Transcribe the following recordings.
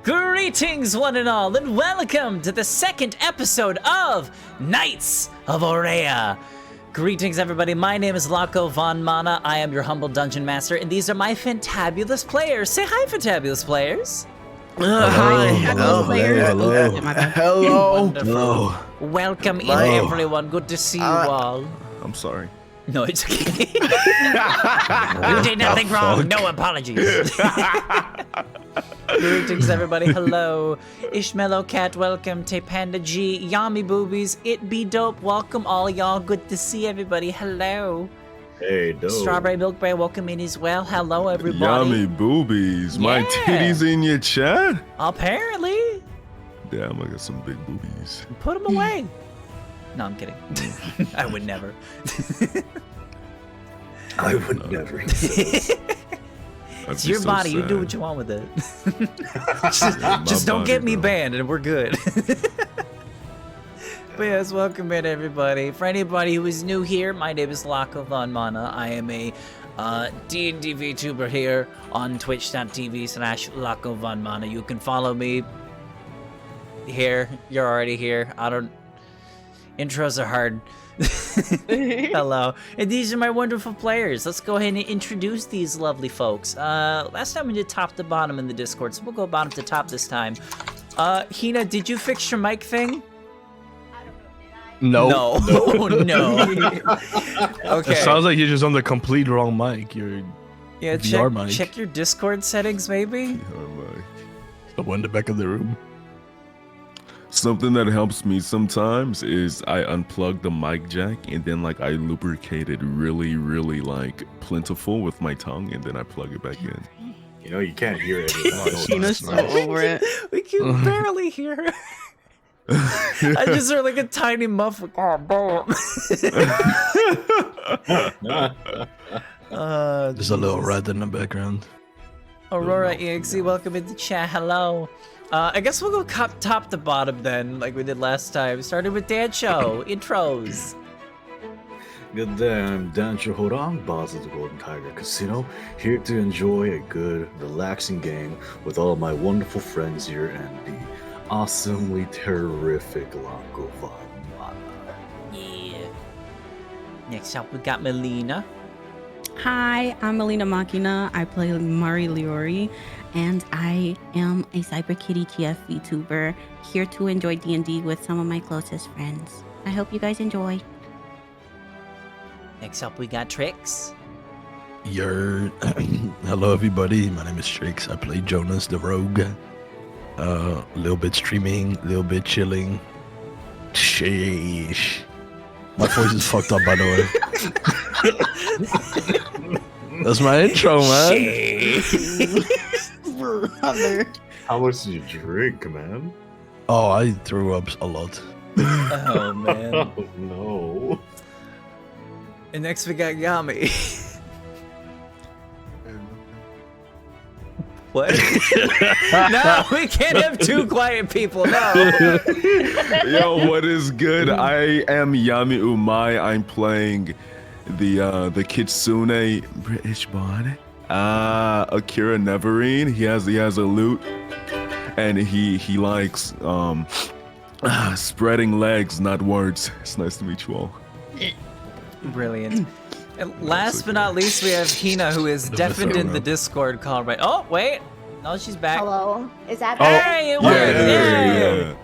Greetings, one and all, and welcome to the second episode of Knights of Aurea. Greetings, everybody. My name is Laco Von Mana. I am your humble dungeon master, and these are my fantabulous players. Say hi, fantabulous players. Hi. Hello. Wonderful. Welcome in, everyone. Good to see you all. I'm sorry. No, it's okay. You did nothing wrong. No apologies. Greetings, everybody. Hello. Ishmaelo Cat, welcome. Te Panda G, Yummy Boobies, It Be Dope. Welcome, all y'all. Good to see everybody. Hello. Hey, dope. Strawberry Milk Bear, welcome in as well. Hello, everybody. Yummy boobies. My titties in your chat? Apparently. Damn, I got some big boobies. Put them away. No, I'm kidding. I would never. I would never. It's your body. You do what you want with it. just don't get me banned, and we're good. But yes, welcome in, everybody. For anybody who is new here, my name is Laco Von Mana. I am a D&D VTuber here on twitch.tv/Laco Von Mana. You can follow me here. You're already here. Intros are hard. Hello. And these are my wonderful players. Let's go ahead and introduce these lovely folks. Last time we did top to bottom in the Discord, so we'll go bottom to top this time. Hina, did you fix your mic thing? No. No. Okay. It sounds like you're just on the complete wrong mic. Your VR mic. Check your Discord settings, maybe. The one in the back of the room. Something that helps me sometimes is I unplug the mic jack and then I lubricate it really plentiful with my tongue and then I plug it back in. You know, you can't hear it. Sheena's so over it. We can barely hear her. I just heard a tiny muffle. There's a little red in the background. Aurora EXE, welcome into chat. Hello. I guess we'll go top to bottom then, like we did last time. Started with Dan Show. Intros. Good day, I'm Dancho Horang, boss of the Golden Tiger Casino, here to enjoy a good, relaxing game with all of my wonderful friends here and the awesomely terrific Laco Von Mana. Yeah. Next up, we got Melina. Hi, I'm Melina Machina. I play Mari Liori, and I am a Cyber Kitty TF VTuber, here to enjoy D&D with some of my closest friends. I hope you guys enjoy. Next up, we got Trix. Hello everybody, my name is Trix. I play Jonas the Rogue. A little bit streaming, a little bit chilling. Sheesh. My voice is fucked up, by the way. That's my intro, man. Brother. How much did you drink, man? Oh, I threw up a lot. Oh, man. Oh, no. And next, we got Yami. What? No, we can't have two quiet people. No. Yo, what is good? I am Yami Umai. I'm playing the Kitsune British bard. Akira Neverine. He has a lute, and he likes spreading legs, not words. It's nice to meet you all. Brilliant. And last but not least, we have Hina, who is deafened in the Discord call right. Oh, wait. No, she's back. Hello. Is that Oh, better? hey, it worked. Yeah.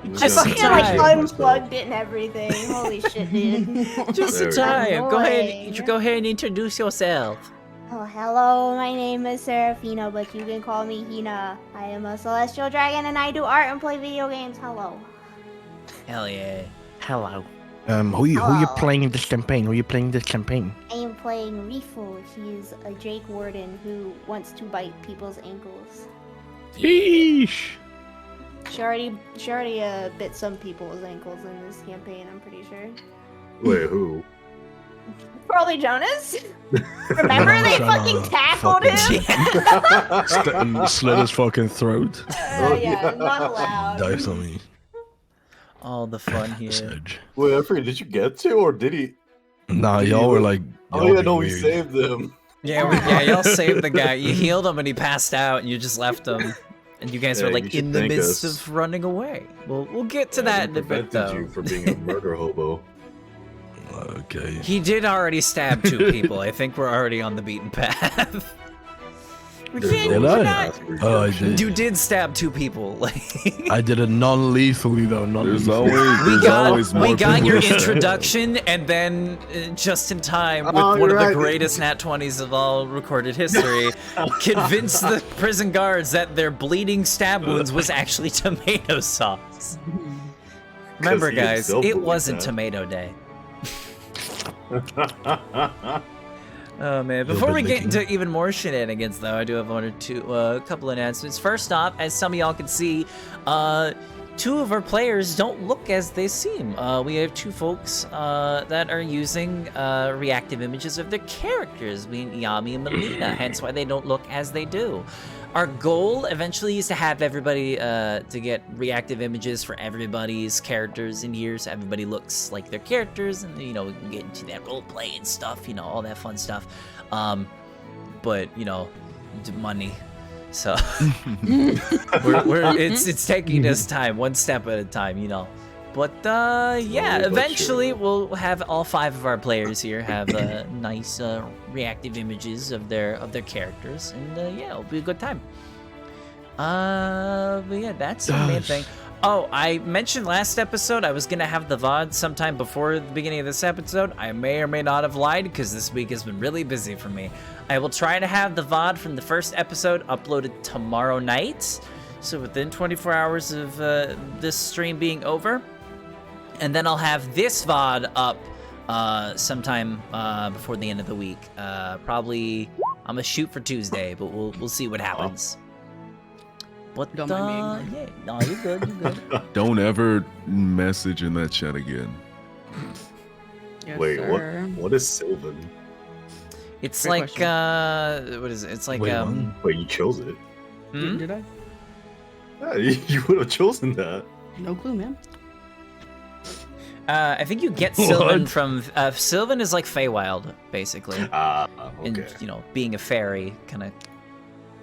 I Just in fucking like time. unplugged it and everything. Holy shit, dude. Just in There we time. Annoying. Go ahead and introduce yourself. Oh, hello. My name is Serafina, but you can call me Hina. I am a celestial dragon and I do art and play video games. Hello. Hell yeah. Hello. Who you Hello. playing in this campaign? I am playing Rifu. He's a Drake Warden who wants to bite people's ankles. Sheesh. She already bit some people's ankles in this campaign, I'm pretty sure. Wait, who? Probably Jonas. Remember they fucking tackled him? Slit his fucking throat. Yeah, not allowed. Dives on me. All the fun here. Sedge. Wait, I forget, did you get to, or did he? Nah, y'all were like. Oh y'all yeah, being no, we weird. saved him. Yeah, y'all saved the guy. You healed him and he passed out, and you just left him. And you guys were Yeah, you like should in the thank midst us. of running away. We'll get to that in a bit, prevented though. you from being a murder hobo. Okay. He did already stab 2 people. I think we're already on the beaten path. We There's can't. Did always I? a Not, path for Oh, I redemption. did. you did stab 2 people. Like. I did it non-lethally though. There's Non-lethally. always more we got people your to stab. introduction, and then just in time, with Oh, one you're of the right. greatest nat 20s of all recorded history, convinced the prison guards that their bleeding stab wounds was actually tomato sauce. Remember, he guys, himself it believed wasn't that. tomato day. Oh man! Little Before we bit get licking. into even more shenanigans, though, I do have a couple announcements. First off, as some of y'all can see, 2 of our players don't look as they seem. We have 2 folks that are using reactive images of their characters, being Yami and Melina, hence why they don't look as they do. Our goal eventually is to have everybody to get reactive images for everybody's characters in here, so everybody looks like their characters, and we can get into that role play and stuff, all that fun stuff. But money. So it's taking us time, one step at a time, But yeah, Slowly but eventually surely. we'll have all 5 of our players here have nice reactive images of their characters, and yeah, it'll be a good time. But yeah, that's the main Gosh. thing. Oh, I mentioned last episode I was gonna have the VOD sometime before the beginning of this episode. I may or may not have lied because this week has been really busy for me. I will try to have the VOD from the first episode uploaded tomorrow night, so within 24 hours of this stream being over. And then I'll have this VOD up sometime before the end of the week. Probably I'm gonna shoot for Tuesday, but we'll see what happens. But Don't mind me yeah, no, you're good, you're good. Don't ever message in that chat again. Yes, Wait, sir. what is Sylvan? It's Great like question. what is it? It's like Wait, Wait, you chose it? hmm? Did I? Yeah, you would have chosen that. No clue, man. I think you get Sylvan What? from Sylvan is like Feywild, basically, Ah, okay. and being a fairy, kind of.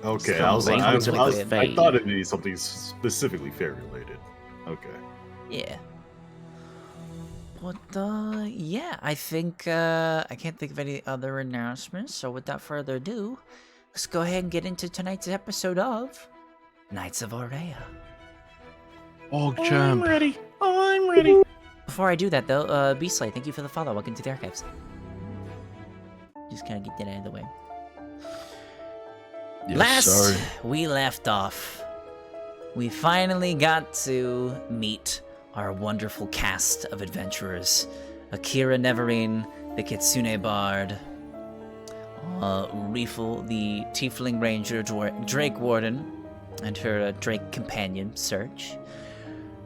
Okay, From I was like, I Fate. thought it'd be something specifically fair related. Okay. Yeah. But yeah, I think I can't think of any other announcements. So without further ado, let's go ahead and get into tonight's episode of Lands of Aurea. Oh, champ. I'm ready. Before I do that, though, Beastlight, thank you for the follow. Welcome to the archives. Just kind of get that out of the way. Yes, Last sorry. we left off, we finally got to meet our wonderful cast of adventurers. Akira Neverine, the Kitsune Bard, Riefel, the Tiefling Ranger, Drake Warden, and her Drake companion, Search.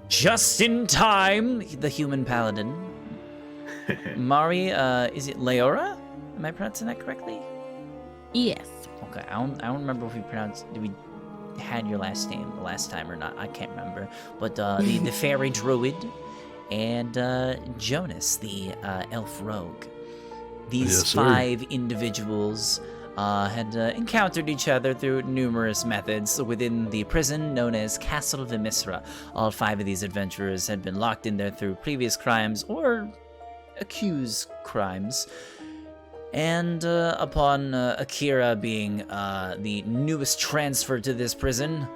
Just in time, the Human Paladin. Mari, is it Leora? Am I pronouncing that correctly? Yes. Okay, I don't remember if we had your last name the last time or not. I can't remember. But the fairy druid and Jonas, the elf rogue. These Yes, sir. 5 individuals had encountered each other through numerous methods within the prison known as Castle Vemiscera. All 5 of these adventurers had been locked in there through previous crimes or accused crimes. And upon Akira being the newest transfer to this prison,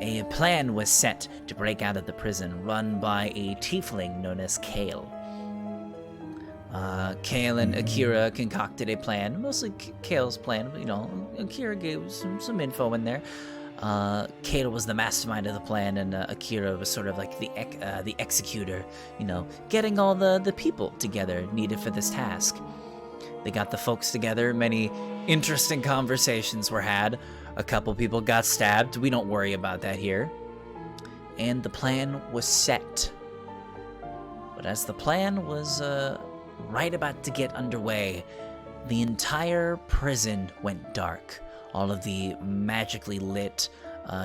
a plan was set to break out of the prison run by a tiefling known as Kale. Kale and Akira concocted a plan, mostly Kale's plan, but Akira gave some info in there. Kale was the mastermind of the plan, and Akira was sort of like the executor, getting all the people together needed for this task. They got the folks together, many interesting conversations were had. A couple people got stabbed, we don't worry about that here. And the plan was set. But as the plan was right about to get underway, the entire prison went dark. All of the magically lit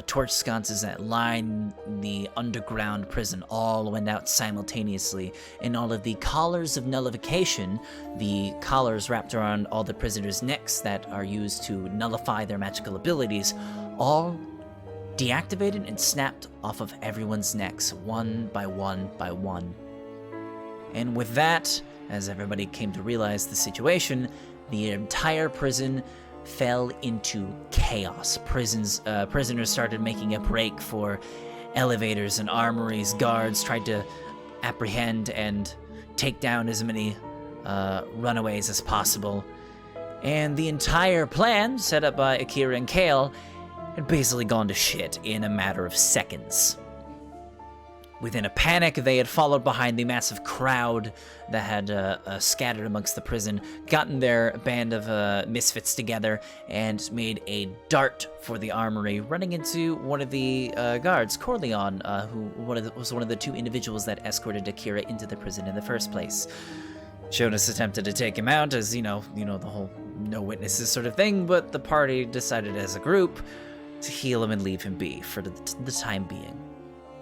torch sconces that line the underground prison all went out simultaneously, and all of the collars of nullification, the collars wrapped around all the prisoners' necks that are used to nullify their magical abilities, all deactivated and snapped off of everyone's necks, one by one by one. And with that, as everybody came to realize the situation, the entire prison fell into chaos. Prisoners started making a break for elevators and armories. Guards tried to apprehend and take down as many runaways as possible. And the entire plan, set up by Akira and Kale, had basically gone to shit in a matter of seconds. Within a panic, they had followed behind the massive crowd that had scattered amongst the prison, gotten their band of misfits together, and made a dart for the armory, running into one of the guards, Corleone, who was one of the two individuals that escorted Akira into the prison in the first place. Jonas attempted to take him out, as you know the whole no witnesses sort of thing, but the party decided as a group to heal him and leave him be for the time being.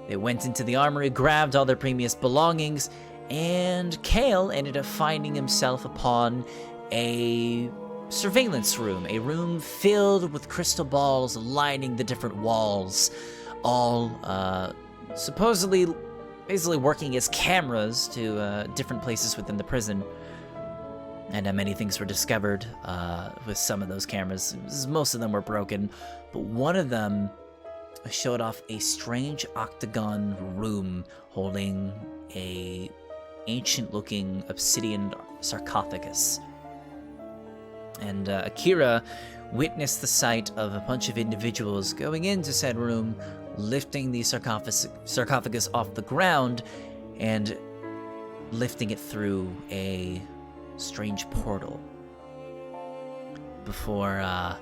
They went into the armory, grabbed all their previous belongings, and Kale ended up finding himself upon a surveillance room, a room filled with crystal balls lining the different walls, all supposedly basically working as cameras to different places within the prison. And many things were discovered with some of those cameras. Most of them were broken, but one of them showed off a strange octagon room holding a ancient-looking obsidian sarcophagus. And Akira witnessed the sight of a bunch of individuals going into said room, lifting the sarcophagus off the ground and lifting it through a strange portal. Before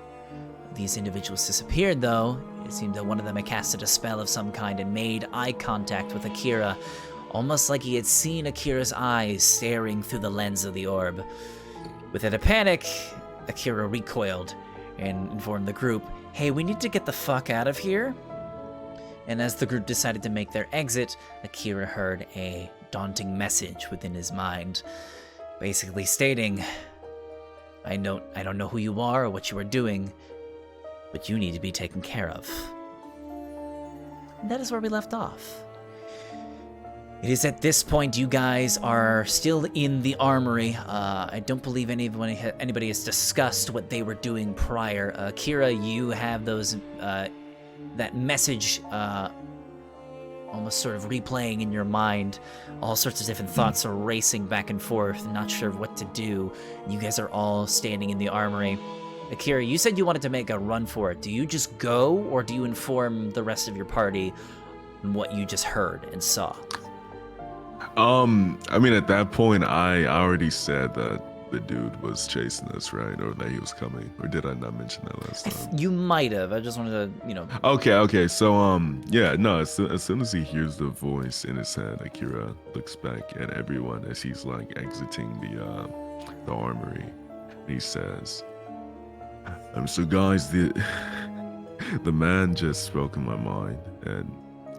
these individuals disappeared, though, it seemed that one of them had casted a spell of some kind and made eye contact with Akira, almost like he had seen Akira's eyes staring through the lens of the orb. Within a panic, Akira recoiled and informed the group, "Hey, we need to get the fuck out of here." And as the group decided to make their exit, Akira heard a daunting message within his mind, basically stating, I don't know who you are or what you are doing, but you need to be taken care of. And that is where we left off. It is at this point you guys are still in the armory. I don't believe anybody has discussed what they were doing prior. Kira, you have those that message almost sort of replaying in your mind. All sorts of different thoughts are racing back and forth, not sure what to do. You guys are all standing in the armory. Akira, you said you wanted to make a run for it. Do you just go, or do you inform the rest of your party on what you just heard and saw? I mean, at that point, I already said that the dude was chasing us, right? Or that he was coming. Or did I not mention that last time? You might have. I just wanted to, Okay. So, yeah, no, as soon as he hears the voice in his head, Akira looks back at everyone as he's, like, exiting the armory. And he says, so guys, the man just spoke in my mind, and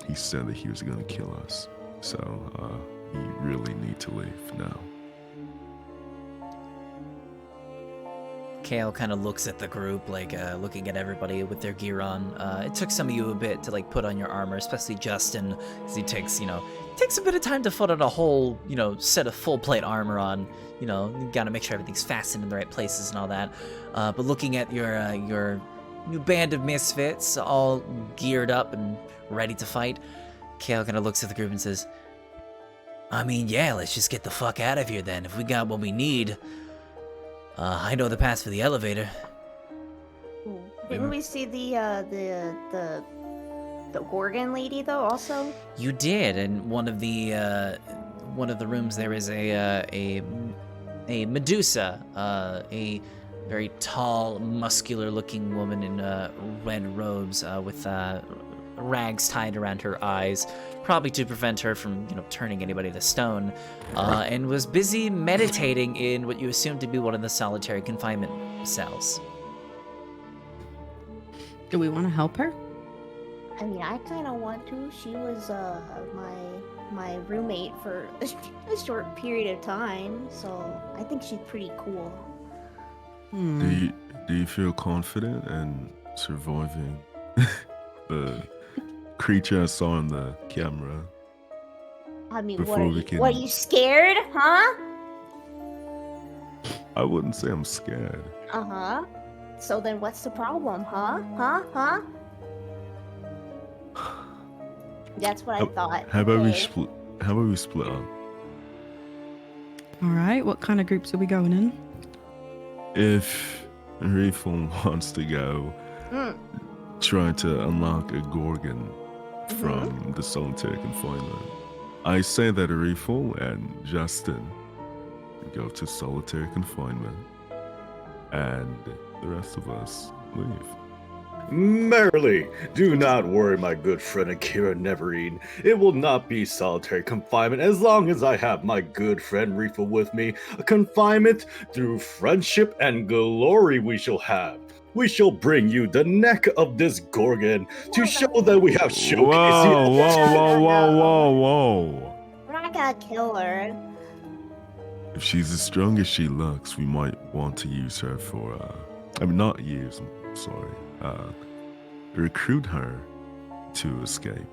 he said that he was gonna kill us. So, you really need to leave now. Kale kind of looks at the group, like looking at everybody with their gear on. It took some of you a bit to like put on your armor, especially Justin, because he takes a bit of time to put on a whole, set of full plate armor on. You gotta make sure everything's fastened in the right places and all that. But looking at your new band of misfits, all geared up and ready to fight, Kale kind of looks at the group and says, I mean, yeah, let's just get the fuck out of here then. If we got what we need, I know the path for the elevator. Didn't we see the Gorgon lady though? Also, you did. In one of the rooms, there is a Medusa, a very tall, muscular-looking woman in red robes with rags tied around her eyes, probably to prevent her from, turning anybody to stone, and was busy meditating in what you assume to be one of the solitary confinement cells. Do we want to help her? I mean, I kind of want to. She was my roommate for a short period of time, so I think she's pretty cool. Do you feel confident in surviving the creature I saw on the camera. I mean, Before we can- what are you scared, huh? I wouldn't say I'm scared. Uh-huh. So then what's the problem, huh? Huh? That's what I thought. How about we okay. split? How about we split up? All right, what kind of groups are we going in? If Reeful wants to go Mm. try to unlock a Gorgon from the solitary confinement, I say that Reeful and Justin go to solitary confinement, and the rest of us leave. Merrily, do not worry, my good friend Akira Neverine. It will not be solitary confinement as long as I have my good friend Rifa with me. A confinement through friendship and glory we shall have. We shall bring you the neck of this Gorgon to show that we have showcased you. Whoa. We're not gonna kill her. If she's as strong as she looks, we might want to use her for, not use, I'm sorry, recruit her to escape.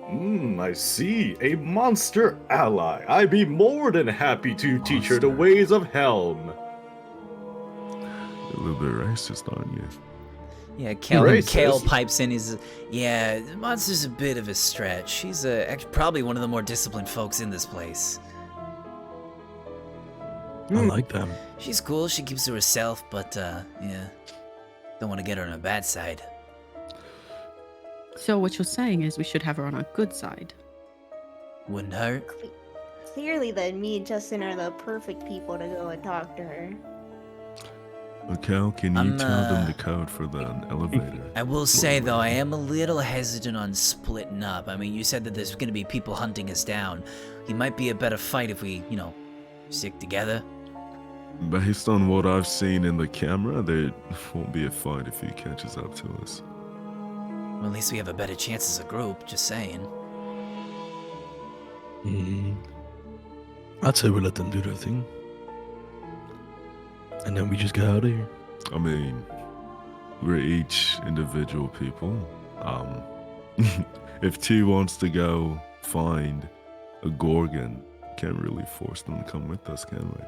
I see. A monster ally. I'd be more than happy to teach her the ways of Helm. A little bit racist, aren't you? Yeah, Kale Racist. pipes in. Yeah, the monster's a bit of a stretch. She's probably one of the more disciplined folks in this place. I like them. She's cool. She keeps to herself, but yeah, don't want to get her on her bad side. So what you're saying is we should have her on our good side. Wouldn't hurt. Clearly, then me and Justin are the perfect people to go and talk to her. Okay, can you I'm, tell them the code for the elevator? I will say though, I am a little hesitant on splitting up. I mean, you said that there's gonna be people hunting us down. It might be a better fight if we, stick together. Based on what I've seen in the camera, there won't be a fight if he catches up to us. Well, at least we have a better chance as a group. Just saying. I'd say we let them do their thing. And then we just get out of here. I mean, we're each individual people. If T wants to go find a Gorgon, can't really force them to come with us, can we?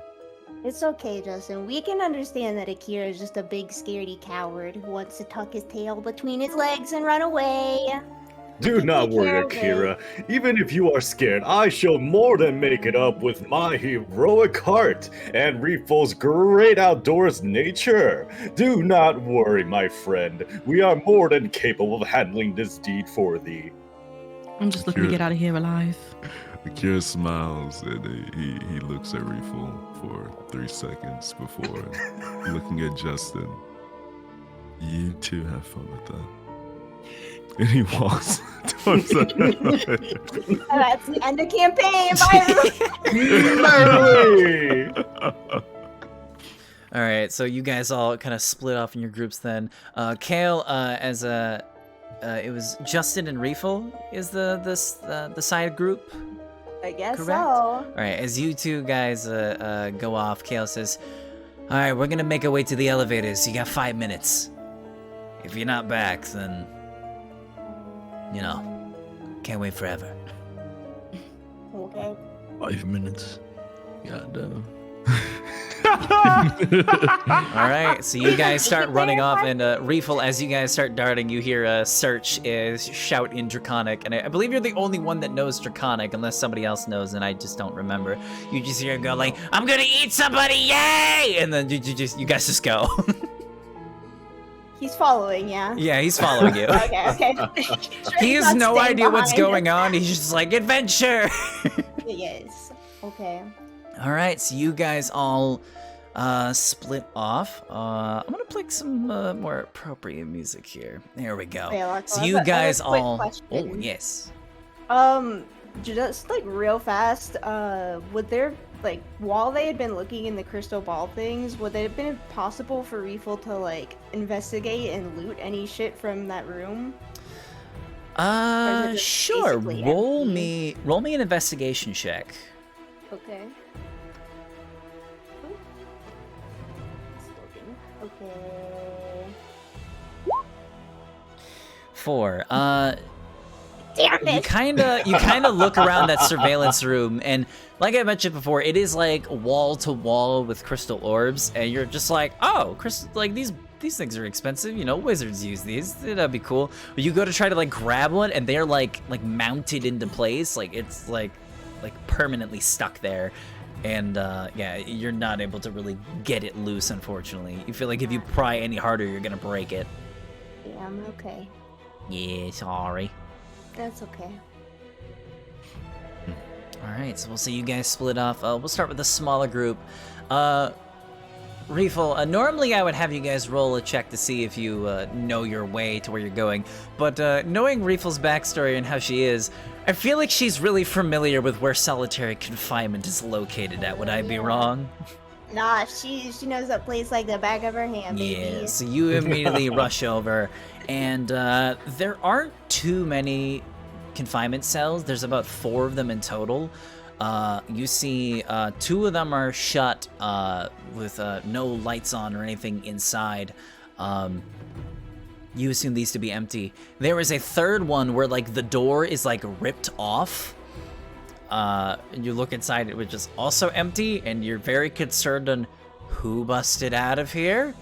It's okay, Justin. We can understand that Akira is just a big, scaredy coward who wants to tuck his tail between his legs and run away. Do not Take worry, care of it. Akira. Even if you are scared, I shall more than make it up with my heroic heart and Reeful's great outdoors nature. Do not worry, my friend. We are more than capable of handling this deed for thee. I'm just looking to get out of here alive. Akira smiles and he looks at Reeful for 3 seconds before looking at Justin. You two have fun with that. And he walks towards the elevator. That's the end of campaign. Bye. All right, so you guys all kind of split off in your groups then. Kale, as it was Justin and Reeful is the side group. I guess Correct. so. All right, as you two guys go off, Kale says, "All right, we're gonna make our way to the elevators. You got 5 minutes. If you're not back, then can't wait forever." Okay. 5 minutes. God damn. All right, so you guys start running off, and Reeful, as you guys start darting, you hear Search shout in Draconic, and I believe you're the only one that knows Draconic, unless somebody else knows, and I just don't remember. You just hear him go like, "I'm gonna eat somebody, yay!" And then you guys just go. He's following, yeah. Yeah, he's following you. Okay. He has no idea what's going on. He's just like, adventure. Yes. Okay. All right, so you guys all split off. I'm gonna play some more appropriate music here. There we go. Okay, Loco, So I you have a guys quick all. question. Oh yes. Just like real fast, would there, like, while they had been looking in the crystal ball things, would it have been possible for Reeful to like investigate and loot any shit from that room? Or is it just Sure. basically Roll empty? me an investigation check. Okay. It's loading. Okay. 4. Damn You it! kind of look around that surveillance room, and like I mentioned before, it is like wall to wall with crystal orbs, and you're just like, oh, like these things are expensive, you know, wizards use these, that'd be cool. But you go to try to like grab one, and they're like mounted into place, like it's like permanently stuck there, and yeah, you're not able to really get it loose, unfortunately. You feel like if you pry any harder, you're gonna break it. Yeah, I'm okay. Yeah, sorry. That's okay. Alright, so we'll see you guys split off. We'll start with a smaller group. Reefle, normally I would have you guys roll a check to see if you know your way to where you're going, but knowing Reefle's backstory and how she is, I feel like she's really familiar with where solitary confinement is located at. Would I be wrong? Nah, she knows that place like the back of her hand, baby. Yeah, so you immediately rush over, and there aren't too many confinement cells. There's about 4 of them in total. You see 2 of them are shut with no lights on or anything inside. You assume these to be empty. There is a 3rd one where like the door is like ripped off. You look inside, which is also empty, and you're very concerned on who busted out of here.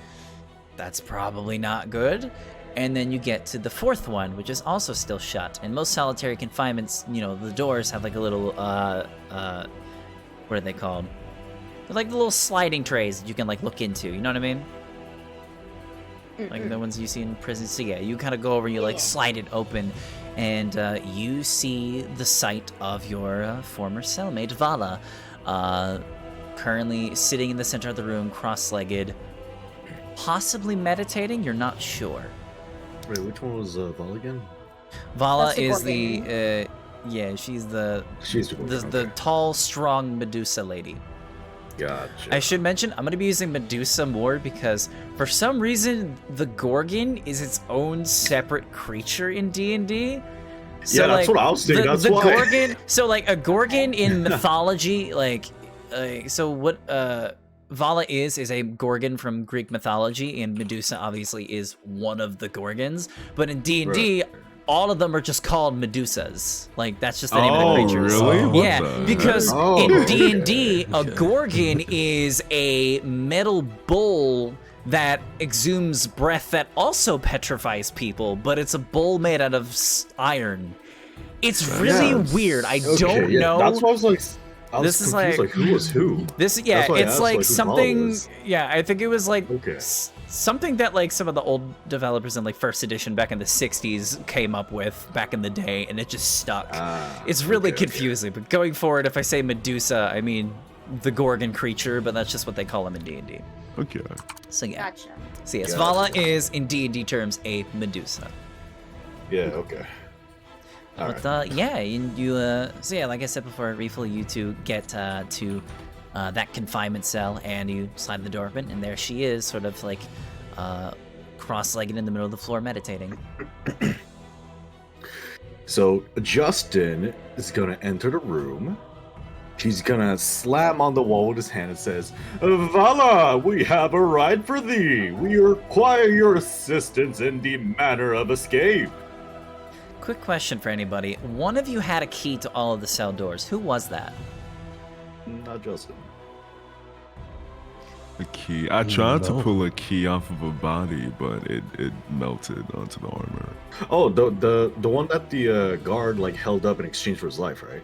That's probably not good. And then you get to the 4th one, which is also still shut. And most solitary confinements, you know, the doors have like a little, what are they called? They're like the little sliding trays that you can like look into, you know what I mean? Like the ones you see in prisons. So yeah, you kind of go over, you like slide it open, and you see the sight of your former cellmate, Vala, currently sitting in the center of the room, cross-legged, possibly meditating, you're not sure. Wait, which one was Val again? Vala That's the is Gorgon. the, yeah, she's the Okay. tall, strong Medusa lady. Gotcha. I should mention, I'm going to be using Medusa more because for some reason, the Gorgon is its own separate creature in D&D. So, yeah, that's what I was thinking. That's the why. Gorgon, so like a Gorgon in mythology, like, so what Vala is a Gorgon from Greek mythology, and Medusa obviously is one of the Gorgons. But in D&D, all of them are just called Medusas. Like, that's just the name of the creatures. Really? What Yeah, the because heck? in D&D, a Okay. Gorgon is a metal bull that exhumes breath that also petrifies people, but it's a bull made out of iron. It's really Yeah. weird. I Okay, don't yeah, know. That's why I was like, This is confused, like- who was who? This, yeah, That's why I it's asked, like who Vala something. was. Yeah, I think it was like Okay. something that like some of the old developers in like first edition back in the 60s came up with back in the day, and it just stuck. It's really okay, confusing. But going forward, if I say Medusa, I mean the Gorgon creature, but that's just what they call them in D&D. Okay. So yeah. Gotcha. So yes, Gotcha. Vala is in D&D terms a Medusa. Yeah, okay. But yeah, you so yeah, like I said before, Reefle, you two get to that confinement cell, and you slide the door open, and there she is, sort of like cross-legged in the middle of the floor, meditating. So Justin is gonna enter the room. He's gonna slam on the wall with his hand and says, "Vala, we have a ride for thee. We require your assistance in the manner of escape." Quick question for anybody: one of you had a key to all of the cell doors. Who was that? Not Justin. A key. I tried to No. pull a key off of a body, but it melted onto the armor. Oh, the one that the guard like held up in exchange for his life, right?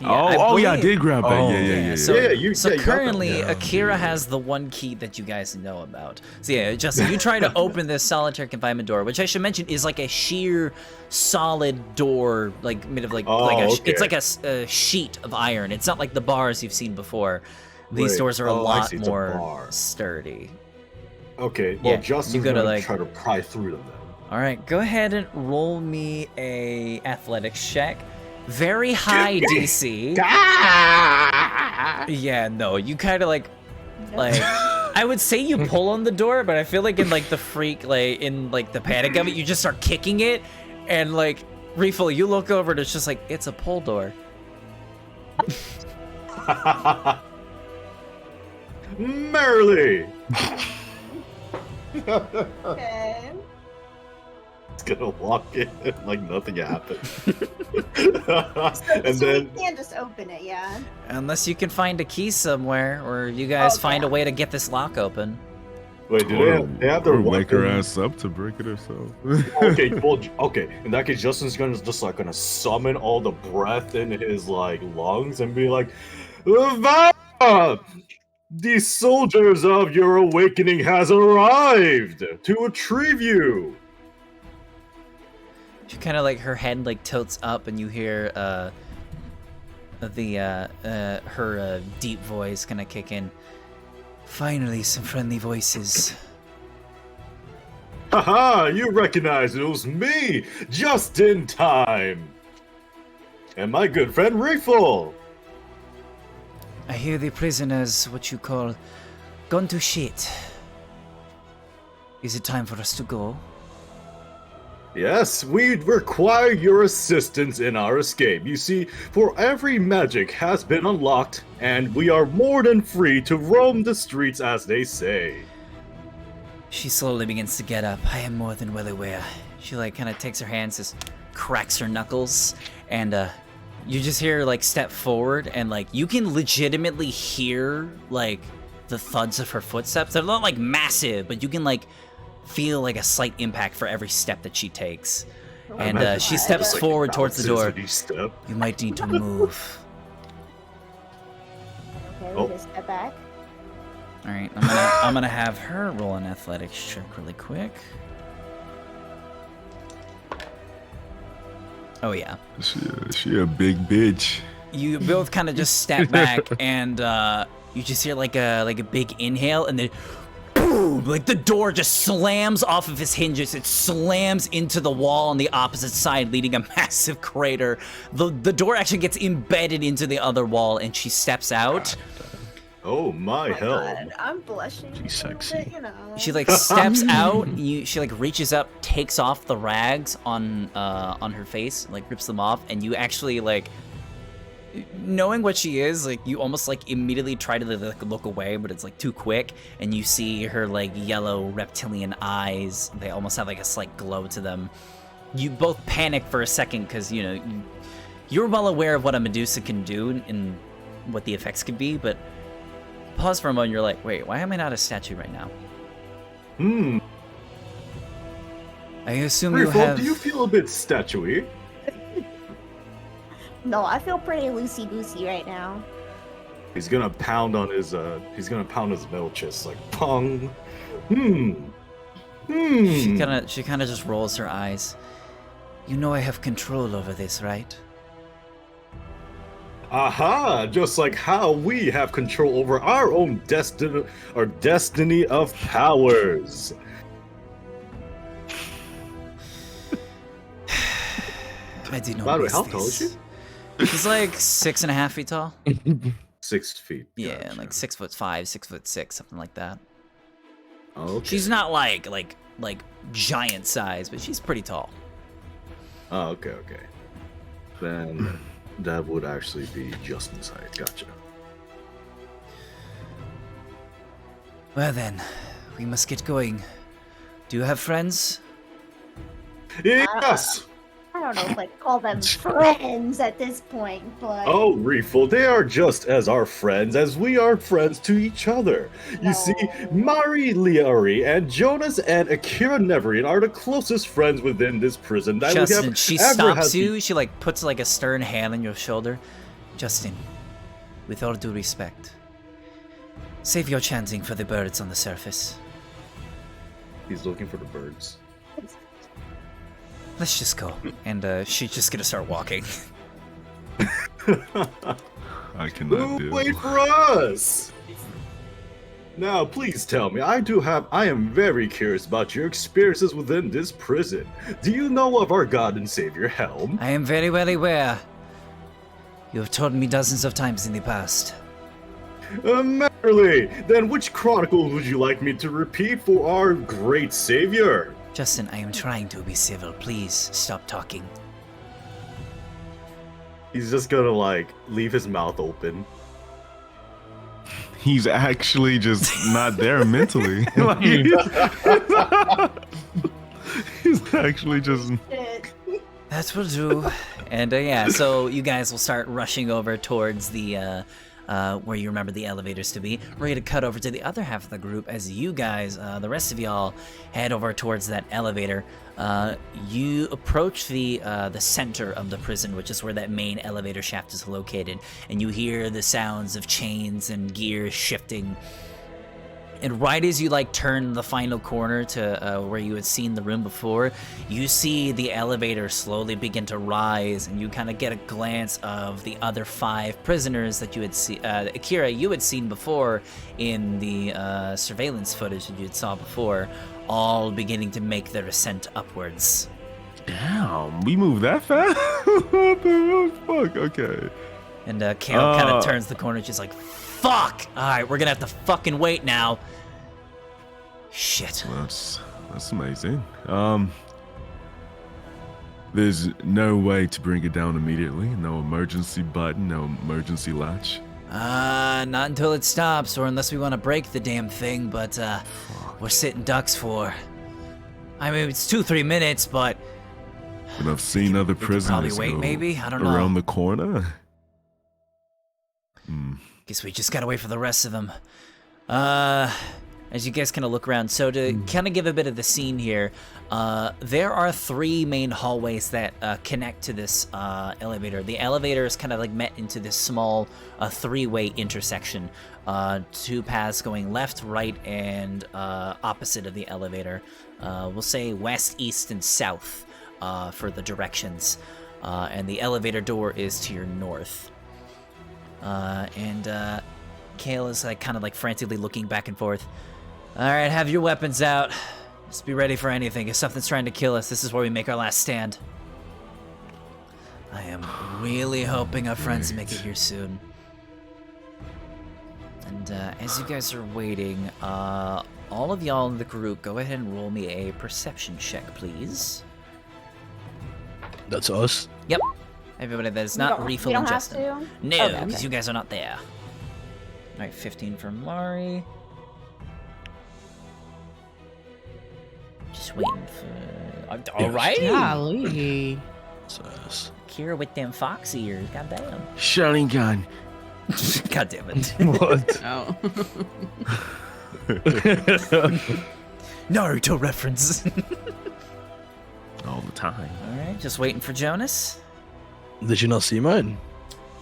I believe- did grab that. Oh, Yeah. So, Yeah, you- so yeah, you got that currently, one. Yeah. Akira has the one key that you guys know about. So yeah, Justin, you try to open this solitary confinement door, which I should mention is like a sheer, solid door, like made of like, Oh, it's okay. like a sheet of iron. It's not like the bars you've seen before. These Right. doors are a Oh, I lot see, it's a more bar. sturdy. Okay, well, Yeah, Justin's you gotta, gonna like- try to pry through them then. All right, go ahead and roll me a athletics check. Very high DC. Yeah, no, you kind of like I would say you pull on the door, but I feel like in like the freak, like in like the panic of it, you just start kicking it, and like Reefle, you look over and it's just like it's a pull door. Merrily! Okay. gonna walk in like nothing happened. So And then we can't just open it, yeah. Unless you can find a key somewhere, or you guys find a way to get this lock open. wait, do they have their or wake her weapon? ass up to break it herself. Okay, well, okay. In that case, Justin's gonna summon all the breath in his like lungs and be like, "Ava! The soldiers of your awakening has arrived to retrieve you." She kind of like her head like tilts up, and you hear her deep voice kind of kick in. Finally, some friendly voices. Haha! You recognize it was me, just in time. And my good friend Reeful. I hear the prisoners, what you call, gone to shit. Is it time for us to go? Yes, we require your assistance in our escape. You see, for every magic has been unlocked, and we are more than free to roam the streets, as they say. She slowly begins to get up. I am more than well aware. She like kind of takes her hands, just cracks her knuckles, and you just hear her like step forward, and like you can legitimately hear like the thuds of her footsteps. They're not like massive, but you can like feel like a slight impact for every step that she takes. And she steps forward towards the door. Step. You might need to move. Okay, Oh. we just step back. All right, I'm gonna have her roll an athletics check really quick. Oh yeah. She a big bitch. You both kind of just step back, and you just hear like a big inhale, and then boom! Like the door just slams off of its hinges. It slams into the wall on the opposite side, leaving a massive crater. The door actually gets embedded into the other wall, and she steps out. Oh my hell. God, I'm blushing. She's a little sexy. bit, you know. She like steps out. She like reaches up, takes off the rags on her face, like rips them off, and you actually like, knowing what she is, like you almost like immediately try to like look away, but it's like too quick, and you see her like yellow reptilian eyes. They almost have like a slight glow to them. You both panic for a second because you know you're well aware of what a Medusa can do and what the effects could be, but pause for a moment. You're like, wait, why am I not a statue right now? I assume you Reeful, have. do you feel a bit statuey? No, I feel pretty loosey-goosey right now. He's gonna pound on his metal chest like pong. She kind of just rolls her eyes. You know I have control over this, right? Aha! Just like how we have control over our own destiny of powers. I did not By the way, miss how tall is this. she? She's like 6.5 feet tall. 6 feet. Yeah, Gotcha. like 6'5", 6'6", something like that. Okay. She's not like giant size, but she's pretty tall. Oh, okay. Then that would actually be Justin's height. Gotcha. Well then, we must get going. Do you have friends? Yes! I don't know if I'd call them friends at this point, but Oh, Reeful, they are just as our friends as we are friends to each other. You see, Mari Liari and Jonas and Akira Neverian are the closest friends within this prison that we Justin, have she ever stops had. you. She like puts like a stern hand on your shoulder. Justin, with all due respect, save your chanting for the birds on the surface. He's looking for the birds. Let's just go. And she's just gonna start walking. I cannot do. Wait for us! Now, please tell me, I am very curious about your experiences within this prison. Do you know of our God and Savior Helm? I am very well aware. You have told me dozens of times in the past. Merrily! Then which chronicles would you like me to repeat for our great Savior? Justin, I am trying to be civil. Please stop talking. He's just gonna, like, leave his mouth open. He's actually just not there mentally. He's actually just. Shit. That's what we'll do. And yeah, so you guys will start rushing over towards the where you remember the elevators to be. We're going to cut over to the other half of the group as you guys, the rest of y'all, head over towards that elevator. You approach the center of the prison, which is where that main elevator shaft is located, and you hear the sounds of chains and gears shifting. And right as you turn the final corner to where you had seen the room before, you see the elevator slowly begin to rise, and you kind of get a glance of the other 5 prisoners that you had seen, Akira, you had seen before in the surveillance footage that you had saw before, all beginning to make their ascent upwards. Damn, we moved that fast? What the fuck? Okay. And Kale kind of turns the corner, she's like, fuck! Alright, we're gonna have to fucking wait now. Shit. Well, that's amazing. There's no way to bring it down immediately. No emergency button, no emergency latch. Not until it stops, or unless we want to break the damn thing, but we're sitting ducks for. I mean, it's 2-3 minutes, but... And I've seen other prisoners probably wait, maybe? I don't know. Around the corner. Guess we just gotta wait for the rest of them. As you guys kind of look around, so to kind of give a bit of the scene here, there are 3 main hallways that connect to this elevator. The elevator is kind of met into this small 3-way intersection. 2 paths going left, right, and opposite of the elevator. We'll say west, east, and south for the directions. And the elevator door is to your north. And Kale is kind of frantically looking back and forth. All right, have your weapons out. Just be ready for anything. If something's trying to kill us, this is where we make our last stand. I am really hoping our friends make it here soon. And as you guys are waiting, all of y'all in the group, go ahead and roll me a perception check, please. That's us? Yep. Everybody that is not Refill and Justin. No, because you guys are not there. All right, 15 for Mari. Just waiting for... All right. Golly. That's us. Kira with them fox ears. Goddamn. Sharingan. God damn it. What? Oh. Naruto reference. All the time. All right, just waiting for Jonas. Did you not see mine?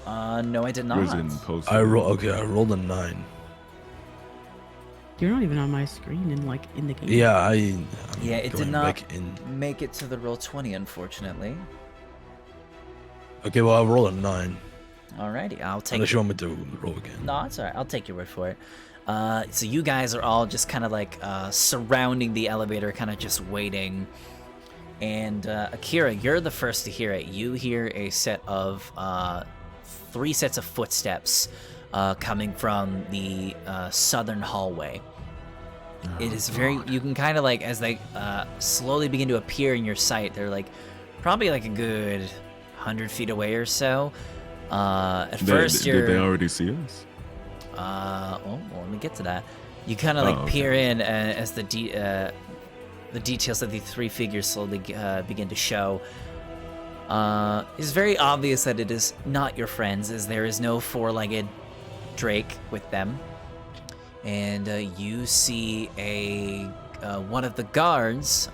No, I did not. Where's it in post? I rolled a 9. You're not even on my screen in the game. Yeah, Yeah, it did going not back in. make it to the roll 20, unfortunately. Okay, well, I'll roll a 9. Alrighty, I'll take Unless you want me to roll again. No, it's alright. I'll take your word for it. So you guys are all just kind of surrounding the elevator, kind of just waiting. And Akira, you're the first to hear it. You hear a set of 3 sets of footsteps coming from the southern hallway. It is very, you can kind of as they slowly begin to appear in your sight, they're probably a good 100 feet away or so. At first you're... Did they already see us? Well, let me get to that. You kind of peer in as the details of the 3 figures slowly begin to show. It's very obvious that it is not your friends, as there is no 4-legged Drake with them. And you see one of the guards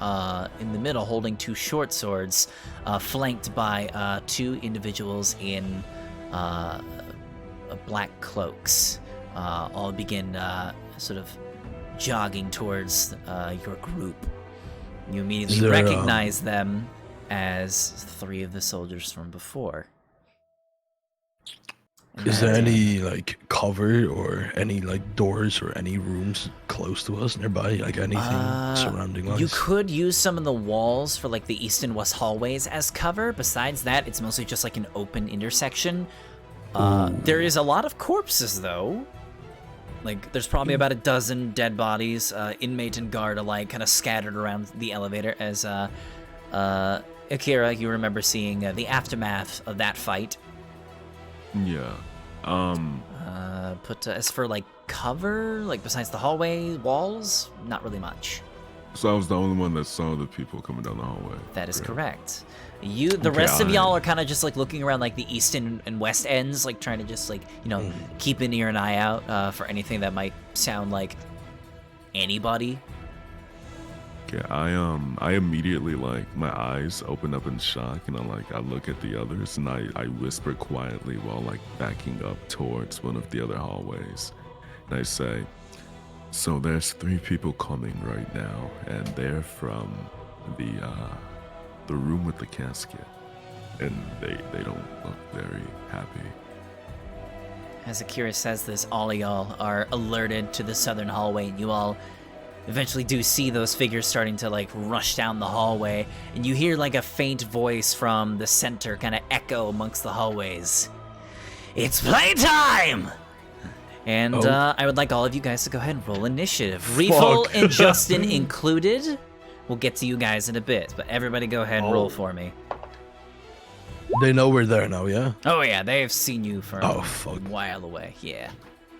in the middle holding 2 short swords, flanked by 2 individuals in black cloaks. All begin sort of jogging towards your group. You immediately recognize them as 3 of the soldiers from before. Is there any cover or any doors or any rooms close to us nearby? Anything surrounding us? You could use some of the walls for the east and west hallways as cover. Besides that, it's mostly just an open intersection. There is a lot of corpses though. There's probably about a dozen dead bodies, inmate and guard alike, kind of scattered around the elevator. As Akira, you remember seeing the aftermath of that fight. Yeah. As for cover, besides the hallway walls, not really much. So I was the only one that saw the people coming down the hallway. That is Great. correct. The rest of y'all are kind of just like looking around like the east and west ends, like trying to just like, keep an ear and eye out for anything that might sound like anybody. Okay, I immediately like my eyes open up in shock, and I look at the others, and I whisper quietly while like backing up towards one of the other hallways, and I say, "So there's 3 people coming right now, and they're from the room with the casket, and they don't look very happy." As Akira says this, all of y'all are alerted to the southern hallway, and you all eventually do see those figures starting to like rush down the hallway, and you hear like a faint voice from the center kind of echo amongst the hallways. It's playtime! And I would like all of you guys to go ahead and roll initiative. Reeful and Justin included. We'll get to you guys in a bit, but everybody go ahead and roll for me. They know we're there now, yeah? Oh yeah, they have seen you from Oh, a fuck. while away, yeah.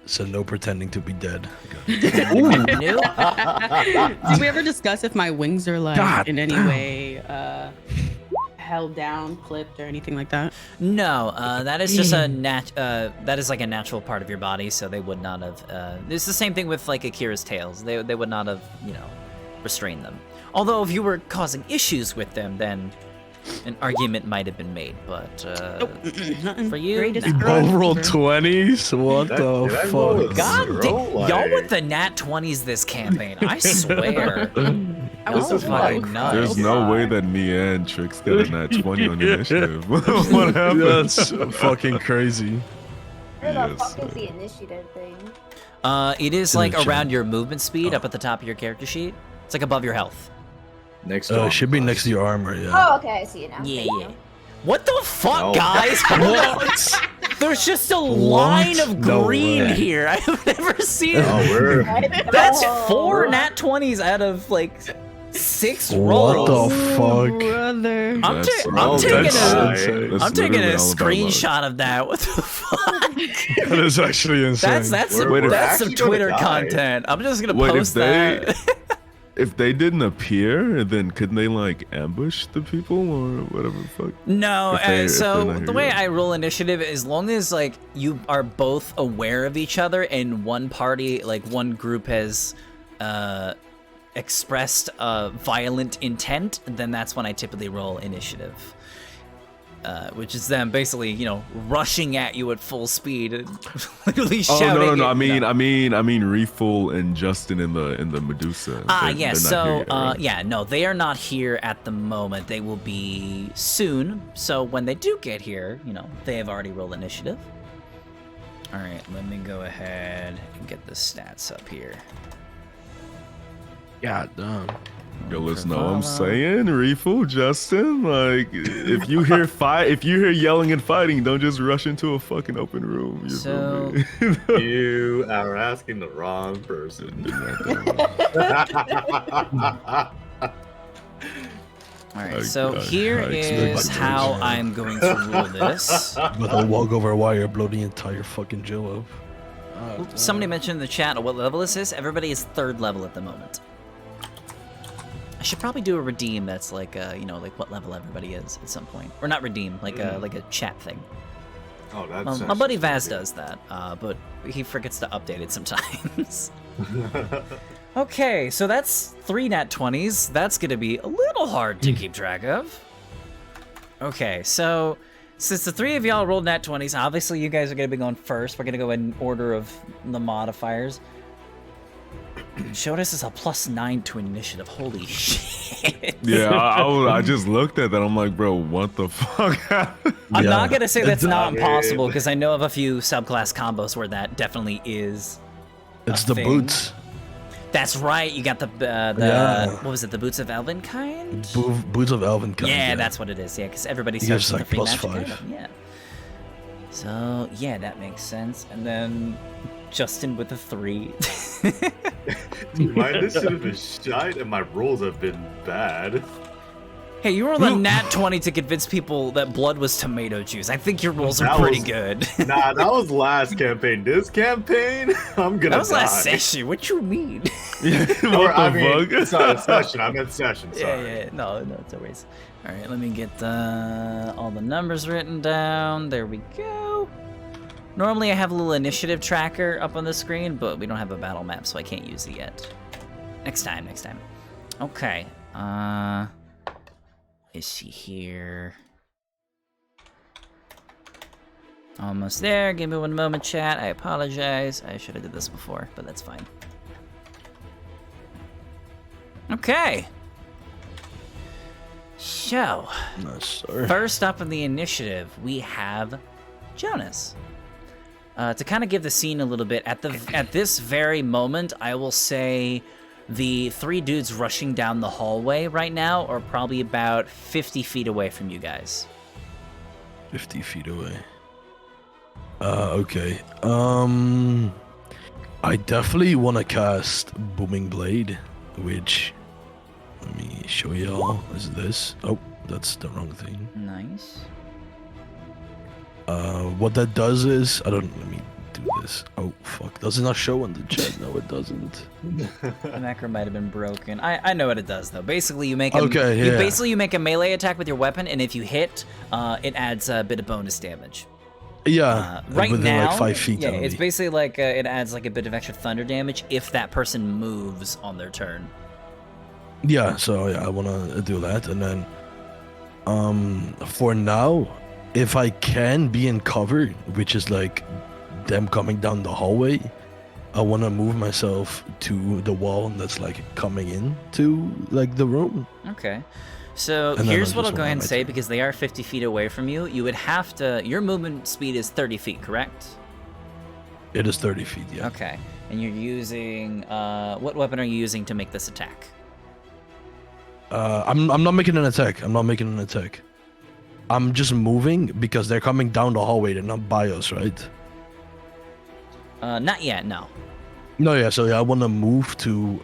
So no pretending to be dead. Nope. Did we ever discuss if my wings are like God in any way held down, clipped, or anything like that? No, that is just that is like a natural part of your body, so they would not have. It's the same thing with like Akira's tails. They would not have, restrained them. Although if you were causing issues with them, then an argument might have been made. But for you, Greatest nah. girl. Both rolled 20s? What the did I roll a fuck? God, Zero? y'all Like- with the nat 20s this campaign. I swear. I was This is fucking like- nuts. There's no way that me and Trix got a nat 20 on initiative. What happened? That's fucking crazy. Where the Yes, fuck is the initiative thing? It is In like the chat. around your movement speed, Oh. up at the top of your character sheet. It's like above your health. Next to Should be next to your armor, yeah. Oh, okay, I see it now. Yeah, Thank yeah. you. What the fuck, No. guys? What? There's just a line of No green way. here. I have never seen Oh, it. we're That's Oh. 4 nat 20s out of like 6 What rolls. the fuck? Brother. I'm That's- taking Oh, a, that's insane. That's I'm taking a literally all about luck. screenshot of that. What the fuck? That is actually insane. That's some, We're that's some actually gonna Twitter die. content. I'm just gonna Wait, if post that. If they didn't appear, then couldn't they like ambush the people or whatever the fuck? No, If they're so not the here way yet. I roll initiative, as long as like you are both aware of each other and one party, like one group has expressed violent intent, then that's when I typically roll initiative. Which is them basically, rushing at you at full speed and literally Oh shouting. no! at- I mean, Reeful and Justin in the Medusa. Yeah, they're so, not here yet, right? yeah, no, they are not here at the moment. They will be soon. So when they do get here, they have already rolled initiative. All right, let me go ahead and get the stats up here. God damn. Yo, listen, know what I'm saying, Reeful, Justin. Like, if you hear yelling and fighting, don't just rush into a fucking open room. You So- feel me? You are asking the wrong person. All right, I- so I- here I is expect how it. I'm going to rule this. But I'll walk over a wire, blow the entire fucking Jill up. Somebody mentioned in the chat what level this is. Everybody is 3rd level at the moment. I should probably do a redeem that's like, like what level everybody is at some point. Or not redeem, like a chat thing. Oh, that's My buddy Vaz does that, but he forgets to update it sometimes. Okay, so that's 3 nat 20s. That's gonna be a little hard to keep track of. Okay, so since the 3 of y'all rolled nat 20s, obviously you guys are gonna be going first. We're gonna go in order of the modifiers. Shodas is a +9 to initiative. Holy shit. Yeah, I just looked at that. I'm like, bro, what the fuck happened? I'm Yeah. not gonna say that's not mean- impossible because I know of a few subclass combos where that definitely is. It's a the thing. boots. That's right. You got the Yeah. what was it? The boots of Elvenkind. Boots of Elven kind. Yeah, that's what it is. Yeah, because everybody He starts gives, with like, the free +5. magic item. Yeah. So yeah, that makes sense. And then Justin with a 3. My initiative is shite and my rolls have been bad. Hey, you rolled a nat 20 to convince people that blood was tomato juice. I think your rolls are That pretty was- good. Nah, that was last campaign. This campaign, I'm gonna That was die. last session. What you mean? Or, What I the mean, fuck? sorry, session. I meant session. Yeah, Sorry. yeah. No, it's a race. All right, let me get all the numbers written down. There we go. Normally, I have a little initiative tracker up on the screen, but we don't have a battle map, so I can't use it yet. Next time. Okay. Is she here? Almost there. Give me 1 moment, chat. I apologize. I should have did this before, but that's fine. Okay. So, Nice, sir. first up in the initiative, we have Jonas. To kind of give the scene a little bit, at this very moment, I will say the 3 dudes rushing down the hallway right now are probably about 50 feet away from you guys. 50 feet away. Okay. I definitely want to cast Booming Blade, which, let me show y'all. Is this? Oh, that's the wrong thing. Nice. What that does is, let me do this. Oh, fuck. Does it not show on the chat? No, it doesn't. The macro might have been broken. I know what it does though. Basically, you make a, Okay, yeah. you make a melee attack with your weapon, and if you hit, it adds a bit of bonus damage. Yeah, Right within now, like 5 feet. yeah, only. it's basically like it adds like a bit of extra thunder damage if that person moves on their turn. Yeah, so yeah, I want to do that, and then, for now, if I can be in cover, which is like them coming down the hallway, I want to move myself to the wall that's like coming into like the room. Okay. So And then here's I what I'll just go ahead want and my say, turn. because they are 50 feet away from you. You would have to. Your movement speed is 30 feet, correct? It is 30 feet, yeah. Okay. And you're using. What weapon are you using to make this attack? I'm not making an attack. I'm just moving because they're coming down the hallway. They're not by us, right? Not yet. No. No, yeah. So yeah, I want to move to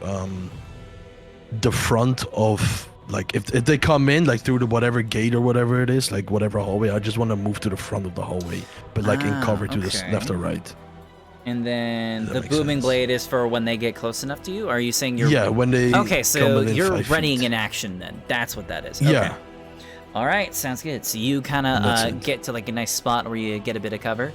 the front of, like, if they come in like through the whatever gate or whatever it is, like whatever hallway, I just want to move to the front of the hallway, but like in cover to the okay. left or right. And then That the makes booming sense. blade is for when they get close enough to you. Are you saying you're? Yeah, when they Okay, come so within you're 5 readying feet. in action then. That's what that is. Okay. Yeah. All right, sounds good. So you kind That's of it. get to like a nice spot where you get a bit of cover.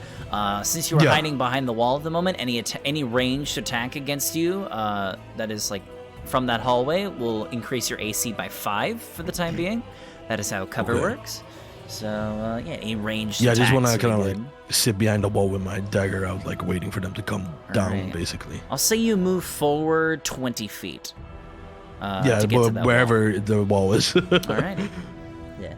Since you were Yeah. hiding behind the wall at the moment, any ranged attack against you that is like from that hallway will increase your AC by 5 for the time being. That is how cover Okay. works. So yeah, any ranged. Yeah, I just want to attacks kind of would be like good. sit behind the wall with my dagger out, like waiting for them to come down, Alright. basically. I'll say you move forward 20 feet. Yeah, to get to that wall. wherever the wall is. All right. Yeah.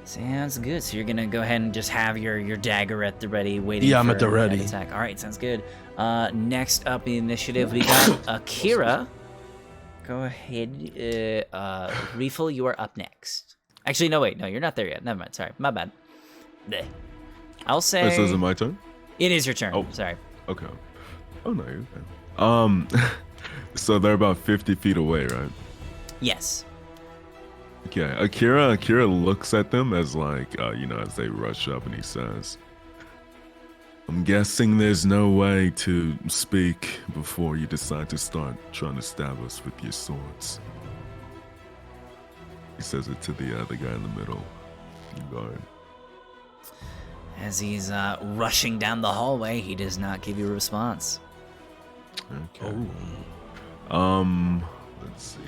Sounds good. So you're gonna go ahead and just have your dagger at the ready, waiting. Yeah, I'm for at the that ready. attack. All right, sounds good. Next up in the initiative, we got Akira. Go ahead, Refill. You are up next. Actually, no, wait, no, you're not there yet. Never mind. Sorry, my bad. Bleh. I'll say This isn't my turn. it is your turn. Oh. Sorry. Okay. Oh no, you're okay. So they're about 50 feet away, right? Yes. Okay. Akira looks at them as like, as they rush up, and he says, "I'm guessing there's no way to speak before you decide to start trying to stab us with your swords." He says it to the other guy in the middle. Guard. As he's rushing down the hallway, he does not give you a response. Okay. Oh. Let's see.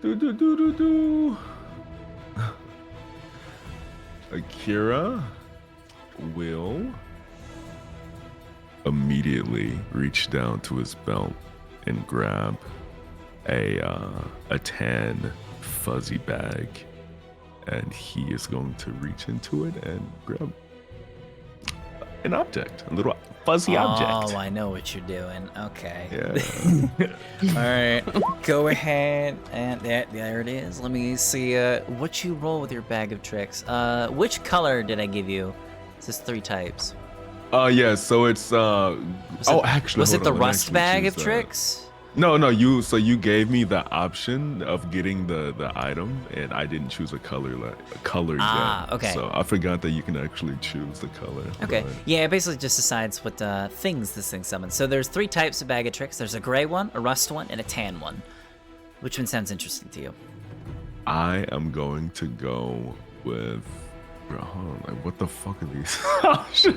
Do. Akira will immediately reach down to his belt and grab a tan fuzzy bag, and he is going to reach into it and grab an object, a little fuzzy object. Oh, I know what you're doing. Okay. Yeah. All right. Go ahead and there it is. Let me see what you roll with your bag of tricks. Which color did I give you? It says 3 types. Yeah, so it's Was oh it- actually was it hold the on, let me rust actually bag choose of that. tricks? No, you. So you gave me the option of getting the item, and I didn't choose a color yet. Okay. So I forgot that you can actually choose the color. Okay. but- Yeah, it basically just decides what things this thing summons. So there's 3 types of bag of tricks. There's a gray one, a rust one, and a tan one. Which one sounds interesting to you? I am going to go with. Bro, hold on, like, what the fuck are these? Oh, shit.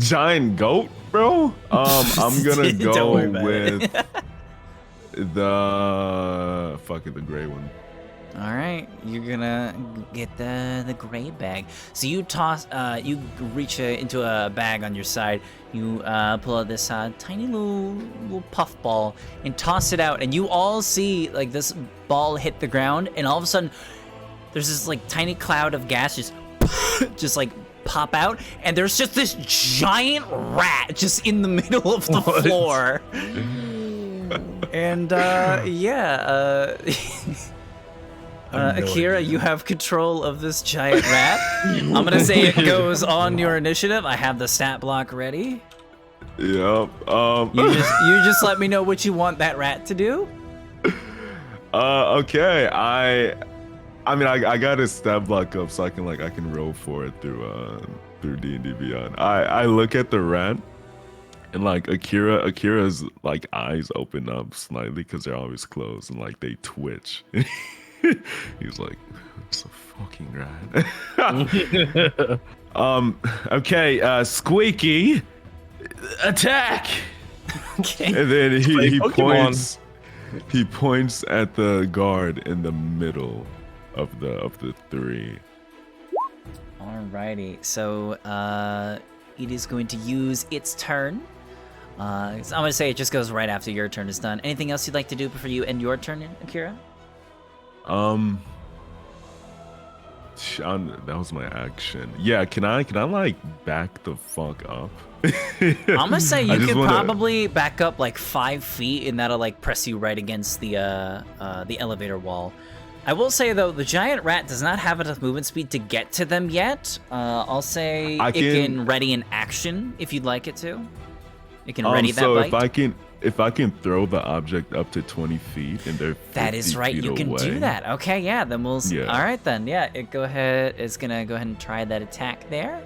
Giant goat, bro. I'm gonna Don't go worry about with the gray one. All right, you're gonna get the gray bag. So you toss, you reach into a bag on your side. You pull out this tiny little puff ball and toss it out, and you all see like this ball hit the ground, and all of a sudden, there's this like tiny cloud of gas just like pop out, and there's just this giant rat just in the middle of the floor. And Akira, you have control of this giant rat. I'm gonna say it goes on your initiative. I have the stat block ready. Yep. You just let me know what you want that rat to do. Okay. I mean, I got a stat block up so I can roll for it through D&D Beyond. I look at the rat, and like Akira's like eyes open up slightly because they're always closed, and like they twitch. He's like, it's a fucking rat. Okay, Squeaky, attack. Okay. And then he Pokemon. points at the guard in the middle of the 3. Alrighty, so it is going to use its turn. So I'm gonna say it just goes right after your turn is done. Anything else you'd like to do before you end your turn, Akira? That was my action. Yeah, can I like back the fuck up? I'm gonna say you could wanna... probably back up like 5 feet, and that'll like press you right against the elevator wall. I will say though, the giant rat does not have enough movement speed to get to them yet. I'll say it can ready an action if you'd like it to. It can ready that bite. So if I can throw the object up to 20 feet and they're 50 that is right. feet You can away. do that. Okay, yeah. Then we'll. Yeah. All right then. Yeah. It's gonna go ahead and try that attack there.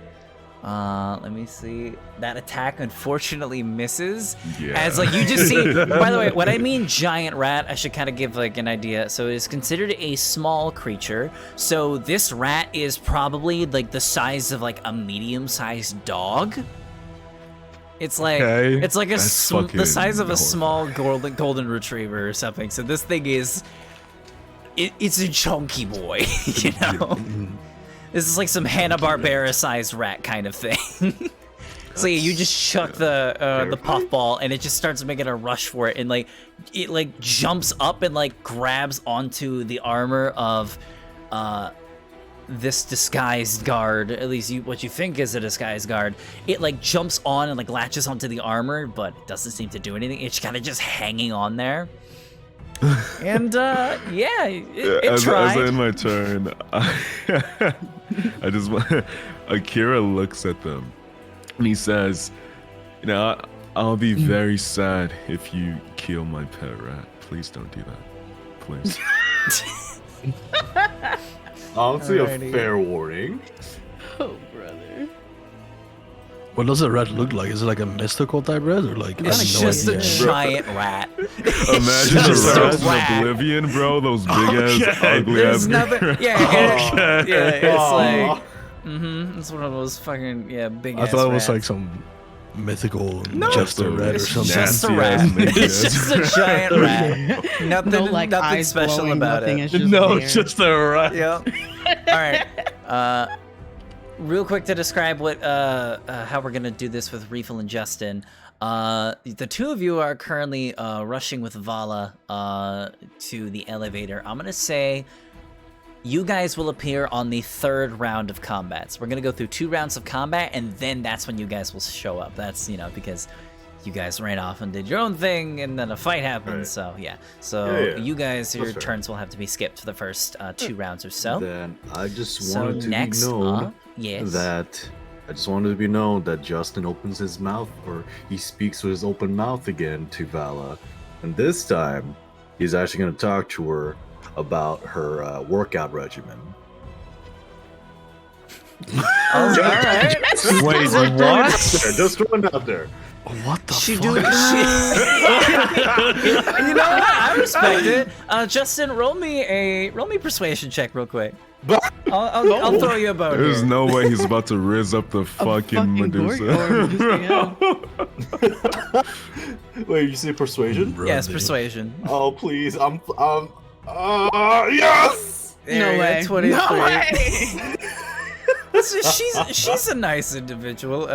Let me see. That attack unfortunately misses. Yeah. As like you just see. By the way, when I mean giant rat, I should kind of give like an idea. So it is considered a small creature. So this rat is probably like the size of like a medium-sized dog. It's like Okay. it's like That's the size of a fucking small golden retriever or something. So this thing is, it's a chunky boy, you know. This is like some Hanna-Barbera sized rat kind of thing. So yeah, you just chuck the puffball, and it just starts making a rush for it, and like it like jumps up and like grabs onto the armor of this disguised guard, at least what you think is a disguised guard. It like jumps on and like latches onto the armor, but it doesn't seem to do anything. It's kind of just hanging on there. And yeah, it tried. As I end my turn, I just want Akira looks at them and he says, "You know, I'll be very sad if you kill my pet rat. Please don't do that, please." Honestly, Alrighty. a fair warning. Oh, brother. What does a rat look like? Is it like a mystical type rat or like? It's I have no just a idea. giant rat. Imagine just the a rats in rat. Oblivion, bro. Those big ass, ugly There's ass. nothing. Yeah, it's like. It's one of those fucking big. I thought it was like some mythical jester rat or It's something. just a Nasty-ass rat. ninja. It's just a giant rat. Nothing, No, like, nothing eyes special glowing, about nothing, it. it's just No, there. it's just a rat. Yeah. All right. Real quick to describe what how we're gonna do this with Refill and Justin. The two of you are currently rushing with Vala to the elevator. I'm gonna say you guys will appear on the 3rd round of combat. So we're gonna go through 2 rounds of combat, and then that's when you guys will show up. That's because you guys ran off and did your own thing, and then a fight happened. Right. So yeah. So Yeah. you guys, your That's fair. turns will have to be skipped for the first 2 rounds or so. Then I just So wanted to next be known up, yes. that I just wanted to be known that Justin opens his mouth, or he speaks with his open mouth again to Vala. And this time, he's actually going to talk to her about her workout regimen. All right. Wait, what? Just throwing it out there. What the She fuck? do. You know what? I respect it. Justin, roll me persuasion check real quick. I'll throw you a bone. There's here. no way he's about to riz up the fucking Medusa. Wait, you say persuasion? Yes, persuasion. Oh, please. Yes! There you go, way. 23. No way. She's a nice individual.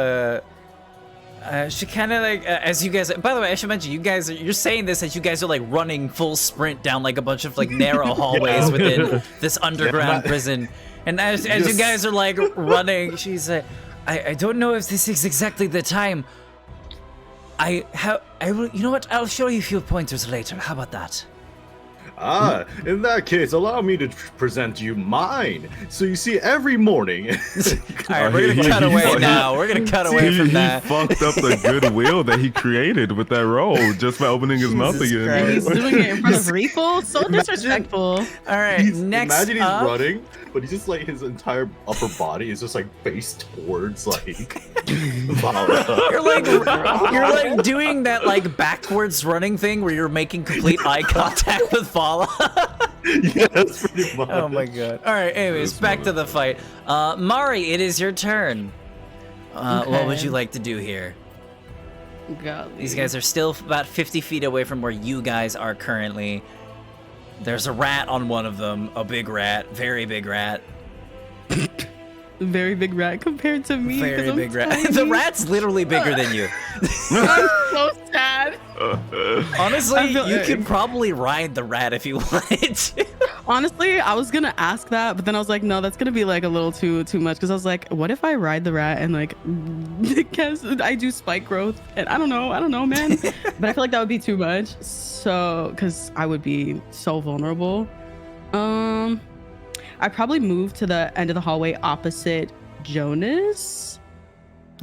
She kind of like as you guys. By the way, I should mention you're saying this as you guys are like running full sprint down like a bunch of like narrow hallways within this underground prison, and as you guys are like running, she's like, I don't know if this is exactly the time. You know what? I'll show you a few pointers later. How about that? In that case, allow me to present you mine. So you see, every morning. All right, we're gonna cut away now. We're gonna cut away from that. He fucked up the goodwill that he created with that roll just by opening his mouth Jesus again. He's doing it in front of Reefle? So disrespectful. All right, next Imagine he's up. running, but he's just like his entire upper body is just like face towards like Vala. You're like doing that like backwards running thing where you're making complete eye contact with Vala. Yes, pretty much. Oh my god. All right. Anyways, back to the fight. Mari, it is your turn. What would Okay. you like to do here? Golly. These guys are still about 50 feet away from where you guys are currently. There's a rat on one of them, a big rat, very big rat. Very big rat compared to me. 'cause Very I'm big rat. tiny. The rat's literally bigger than you. I'm so sad. Honestly, I feel- you could probably ride the rat if you wanted to. Honestly, I was gonna ask that, but then I was like, no, that's gonna be like a little too much. Because I was like, what if I ride the rat and like, because I do spike growth, and I don't know, man. But I feel like that would be too much. So, because I would be so vulnerable. I'd probably move to the end of the hallway opposite Jonas.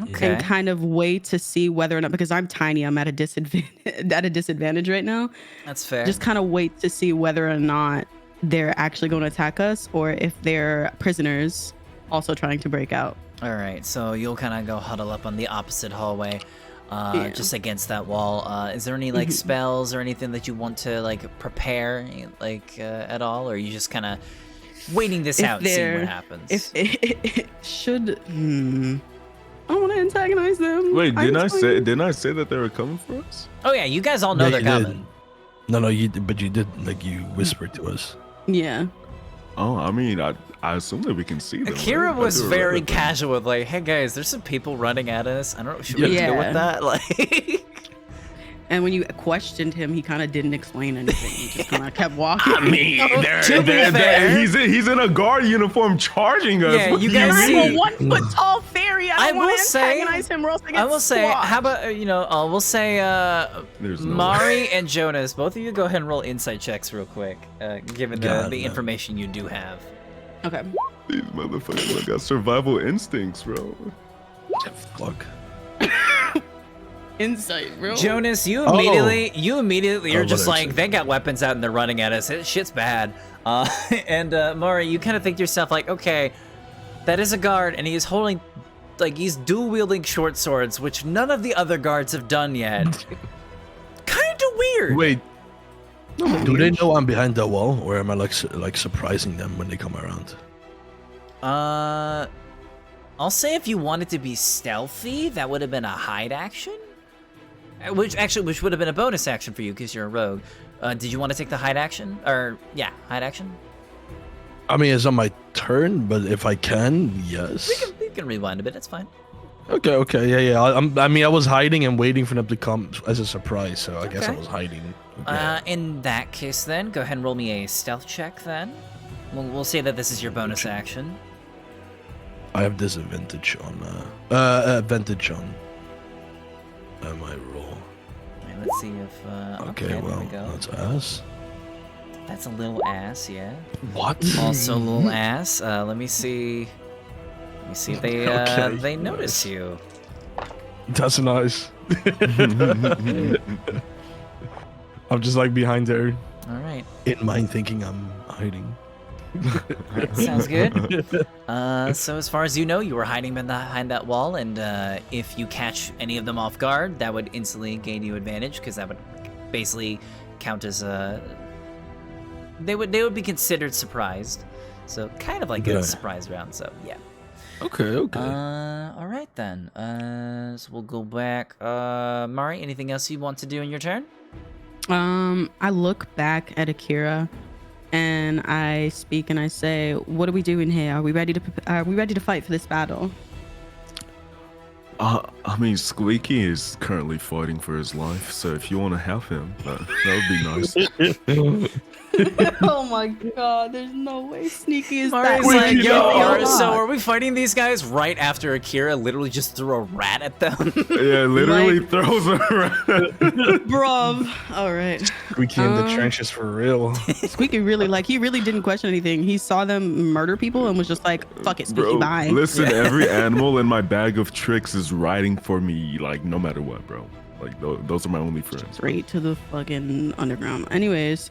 Okay. And kind of wait to see whether or not, because I'm tiny, I'm at a disadvantage right now. That's fair. Just kind of wait to see whether or not they're actually going to attack us, or if they're prisoners also trying to break out. All right, so you'll kind of go huddle up on the opposite hallway, Yeah. just against that wall. Is there any like spells or anything that you want to like prepare, like at all, or are you just kind of waiting this If out, seeing what they're- happens? If it should, I don't want to antagonize them. Wait, didn't I just say that they were coming for us? Oh yeah, you guys all know Yeah, they're you did. coming. No, you did, like, you whispered to us. Yeah. Oh, I mean, I assume that we can see them. Akira right? I was do very remember them. casual with like, "Hey guys, there's some people running at us. I don't know, should we deal Yeah. with that?" Like, And when you questioned him, he kind of didn't explain anything. He just kind of kept walking. I mean, To be fair- he's in a guard uniform charging us. Yeah, What you do guys mean? see- I'm a 1 foot tall fairy. I I don't want will to say- antagonize him, or else I get I will say, squashed. how about we'll say There's no Mari and Jonas, both of you go ahead and roll insight checks real quick, given God, the no. information you do have. Okay. These motherfuckers got survival instincts, bro. Fuck. Insight, bro. Jonas, you Oh. immediately, you're Oh, just what like, exit? they got weapons out and they're running at us. Shit's bad. And Mari, you kind of think to yourself like, okay, that is a guard, and he is holding, like, he's dual wielding short swords, which none of the other guards have done yet. Kind of weird. Wait. Do they know I'm behind the wall, or am I like surprising them when they come around? I'll say if you wanted to be stealthy, that would have been a hide action. Which would have been a bonus action for you because you're a rogue. Did you want to take the hide action? Or, yeah, hide action? I mean, it's on my turn, but if I can, yes. We can rewind a bit, it's fine. Okay, yeah. I mean, I was hiding and waiting for them to come as a surprise, so I guess I Okay. was hiding. Okay. In that case then, go ahead and roll me a stealth check then. We'll say that this is your bonus action. I have disadvantage on advantage on my roll. Alright, let's see if Okay, there well, we go. that's ass. That's a little ass, yeah. What? Also a little ass. Let me see You see, they Okay, they notice nice. you. That's nice. I'm just like behind there, All right. in mind thinking I'm hiding. All right, sounds good. So as far as you know, you were hiding behind that wall, and if you catch any of them off guard, that would instantly gain you advantage, because that would basically count as they would be considered surprised. So kind of like a Yeah. surprise round. So yeah. Okay. All right then. So we'll go back. Mari, anything else you want to do in your turn? I look back at Akira, and I speak and I say, "What are we doing here? Are we ready to fight for this battle?" I mean, Squeaky is currently fighting for his life, so if you want to have him, that would be nice. Oh my god, there's no way Sneaky is Mari's that like, big. yo, Oh, so God. are we fighting these guys right after Akira literally just threw a rat at them? Yeah, literally Like- throws her around. Bruv. All right. Squeaky in the trenches for real. Squeaky really, like, he really didn't question anything. He saw them murder people and was just like, fuck it, Squeaky, Bro, bye. listen, every animal in my bag of tricks is riding for me, like, no matter what, bro. Like, those are my only friends. Straight to the fucking underground. Anyways,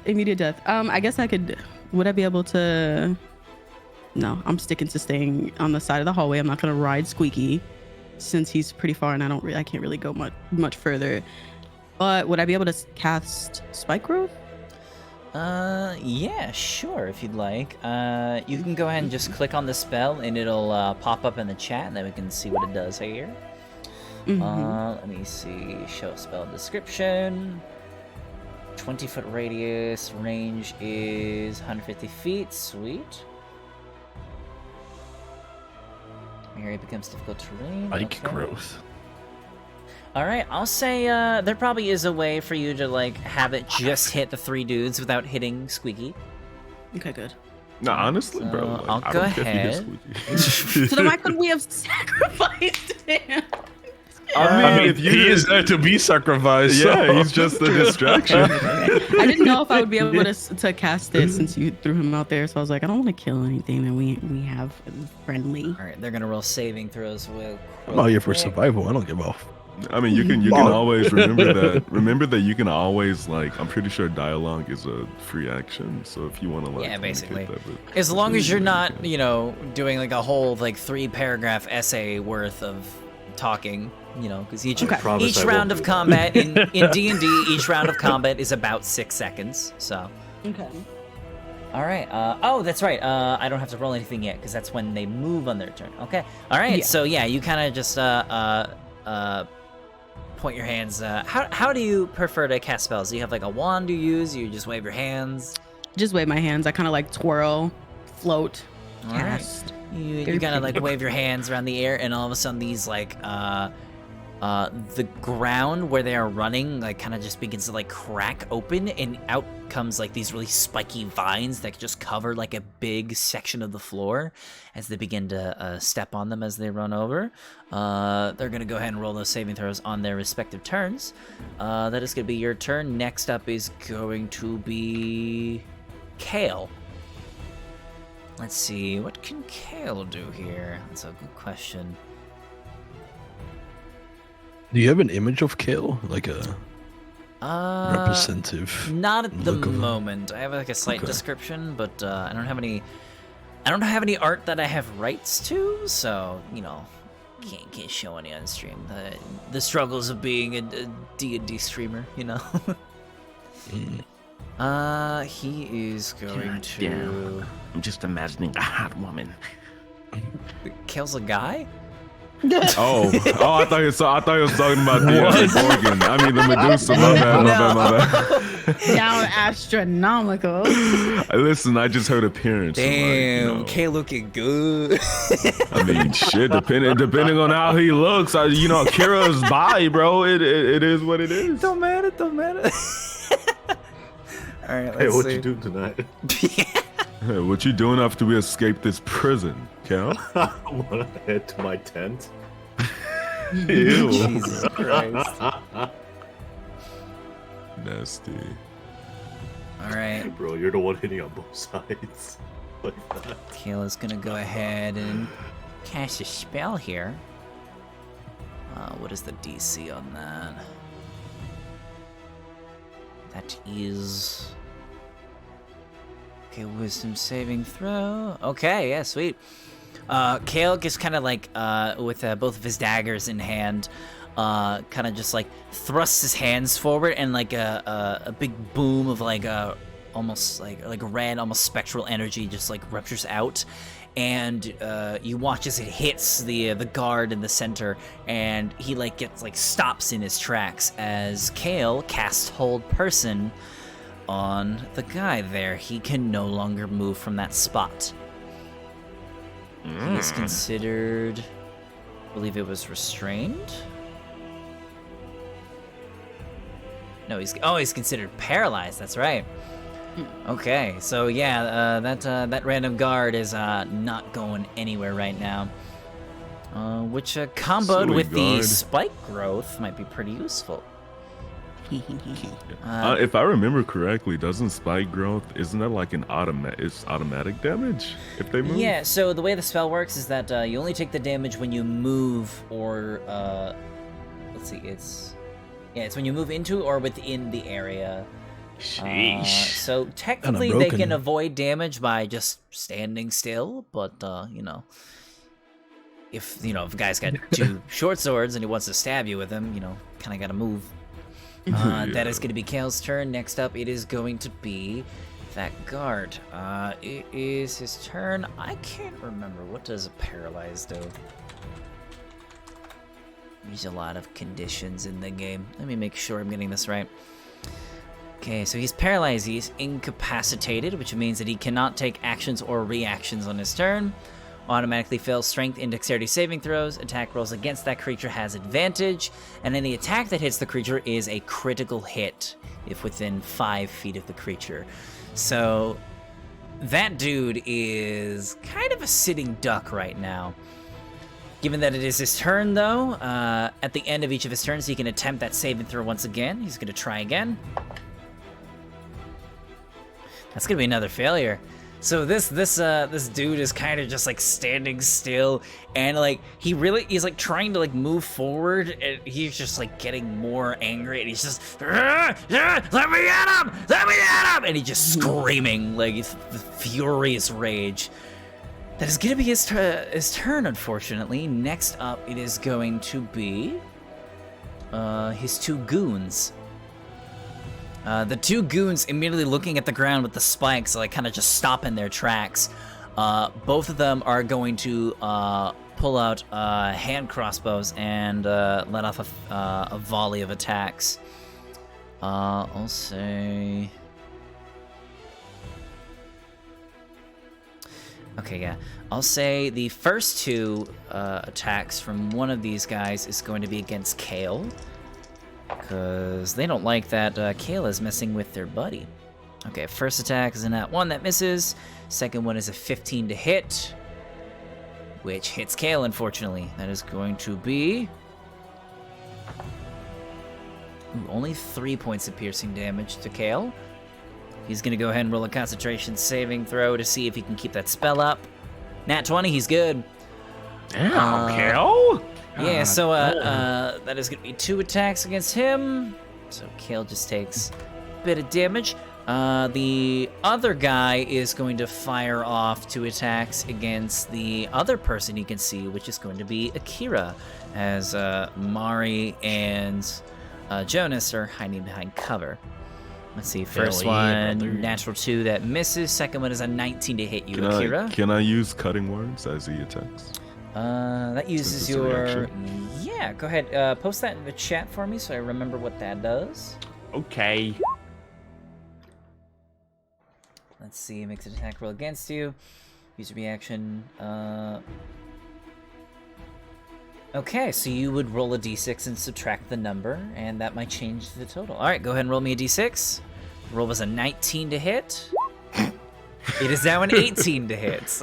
immediate death. I guess would I be able to? No, I'm sticking to staying on the side of the hallway. I'm not gonna ride Squeaky since he's pretty far and I can't really go much further. But would I be able to cast Spike Growth? Yeah, sure, if you'd like. You can go ahead and just click on the spell, and it'll pop up in the chat, and then we can see what it does here. Let me see. Show spell description. 20-foot radius. Range is 150 feet. Sweet. Area becomes difficult terrain. Like okay. growth. All right, I'll say there probably is a way for you to like have it just hit the 3 dudes without hitting Squeaky. Okay, good. No, honestly, bro. So, Like, I'll I go don't care if ahead. you hit Squeaky. So then why couldn't we have sacrificed him? I mean, if you he is there to be sacrificed. yeah, so- he's just a distraction. I didn't know if I would be able to cast it since you threw him out there. So I was like, I don't want to kill anything that we have friendly. All right, they're gonna roll saving throws. I'm out here for survival. I don't give off. I mean, you can Wow. always remember that. Remember that you can always like. I'm pretty sure dialogue is a free action. So if you want to like, Yeah, basically. communicate that, As long as you're not, okay. you know, doing like a whole like 3-paragraph essay worth of talking, you know, because each Okay. Promise each I round won't of do that. combat in D&D, each round of combat is about 6 seconds. So, Okay. all right. Oh, that's right. I don't have to roll anything yet because that's when they move on their turn. Okay. All right. Yeah. So yeah, you kind of just point your hands. How do you prefer to cast spells? Do you have like a wand you use? You just wave your hands? Just wave my hands. I kind of like twirl, float, All right. cast. You Very kind of like pretty. wave your hands around the air, and all of a sudden these like the ground where they are running like kind of just begins to like crack open, and out comes like these really spiky vines that just cover like a big section of the floor as they begin to step on them as they run over. They're gonna go ahead and roll those saving throws on their respective turns. That is gonna be your turn. Next up is going to be Kale. Let's see, what can Kale do here? That's a good question. Do you have an image of Kale? Like a representative? Not at the look of him? moment. I have like a slight Okay. description, but I don't have any art that I have rights to, so you know, can't show any on stream. The struggles of being a D&D streamer, you know. He is going God to. damn. I'm just imagining a hot woman. Kale's a guy. Oh, I thought you was talking about the organ. I mean, the Medusa. My bad. Down astronomical. Listen, I just heard appearance. so, like, Damn, Kale looking good. I mean, shit. Depending on how he looks, Kira's bi, bro. It is what it is. Don't matter. All right, let's Hey, what see. you doing tonight? Hey, what you doing after we escape this prison, Cal? I want to head to my tent. Ew. Jesus Christ. Nasty. All right. Bro, you're the one hitting on both sides. Kayla's gonna go ahead and cast a spell here. What is the DC on that? That is... Okay, wisdom saving throw. Okay, yeah, sweet. Kale just kind of like, with both of his daggers in hand, kind of just like thrusts his hands forward, and like a big boom of like almost like red, almost spectral energy just like ruptures out, and you watch as it hits the guard in the center, and he like gets like stops in his tracks as Kale casts hold person on the guy there. He can no longer move from that spot. He's considered, I believe it was restrained. No, he's considered paralyzed. That's right. Okay, so yeah, that random guard is not going anywhere right now. Which comboed Silly with the guard. spike growth might be pretty useful. If I remember correctly, doesn't spike growth, isn't that like an automatic damage if they move? Yeah, so the way the spell works is that you only take the damage when you move or, let's see, it's when you move into or within the area. So technically they can avoid damage by just standing still, but, if a guy's got two short swords and he wants to stab you with them, kind of got to move. That is going to be Kale's turn. Next up, it is going to be that guard. It is his turn. I can't remember. What does a paralyzed do? There's a lot of conditions in the game. Let me make sure I'm getting this right. Okay, so he's paralyzed. He's incapacitated, which means that he cannot take actions or reactions on his turn. Automatically fails strength and dexterity saving throws. Attack rolls against that creature has advantage, and any attack that hits the creature is a critical hit if within 5 feet of the creature. So that dude is kind of a sitting duck right now. Given that it is his turn, though, at the end of each of his turns, he can attempt that saving throw once again. He's going to try again. That's going to be another failure. So this dude is kind of just like standing still, and like he's like trying to like move forward, and he's just like getting more angry, and he's just let me at him, and he's just screaming like with furious rage. That is gonna be his turn, unfortunately. Next up, it is going to be his two goons. The two goons immediately looking at the ground with the spikes, like kind of just stop in their tracks. Both of them are going to pull out hand crossbows and let off a volley of attacks. I'll say... Okay, yeah. I'll say the first two attacks from one of these guys is going to be against Kale, because they don't like that Kayla is messing with their buddy. Okay, first attack is a nat 1 that misses. Second one is a 15 to hit, which hits Kale, unfortunately. That is going to be... only 3 points of piercing damage to Kale. He's going to go ahead and roll a concentration saving throw to see if he can keep that spell up. Nat 20, he's good. Damn, Kale. Yeah, so that is going to be 2 attacks against him. So Kale just takes a bit of damage. The other guy is going to fire off 2 attacks against the other person he can see, which is going to be Akira, as Mari and Jonas are hiding behind cover. Let's see, first one, natural 2 that misses. Second one is a 19 to hit you, Akira. Can I use cutting words as he attacks? That uses your... Yeah, go ahead. Post that in the chat for me so I remember what that does. Okay. Let's see, makes an attack roll against you. Use your reaction. Okay, so you would roll a d6 and subtract the number, and that might change the total. All right, go ahead and roll me a d6. Roll was a 19 to hit. It is now an 18 to hit.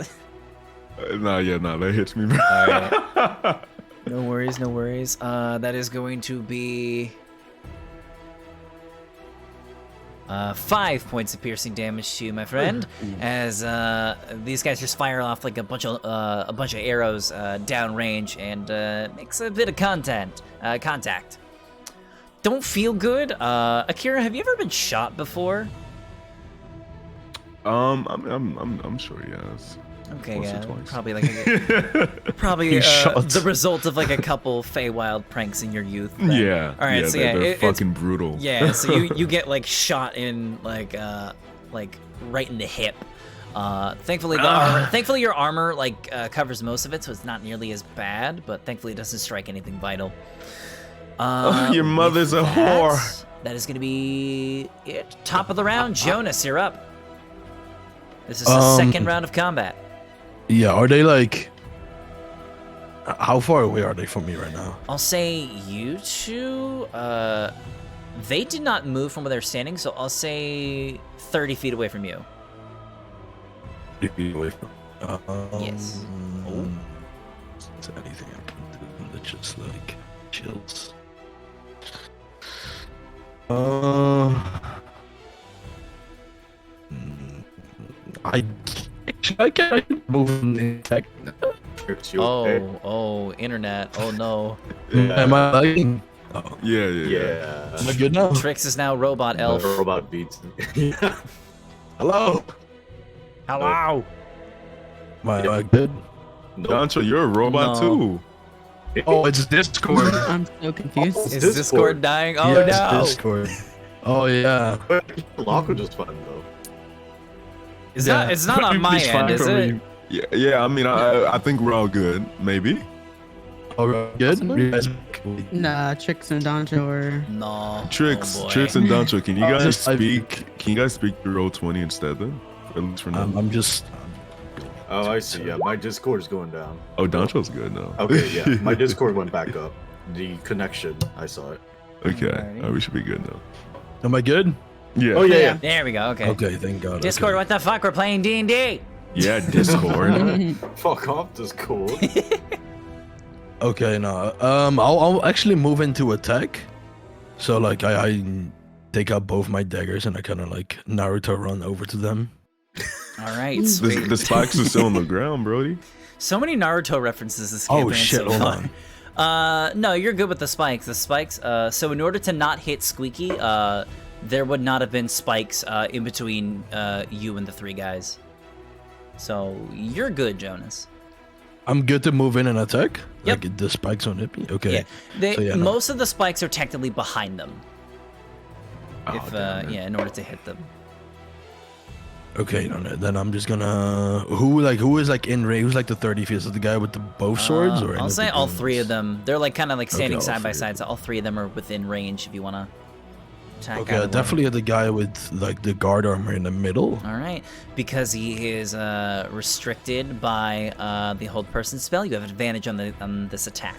That hits me. All right. No worries, no worries. That is going to be 5 points of piercing damage to you, my friend, as these guys just fire off like a bunch of arrows downrange and makes a bit of contact. Don't feel good. Akira, have you ever been shot before? I'm sure, yes. Okay, Once or yeah, twice. probably like the result of like a couple Feywild pranks in your youth. then. Yeah. All right, yeah, so they're it's fucking brutal. yeah. So you get like shot in like right in the hip. Thankfully thankfully your armor like covers most of it, so it's not nearly as bad. But thankfully it doesn't strike anything vital. Your mother's with a whore. That is gonna be it. Top of the round, Jonas, you're up. This is the second round of combat. Yeah, are they like? How far away are they from me right now? I'll say you two. They did not move from where they're standing, so I'll say 30 feet away from you. 30 feet away from. Yes. Is there anything I can do that just like chills? I can't move in tech. Oh, internet. Oh no. Am I lagging? Oh. Yeah. Am I good now? Trix is now robot elf. Robot beats. Hello. Hello. Am I good? Dancho, you're a robot No. too. Oh, it's Discord. I'm so confused. Is Discord. Discord dying? Oh Yes, no. Discord. Oh yeah. Locker just fine though. It's not on my end, is it? Yeah. I mean, I think we're all good. Maybe. Oh, good. You guys- Nah, Trix and Donjo are. No. Trix, Oh, boy. Trix and Dancho, can you guys just- speak? Can you guys speak through roll 20 instead then? At least for now. I'm just. Oh, I see. Yeah, my Discord is going down. Oh, Dancho's good now. Okay, yeah, my Discord went back up. The connection, I saw it. Okay. Alrighty. We should be good now. Am I good? Yeah. Oh yeah. There we go. Okay. Okay, thank God. Discord, okay. what the fuck? We're playing D&D. Yeah, Discord. Fuck off, Discord. Okay, no. I'll actually move into attack. So like I take out both my daggers and I kind of like Naruto run over to them. All right. Sweet. the spikes are still on the ground, Brody. So many Naruto references this Oh, campaign shit, so hold far. on. No, you're good with the spikes. The spikes. So in order to not hit Squeaky, there would not have been spikes in between you and the three guys. So you're good, Jonas. I'm good to move in and attack. Yep. Like the spikes won't hit me. Okay. Yeah. So, yeah, no. Most of the spikes are technically behind them. Oh, If damn it. in order to hit them. Okay, no, then I'm just gonna who is in range? Who's like the 30 feet? Is it the guy with the both swords, or any I'll of say the all goons? three of them. They're like kind of like standing all side by three. side, so all three of them are within range if you want to attack. Okay, either I one. definitely hit the guy with like the guard armor in the middle. All right, because he is restricted by the hold person spell. You have advantage on this attack.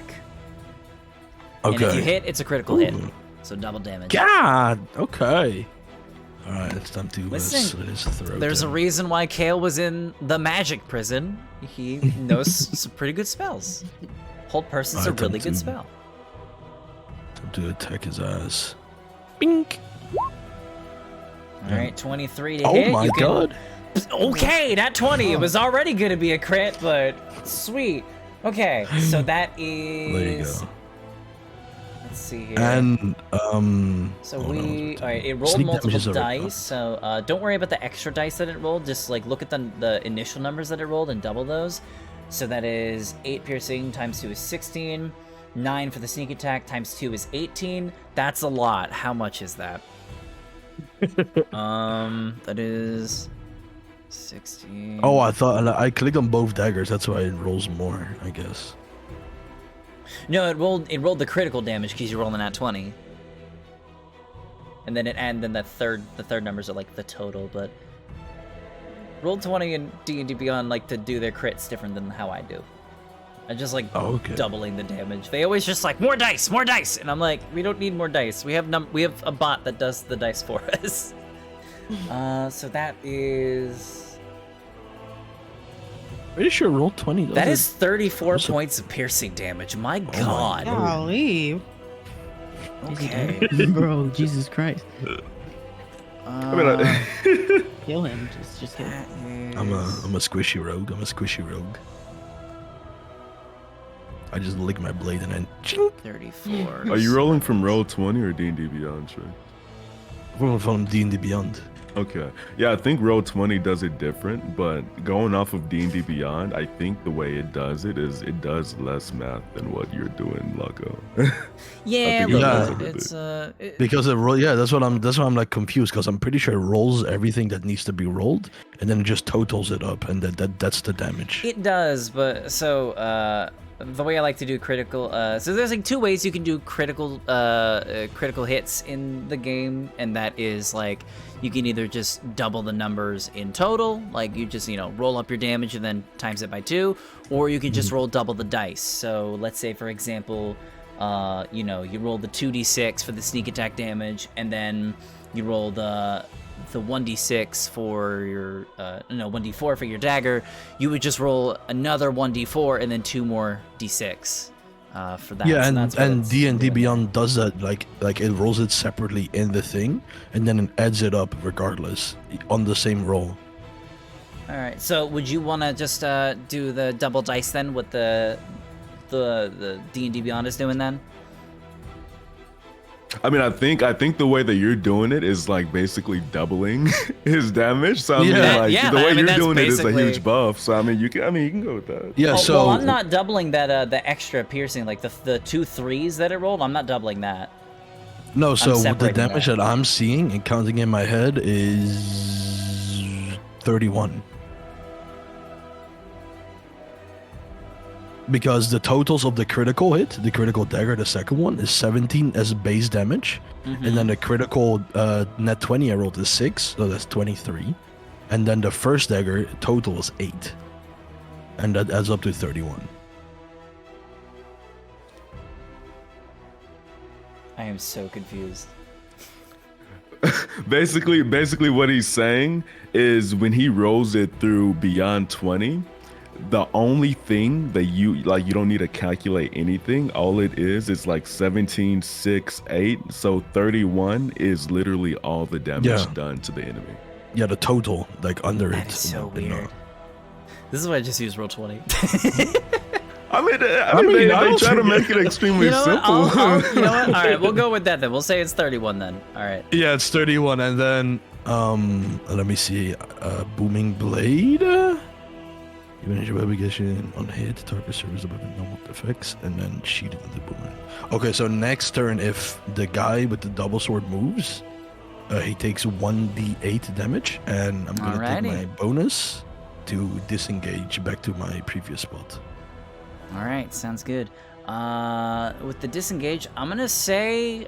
Okay. And if you hit, it's a critical hit, Ooh. so double damage. God. Okay. All right, it's time to Listen, slit his throat. There's a then. reason why Kale was in the magic prison. He knows some pretty good spells. Hold person's a Alright, really time good to- spell. Time to attack his ass. Bink. All right, 23 to Oh hit. my You can- God. Okay, that 20. It was already going to be a crit, but sweet. Okay, so that is. There you go. Let's see here. And so oh, no, we. All right, it rolled Sneak multiple damage is already dice. So don't worry about the extra dice that it rolled. Just like look at the initial numbers that it rolled and double those. So that is 8 piercing times 2 is 16. 9 for the sneak attack times 2 is 18. That's a lot. How much is that? That is 16. Oh, I thought I clicked on both daggers. That's why it rolls more, I guess. No, it rolled the critical damage because you're rolling at 20. And then the third numbers are like the total, but roll 20 and D&D Beyond like to do their crits different than how I do. I just like okay. doubling the damage. They always just like more dice, and I'm like, we don't need more dice. We have a bot that does the dice for us. So that is Pretty sure roll 20. that is 34 Awesome. points of piercing damage. My my God. Golly. Okay. Bro, Jesus Christ. I mean, Kill him. Just kill that him. I'm a is- squishy rogue. I'm a squishy rogue. I just lick my blade and then ching, 34. are you rolling from Roll20 or D&D Beyond, Trey? from D&D Beyond. Okay. Yeah, I think Roll20 does it different, but going off of D&D Beyond, I think the way it does it is it does less math than what you're doing, Laco. Yeah, think look, that's what it it's Because it roll, yeah, that's what I'm like confused because I'm pretty sure it rolls everything that needs to be rolled and then it just totals it up and that's the damage. it does, but so the way I like to do critical, so there's like two ways you can do critical hits in the game, and that is like you can either just double the numbers in total, like you just roll up your damage and then times it by 2, or you can just roll double the dice. So let's say for example, you roll the 2d6 for the sneak attack damage, and then you roll the 1d6 for your 1d4 for your dagger. You would just roll another 1d4 and then 2 more d6 for that. Yeah, So that's what and it's D&D doing. Beyond does that like it rolls it separately in the thing and then it adds it up regardless on the same roll. All right. So would you want to just do the double dice then? What the D&D Beyond is doing then? I mean, I think the way that you're doing it is like basically doubling his damage. So I mean, Yeah. like Yeah, the way I mean, you're that's doing it is a basically- huge buff. So I mean, you can go with that. Yeah, Oh, so well, I'm not doubling that the extra piercing, like the 2 3s that it rolled. I'm not doubling that. no, so the separating damage that. that I'm seeing and counting in my head is 31. Because the totals of the critical hit, the critical dagger, the second one, is 17 as base damage. And then the critical net 20 I rolled is 6, so that's 23. And then the first dagger total is 8. And that adds up to 31. I am so confused. Basically what he's saying is when he rolls it through beyond 20, the only thing that you don't need to calculate anything. All it is like 17, 6, 8. So 31 is literally all the damage Yeah. done to the enemy. Yeah, the total, like under That it. is so you know. weird. This is why I just use roll 20. I mean, they don't try to think- make it extremely You know what? simple. You know what? All right, we'll go with that then. We'll say it's 31 then. All right. Yeah, it's 31, and then let me see, booming blade. Even if your weapon gets you on hit, target serves above normal effects, and then sheath into the boomerang. Okay, so next turn, if the guy with the double sword moves, he takes 1d8 damage, and I'm gonna take Alrighty. my bonus to disengage back to my previous spot. All right, sounds good. With the disengage, I'm gonna say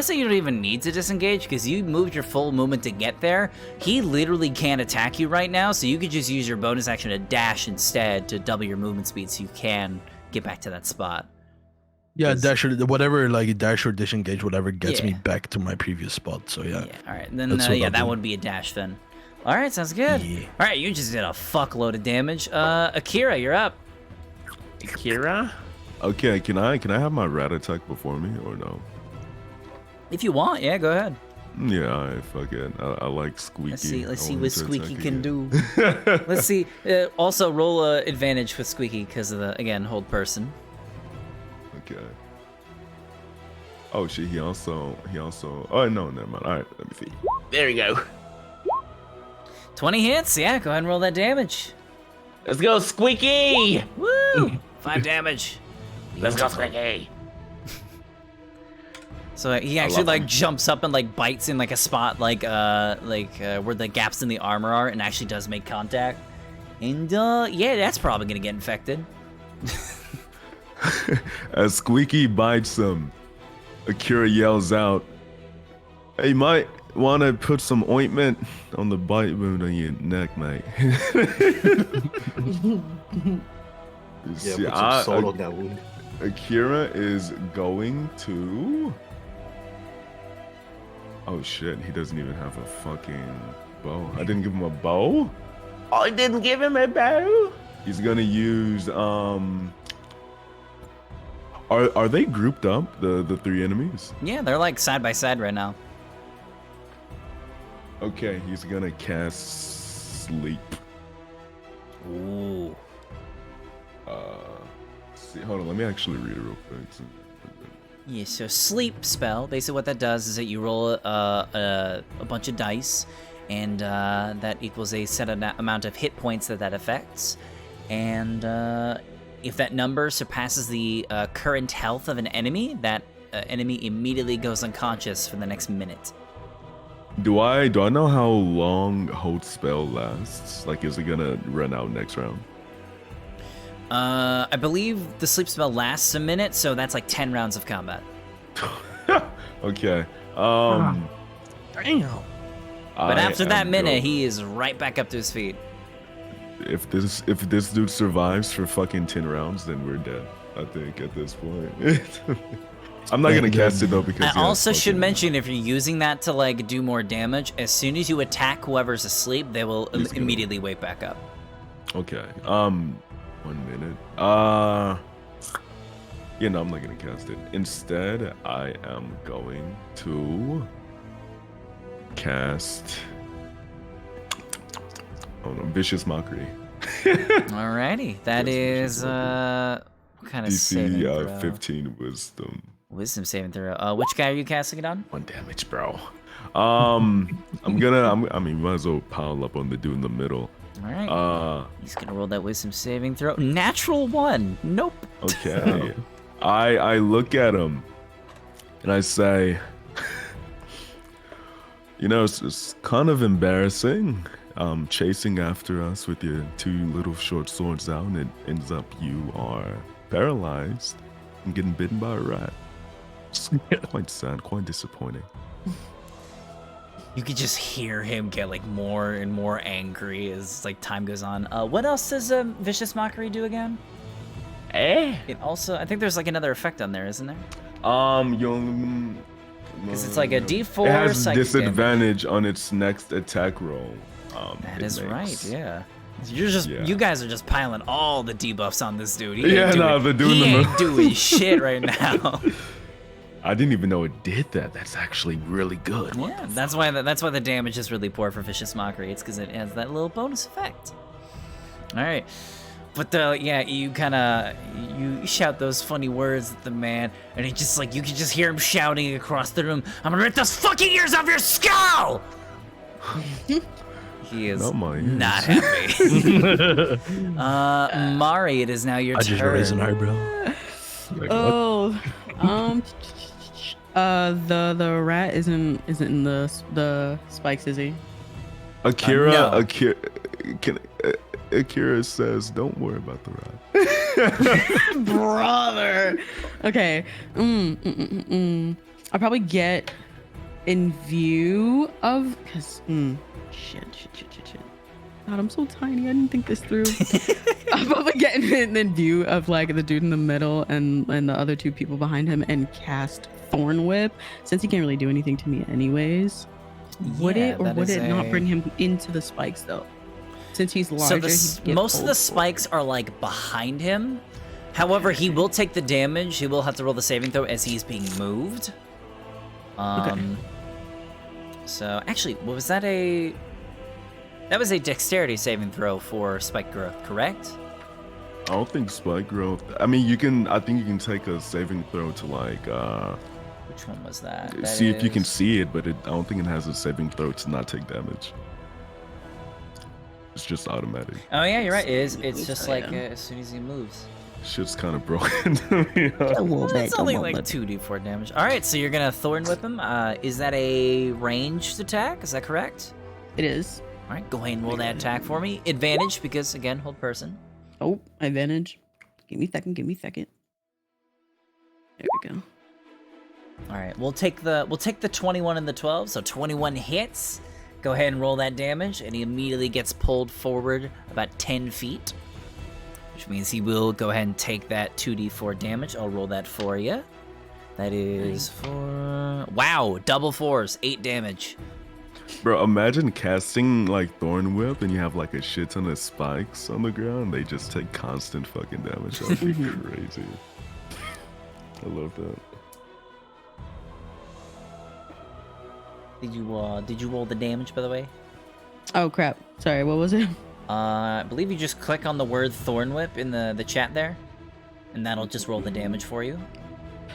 you don't even need to disengage because you moved your full movement to get there. He literally can't attack you right now, so you could just use your bonus action to dash instead to double your movement speed so you can get back to that spot. Yeah, Is- dash or whatever, like dash or disengage, whatever gets me Yeah. back to my previous spot. So yeah. All right, then That's what I'll that do. would be a dash then. All right, sounds good. Yeah. All right, you just did a fuckload of damage. Akira, you're up. Kira? Okay, can I have my rat attack before me or no? If you want, yeah, go ahead. Yeah, alright, fuck it. I like Squeaky. Let's see I what want him to Squeaky attack can again. do. Let's see. Also, roll advantage with Squeaky because of the hold person. Okay. Oh shit, he also oh no, never mind. Alright, let me see. There we go. 20 hits. Yeah, go ahead and roll that damage. Let's go, Squeaky! Woo! 5 damage. Let's go, Squeaky! So he actually love him. jumps up and bites in a spot where the gaps in the armor are and actually does make contact. And yeah, that's probably gonna get infected. As Squeaky bites him, Akira yells out, "Hey, you might want to put some ointment on the bite wound on your neck, mate." Yeah, See, put some salt on that wound. Akira is going to... Oh shit, he doesn't even have a fucking bow. I didn't give him a bow? I didn't give him a bow! He's gonna use, Are they grouped up, the three enemies? Yeah, they're like side by side right now. Okay, he's gonna cast sleep. Ooh. See, hold on, let me actually read it real quick. Yeah, so sleep spell, basically what that does is that you roll a bunch of dice, and that equals a set amount of hit points that affects. And if that number surpasses the current health of an enemy, that enemy immediately goes unconscious for the next minute. Do I know how long hold spell lasts? Like, is it gonna run out next round? I believe the sleep spell lasts a minute, so that's like 10 rounds of combat. Okay. Damn. But after that minute, he is right back up to his feet. If this dude survives for fucking 10 rounds, then we're dead. I think at this point. I'm not gonna cast it though because I also should mention, if you're using that to like do more damage, as soon as you attack whoever's asleep, they will immediately wake back up. Okay. 1 minute. Yeah, no, I'm not gonna cast it. Instead, I am going to cast. Oh no, Vicious Mockery. Alrighty, that is what kind of saving throw? DC 15 Wisdom. Wisdom saving throw. Which guy are you casting it on? 1 damage, bro. I mean, might as well pile up on the dude in the middle. All right. He's gonna roll that wisdom saving throw. Natural 1. Nope. Okay. I look at him and I say, you know, it's kind of embarrassing chasing after us with your 2 little short swords out, and it ends up you are paralyzed and getting bitten by a rat. It's quite sad, quite disappointing. You could just hear him get like more and more angry as like time goes on. What else does Vicious Mockery do again? It also, I think there's like another effect on there, isn't there? Because it's like a D4. It has psychic disadvantage on its next attack roll. That is right, yeah. You guys are just piling all the debuffs on this dude. They're doing he ain't doing shit right now. I didn't even know it did that. That's actually really good. Yeah, that's why the damage is really poor for Vicious Mockery. It's because it has that little bonus effect. All right, but yeah, you shout those funny words at the man, and he just like you can just hear him shouting across the room. I'm gonna rip those fucking ears off your skull. He is not happy. Mari, it is now your turn. I just raised an eyebrow. The rat isn't in the spikes, is he? Akira, No. Akira says, "Don't worry about the rat." Brother. Okay. I'll probably get in view of shit. God, I'm so tiny. I didn't think this through. I'll probably get in view of like the dude in the middle and the other 2 people behind him and cast Thorn Whip, since he can't really do anything to me anyways. Would it not bring him into the spikes though? Since he's larger, most of the spikes are like behind him. However, he will take the damage. He will have to roll the saving throw as he's being moved. Okay. So actually, what was that? That was a dexterity saving throw for spike growth, correct? I don't think spike growth. I mean, I think you can take a saving throw to like. Which one was that? See if you can see it, but I don't think it has a saving throw to not take damage. It's just automatic. Oh yeah, you're right. It's just like as soon as he moves. Shit's kind of broken to me. It's only like 2d4 damage. All right, so you're gonna Thorn Whip him. Is that a ranged attack? Is that correct? It is. All right, go ahead and roll that attack for me. Advantage because again, hold person. Oh, advantage. Give me a second. There we go. All right, we'll take the 21 and the 12. So 21 hits. Go ahead and roll that damage, and he immediately gets pulled forward about 10 feet, which means he will go ahead and take that 2d4 damage. I'll roll that for you. That is wow, double 4s, 8 damage. Bro, imagine casting like Thorn Whip and you have like a shit ton of spikes on the ground. They just take constant fucking damage. That'd be crazy. I love that. Did you roll the damage, by the way? Oh crap! Sorry, what was it? I believe you just click on the word Thorn Whip in the chat there, and that'll just roll the damage for you.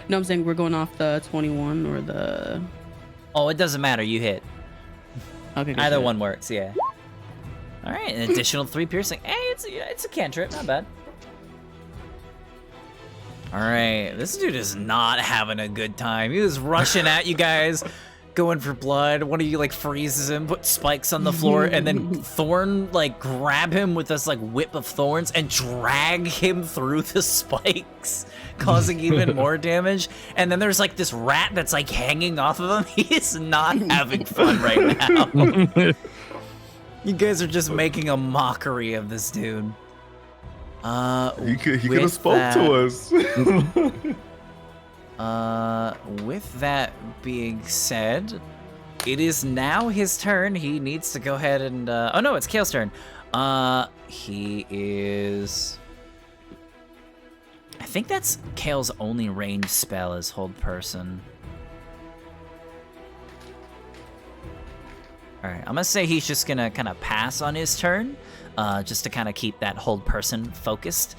No, I'm saying we're going off the 21 or the. Oh, it doesn't matter. You hit. Okay. Either one works. Yeah. All right, an additional 3 piercing. Hey, it's a cantrip. Not bad. All right, this dude is not having a good time. He was rushing at you guys, going for blood. One of you like freezes him, put spikes on the floor, and then Thorn like grab him with this like whip of thorns and drag him through the spikes, causing even more damage. And then there's like this rat that's like hanging off of him. He is not having fun right now. You guys are just making a mockery of this dude. He could have spoke to us. With that being said, it is now his turn. He needs to go ahead and oh no, it's Kale's turn. He is, I think that's Kale's only ranged spell is Hold Person. Alright, I'm gonna say he's just gonna kind of pass on his turn, just to kind of keep that Hold Person focused.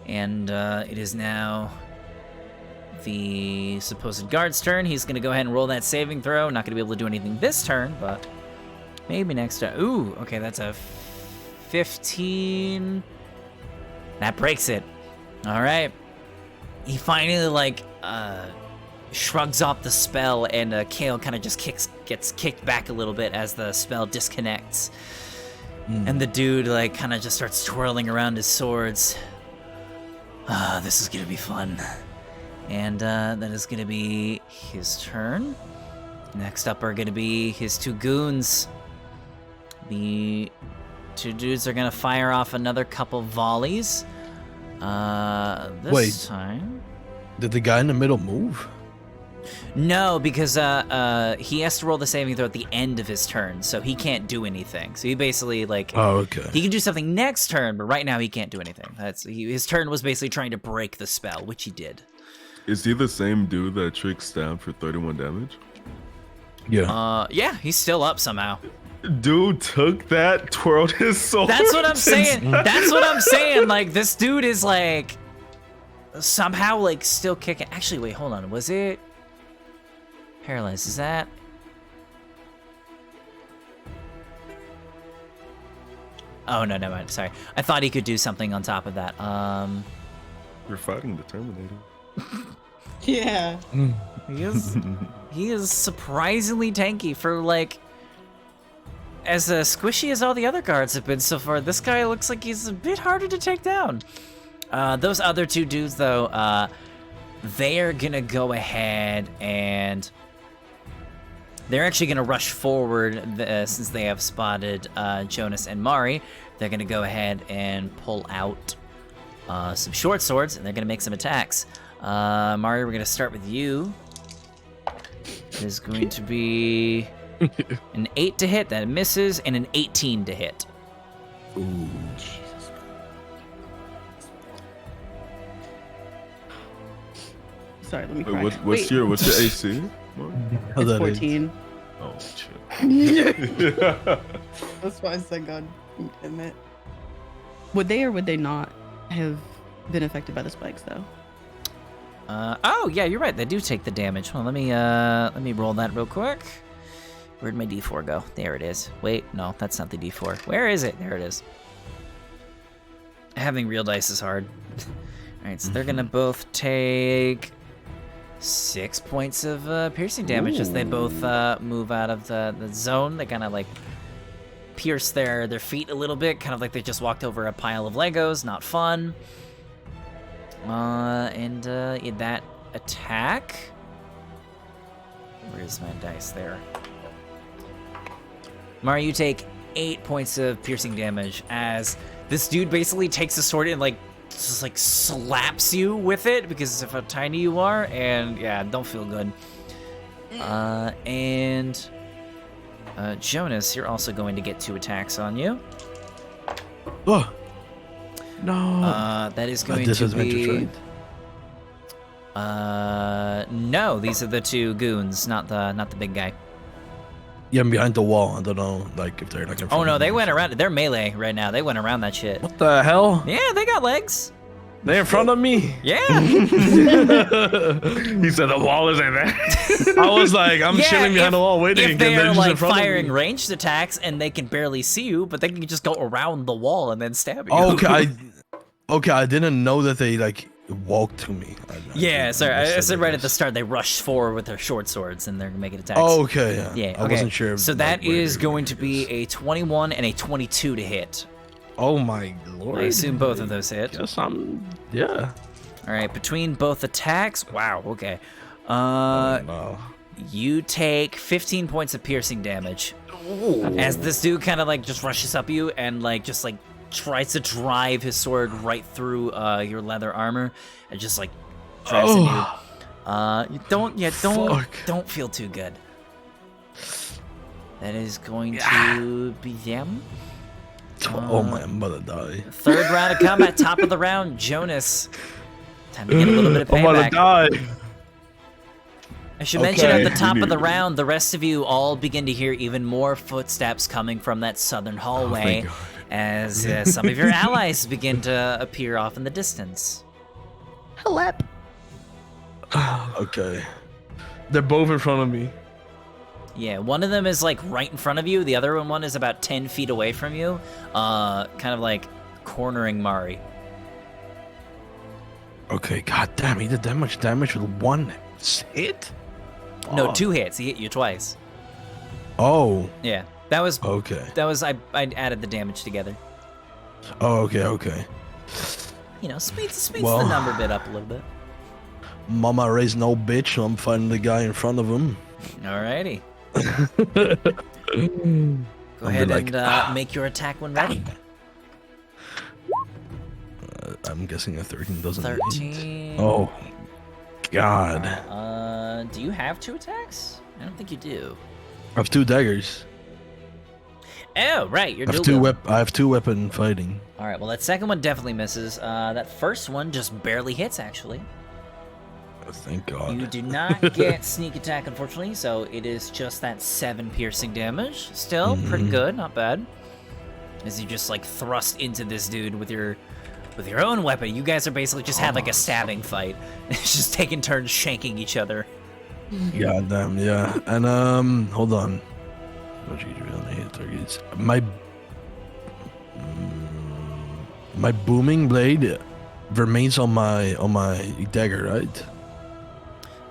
And it is now the supposed guard's turn. He's gonna go ahead and roll that saving throw. Not gonna be able to do anything this turn, but maybe next turn. Ooh, okay, that's a 15. That breaks it. Alright. He finally, like, shrugs off the spell, and Kale kind of just gets kicked back a little bit as the spell disconnects. And the dude, like, kind of just starts twirling around his swords. This is gonna be fun. And that is gonna be his turn. Next up are gonna be his 2 goons. The 2 dudes are gonna fire off another couple volleys. This time. Did the guy in the middle move? No, because he has to roll the saving throw at the end of his turn, so he can't do anything. So he basically like, oh, okay. He can do something next turn, but right now he can't do anything. His turn was basically trying to break the spell, which he did. Is he the same dude that Trick stabbed for 31 damage? Yeah. Yeah, he's still up somehow. Dude took that, twirled his sword. That's what I'm saying. That's what I'm saying. Like, this dude is like somehow like still kicking. Actually, wait, hold on. Was it paralyzed? Is that? Oh no, never mind. Sorry, I thought he could do something on top of that. You're fighting the Terminator. Yeah. He is surprisingly tanky for like as squishy as all the other guards have been so far. This guy looks like he's a bit harder to take down. Those other 2 dudes though, they are gonna go ahead and they're actually gonna rush forward since they have spotted Jonas and Mari. They're gonna go ahead and pull out some short swords, and they're gonna make some attacks. Mari, we're gonna start with you. It is going to be an 8 to hit, that misses, and an 18 to hit. Ooh. Sorry, let me Wait, cry. what's your AC? It's 14. Oh shit. That's why I said God damn it. Would they or would they not have been affected by the spikes though? Oh yeah, you're right. They do take the damage. Well, let me roll that real quick. Where'd my D4 go? There it is. Wait, no, that's not the D4. Where is it? There it is. Having real dice is hard. All right, so they're gonna both take 6 points of piercing damage as they both move out of the zone. They kind of like pierce their feet a little bit, kind of like they just walked over a pile of Legos. Not fun. And in that attack, where's my dice there? Mari, you take 8 points of piercing damage as this dude basically takes a sword and like just like slaps you with it because of how tiny you are, and yeah, don't feel good. And Jonas, you're also going to get 2 attacks on you. Oh. No. That is going This to is be No, these are the two goons, not the big guy. Yeah, I'm behind the wall. I don't know, like if they're like in front Oh no, of they me. went around. They're melee right now. They went around that shit. What the hell? Yeah, they got legs. They in front of me? Yeah. He said the wall is in there. I was like, I'm Yeah, chilling behind the wall waiting. If and they're just in like front of firing me. ranged attacks and they can barely see you, but they can just go around the wall and then stab you. Okay, I didn't know that they like walked to me. Yeah, sorry. I said right at the this. start they rushed forward with their short swords and they're making attacks. Oh, okay, yeah. Yeah, I okay. wasn't sure. So like, that where is they were going to be a 21 and a 22 to hit. Oh my lord. I assume both of those hit. Guess yeah. All right, between both attacks. Wow. Okay. No. You take 15 points of piercing damage as this dude kind of like just rushes up you and like just like tries to drive his sword right through your leather armor and just like drives at you. You don't feel too good. That is going to be them. Oh my, I'm about to die. Third round of combat, top of the round, Jonas. Time to get a little bit of I'm about to payback. die. I should mention at Okay. the top of the round, the rest of you all begin to hear even more footsteps coming from that southern hallway as some of your allies begin to appear off in the distance. Okay. They're both in front of me. Yeah, one of them is like right in front of you. The other one is about 10 feet away from you, kind of like cornering Mari. Okay, god damn, he did that much damage with one hit? No, Fuck. 2 hits. He hit you twice. Oh, Yeah, that was okay. I added the damage together. Oh, okay. You know, speeds Well- the number bit up a little bit. Mama raised no bitch, so I'm fighting the guy in front of him. Alrighty. Go Go ahead and make your attack when ready. I'm guessing a 13 doesn't hit. 13. Oh, god. Do you have 2 attacks? I don't think you do. I have 2 daggers. Oh, right, you're I have dual. I have 2 weapon fighting. All right, well, that second one definitely misses. That first one just barely hits, actually. Oh, thank god. You do not get sneak attack, unfortunately, so it is just that 7 piercing damage. Still pretty good, not bad. As you just like thrust into this dude with your own weapon. You guys are basically just had like a stabbing fight. It's just taking turns shanking each other. God damn, yeah. And hold on. My booming blade remains on my dagger, right?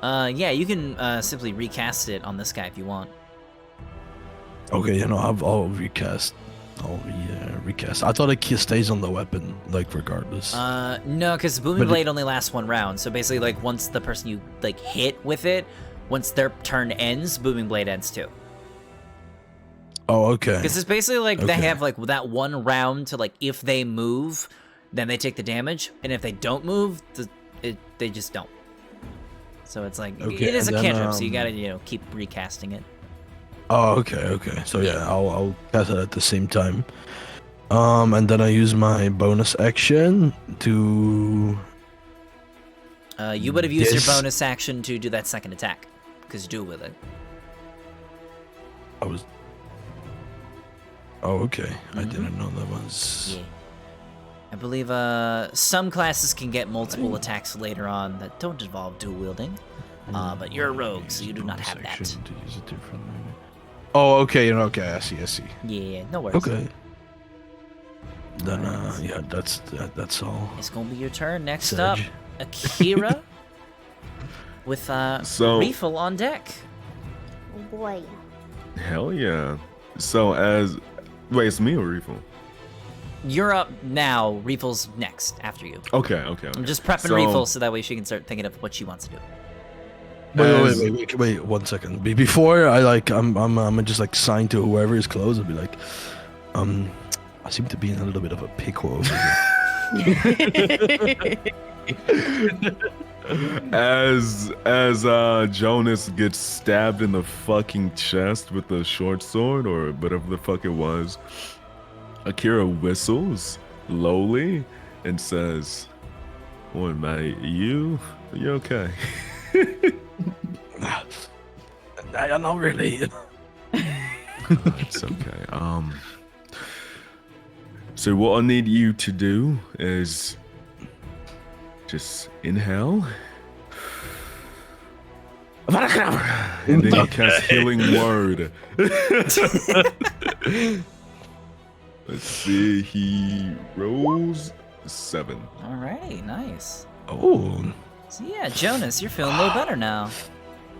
Yeah, you can simply recast it on this guy if you want. Okay, you know, I'll recast. Recast. I thought it stays on the weapon, like regardless. No, because booming But blade only lasts 1 round. So basically, like once the person you like hit with it, once their turn ends, booming blade ends too. Oh, okay. Because it's basically like they Okay. have like that 1 round to like if they move, then they take the damage, and if they don't move, they just don't. So it's like Okay, it is a and then, cantrip, so you gotta keep recasting it. Oh, okay. So yeah, I'll cast it at the same time. And then I use my bonus action to. You would have used This- your bonus action to do that second attack, because you do with it. I was. Oh, okay. I didn't know that was. Yeah. I believe some classes can get multiple attacks later on that don't involve dual wielding. But you're a rogue, so you do not have that. To use it differently. Oh, okay. Okay, I see. Yeah, no worries. Okay. Then, yeah, that's all. It's gonna be your turn. Next Surge. up, Akira with Refill on deck. Oh boy. Hell yeah. So wait, it's me or Refill? You're up now. Refill's next after you. Okay. I'm just prepping So- Refill so that way she can start thinking of what she wants to do. Wait, 1 second. Before I'm just like sign to whoever is close and be like, I seem to be in a little bit of a pickle over here. As Jonas gets stabbed in the fucking chest with the short sword or whatever the fuck it was, Akira whistles lowly and says, Boy, mate, you okay? Not really. It's okay. So what I need you to do is just inhale. And then you cast Healing Word. Let's see, he rolls 7. Alrighty, nice. Oh, So yeah, Jonas, you're feeling a little better now.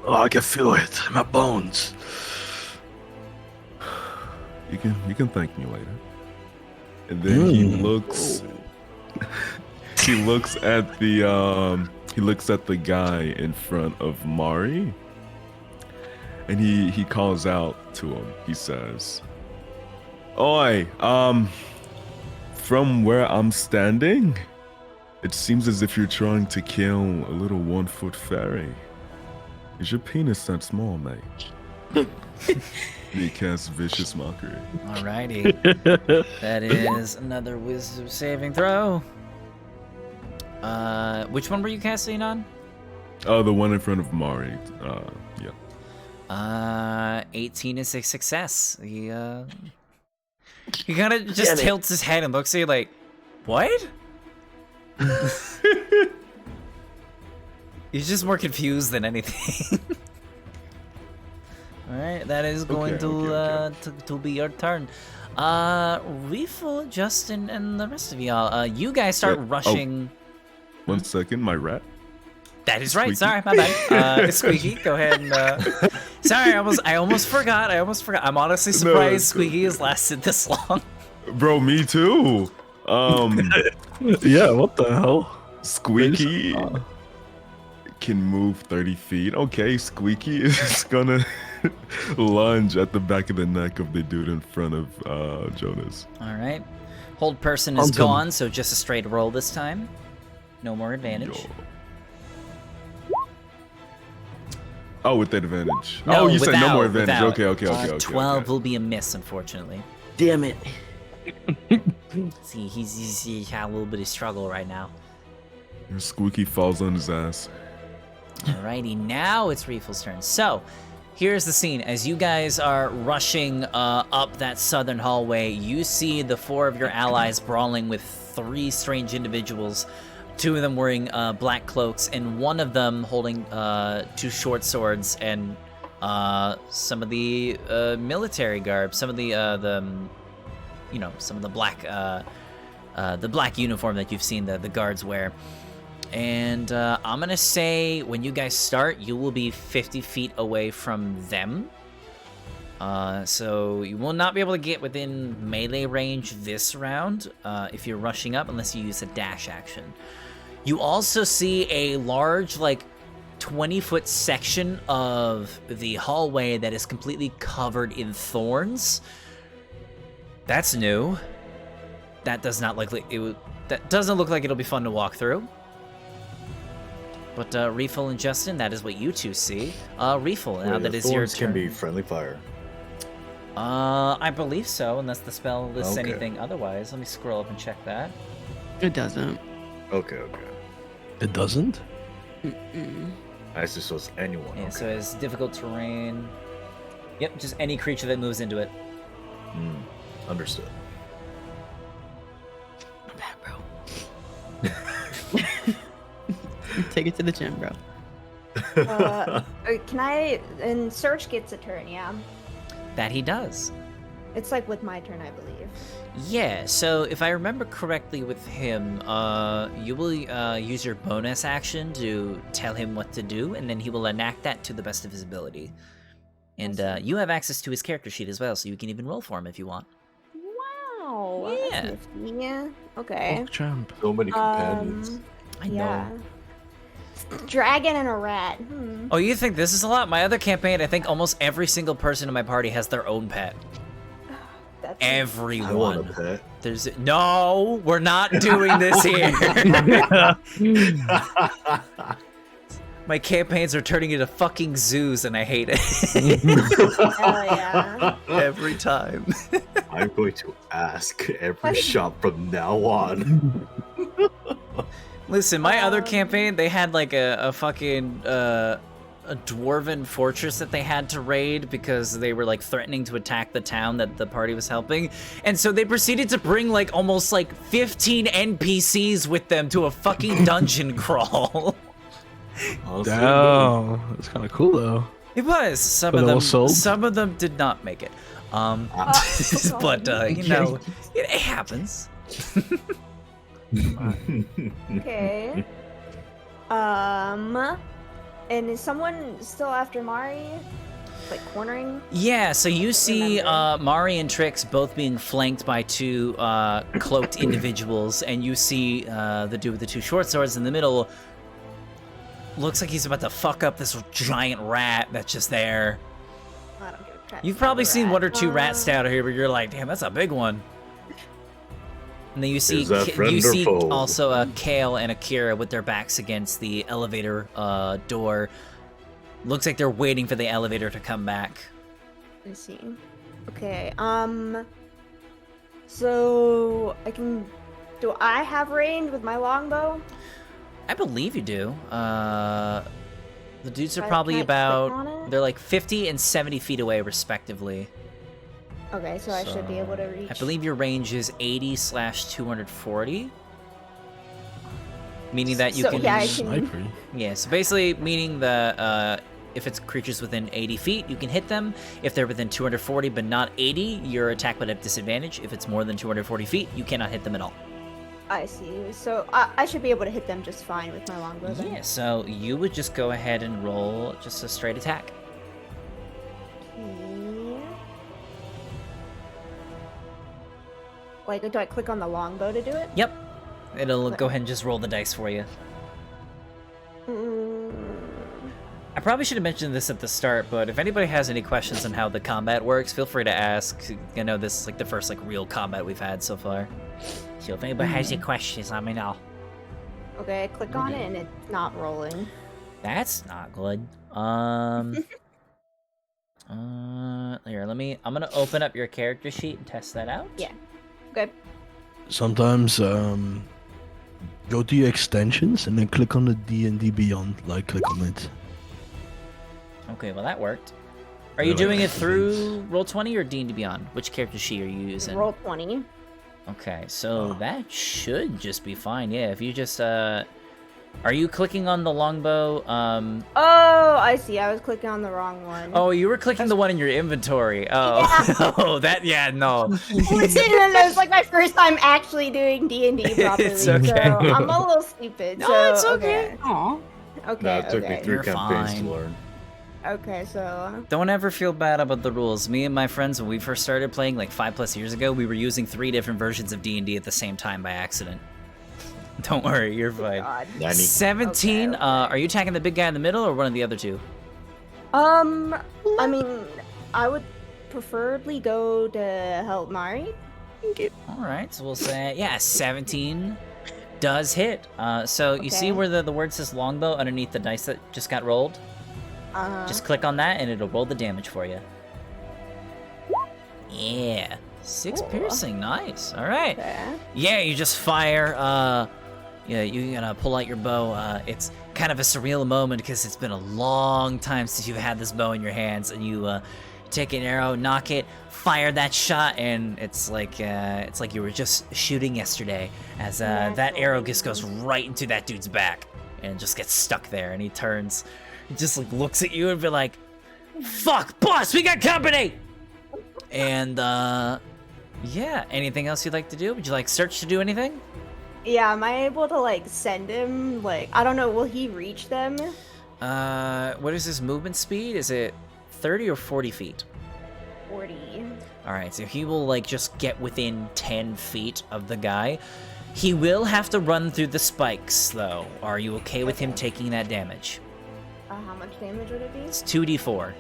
I can feel it in my bones. You can thank me later. And then he looks at the guy in front of Mari, and he calls out to him. He says, "Oi, from where I'm standing, it seems as if you're trying to kill a little 1-foot fairy. Is your penis that small, mate?" He casts Vicious Mockery. Alrighty. That is another wisdom saving throw. Which one were you casting on? Oh, the one in front of Mari. Yeah. 18 is a success. He kind of just tilts his head and looks at you like, what? He's just more confused than anything. All right, that is going to be your turn. Refill, Justin, and the rest of y'all. You guys start rushing. 1 second, my rat. That is right. Squeaky. Sorry, my bad. It's Squeaky. Go ahead and. Sorry, I almost forgot. I'm honestly surprised Squeaky has lasted this long. Bro, me too. Yeah, what the hell? Squeaky can move 30 feet. Okay, Squeaky is gonna lunge at the back of the neck of the dude in front of Jonas. All right. Hold person is gone, so just a straight roll this time. No more advantage. Yo. Oh, with that advantage. No, oh, you said no more without. advantage. Okay. 12 will be a miss, unfortunately. Damn it. See, he's had a little bit of struggle right now. Squeaky falls on his ass. Alrighty, now it's Refill's turn. So, here's the scene. As you guys are rushing up that southern hallway, you see the 4 of your allies brawling with 3 strange individuals. 2 of them wearing black cloaks, and 1 of them holding 2 short swords and some of the military garb, some of the black uniform that you've seen the guards wear. And I'm gonna say when you guys start, you will be 50 feet away from them. So you will not be able to get within melee range this round if you're rushing up, unless you use a dash action. You also see a large, 20-foot section of the hallway that is completely covered in thorns. That's new. That does not look like it. That doesn't look like it'll be fun to walk through. But Refill and Justin, that is what you two see. Refill, now that is your turn. Can be friendly fire. I believe so, unless the spell lists Okay. anything otherwise. Let me scroll up and check that. It doesn't. Okay. It doesn't? I just so it's anyone. Yeah, Okay. so it's difficult terrain. Yep, just any creature that moves into it. Understood. Not bad, bro. Take it to the gym, bro. Can I? And Search gets a turn, yeah. That he does. It's like with my turn, I believe. Yeah, so if I remember correctly with him, you will use your bonus action to tell him what to do, and then he will enact that to the best of his ability. And you have access to his character sheet as well, so you can even roll for him if you want. Wow. Yeah. That's nifty. Yeah. Okay. Oh, champ. So many companions. I know. Yeah. Dragon and a rat. Oh, you think this is a lot? My other campaign, I think almost every single person in my party has their own pet. That's I want Everyone. a pet. There's no, we're not doing this here. My campaigns are turning into fucking zoos, and I hate it. Hell yeah. Every time. I'm going to ask every shop from now on. Listen, my other campaign, they had like a fucking a dwarven fortress that they had to raid because they were like threatening to attack the town that the party was helping. And so they proceeded to bring like almost like 15 NPCs with them to a fucking dungeon crawl. Damn, that's kind of cool though. It was. Some But of they them all sold? some of them did not make it. But you know, it happens. Okay. And is someone still after Mari? Like cornering? Yeah, so you see Remember. Mari and Trix both being flanked by two cloaked individuals, and you see the dude with the two short swords in the middle. Looks like he's about to fuck up this giant rat that's just there. I don't give a crap. You've probably about seen rat. one or two rats out here, but you're like, damn, that's a big one. And then you see Is that friend you or see foe? also Kale and Akira with their backs against the elevator door. Looks like they're waiting for the elevator to come back. I see. Okay. So do I have range with my longbow? I believe you do. The dudes are Can I probably click on about it? they're like 50 and 70 feet away respectively. Okay, so I should be able to reach. I believe your range is 80/240. Meaning that you So, can yeah, I can- Sniper. Yeah, so basically meaning that if it's creatures within 80 feet, you can hit them. If they're within 240 but not 80, your attack would have disadvantage. If it's more than 240 feet, you cannot hit them at all. I see. So I should be able to hit them just fine with my longbow then. Yeah, so you would just go ahead and roll just a straight attack. Okay. Like, do I click on the longbow to do it? Yep. It'll go ahead and just roll the dice for you. Mm, I probably should have mentioned this at the start, but if anybody has any questions on how the combat works, feel free to ask. I know this is like the first like real combat we've had so far. So if anybody has any questions, let me know. okay, I click on it and it's not rolling. That's not good. Here, I'm gonna open up your character sheet and test that out. Yeah. Okay. Sometimes go to your extensions and then click on the D&D Beyond. Like click on it. Okay, well that worked. Are you Yeah, doing like it through Roll20 or D&D Beyond? Which character sheet are you using? Roll 20. Okay, so that should just be fine. Yeah, if you just are you clicking on the longbow? Oh, I see. I was clicking on the wrong one. Oh, you were clicking the one in your inventory. Oh, oh, that no. It's like my first time actually doing D&D properly. It's okay. So I'm a little stupid. No, so, it's okay. Aw. Okay. Nah, it took me Okay. 3 You're campaigns fine. to learn. Okay. So. Don't ever feel bad about the rules. Me and my friends, when we first started playing like 5+ years ago, we were using 3 different versions of D&D at the same time by accident. Don't worry, you're fine. God. 17. Okay. Are you attacking the big guy in the middle or one of the other two? I mean, I would preferably go to help Mari. All right, so we'll say 17 does hit. So you see Okay. where the word says longbow underneath the dice that just got rolled? Just click on that and it'll roll the damage for you. Yeah, 6 Cool. piercing, nice. All right. Okay. Yeah, you just fire. Yeah, you're gonna pull out your bow. It's kind of a surreal moment because it's been a long time since you've had this bow in your hands, and you take an arrow, knock it, fire that shot, and it's like you were just shooting yesterday. As that arrow just goes right into that dude's back, and just gets stuck there. And he turns, he just like looks at you and be like, "Fuck, boss, we got company." And yeah, anything else you'd like to do? Would you like search to do anything? Yeah, am I able to like send him? Like, I don't know. Will he reach them? What is his movement speed? Is it 30 or 40 feet? 40. All right, so he will like just get within 10 feet of the guy. He will have to run through the spikes, though. Are you okay with him taking that damage? How much damage would it be? It's 2d4.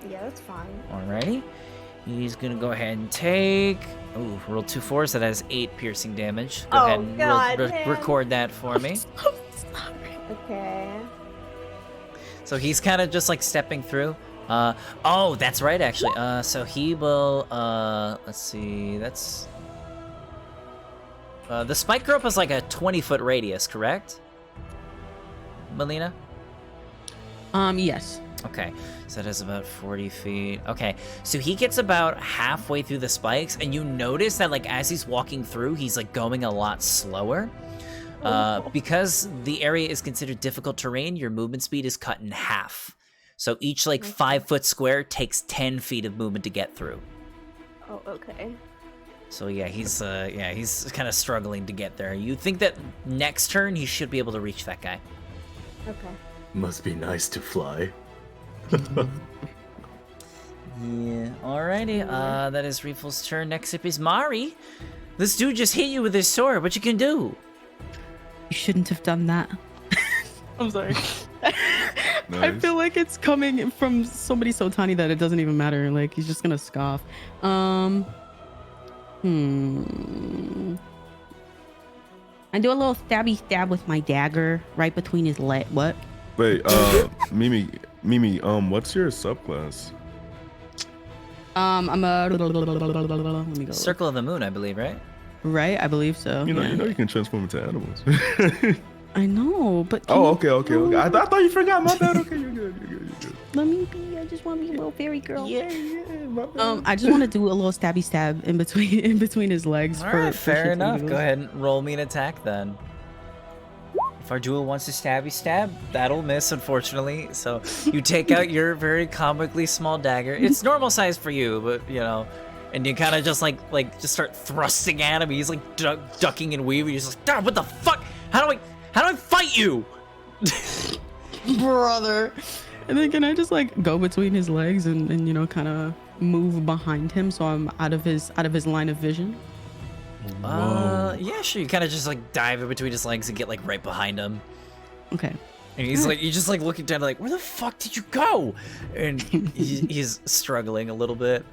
Yeah, that's fine. Alrighty. He's gonna go ahead and take. Ooh, roll 2 4s. That has 8 piercing damage. Go Oh, ahead and God, man. record that for me. Okay. So he's kind of just like stepping through. Oh, that's right, actually. So he will. Let's see. That's. The spike rope is like a 20-foot radius, correct? Melina? Yes. Okay, so that is about 40 feet. Okay, so he gets about halfway through the spikes, and you notice that, like, as he's walking through, he's, like, going a lot slower. Because the area is considered difficult terrain, your movement speed is cut in half. So each, like, 5-foot square takes 10 feet of movement to get through. Oh, okay. So yeah, he's kind of struggling to get there. You think that next turn he should be able to reach that guy. Okay. Must be nice to fly. Yeah, alrighty. That is Reefle's turn. Next up is Mari. This dude just hit you with his sword. What you can do? You shouldn't have done that. I'm sorry. I Nice. feel like it's coming from somebody so tiny that it doesn't even matter. Like, he's just gonna scoff. I do a little stabby stab with my dagger right between his leg. What? Wait, Mimi, what's your subclass? I'm a. Let me go. Circle of the Moon, I believe, right? Right, I believe so. You know, yeah. you can transform into animals. I know, but. Oh, can okay. you- I thought you forgot. My bad. Okay, you're good. Let me be. I just want to be a little fairy girl. Yeah, my bad. I just want to do a little stabby stab in between his legs. Alright, for fair shits and enough. giggles. Go ahead and roll me an attack then. If our duel wants to stabby stab, that'll miss, unfortunately. So you take out your very comically small dagger. It's normal size for you, but you know, and you kind of just like just start thrusting at him. He's like ducking and weaving. He's just like, God, what the fuck? How do I fight you? Brother. And then can I just like go between his legs and you know kind of move behind him so I'm out of his line of vision? Yeah, sure. You kind of just like dive in between his legs and get like right behind him. Okay. And he's like, you just like looking down like, where the fuck did you go? And he's struggling a little bit.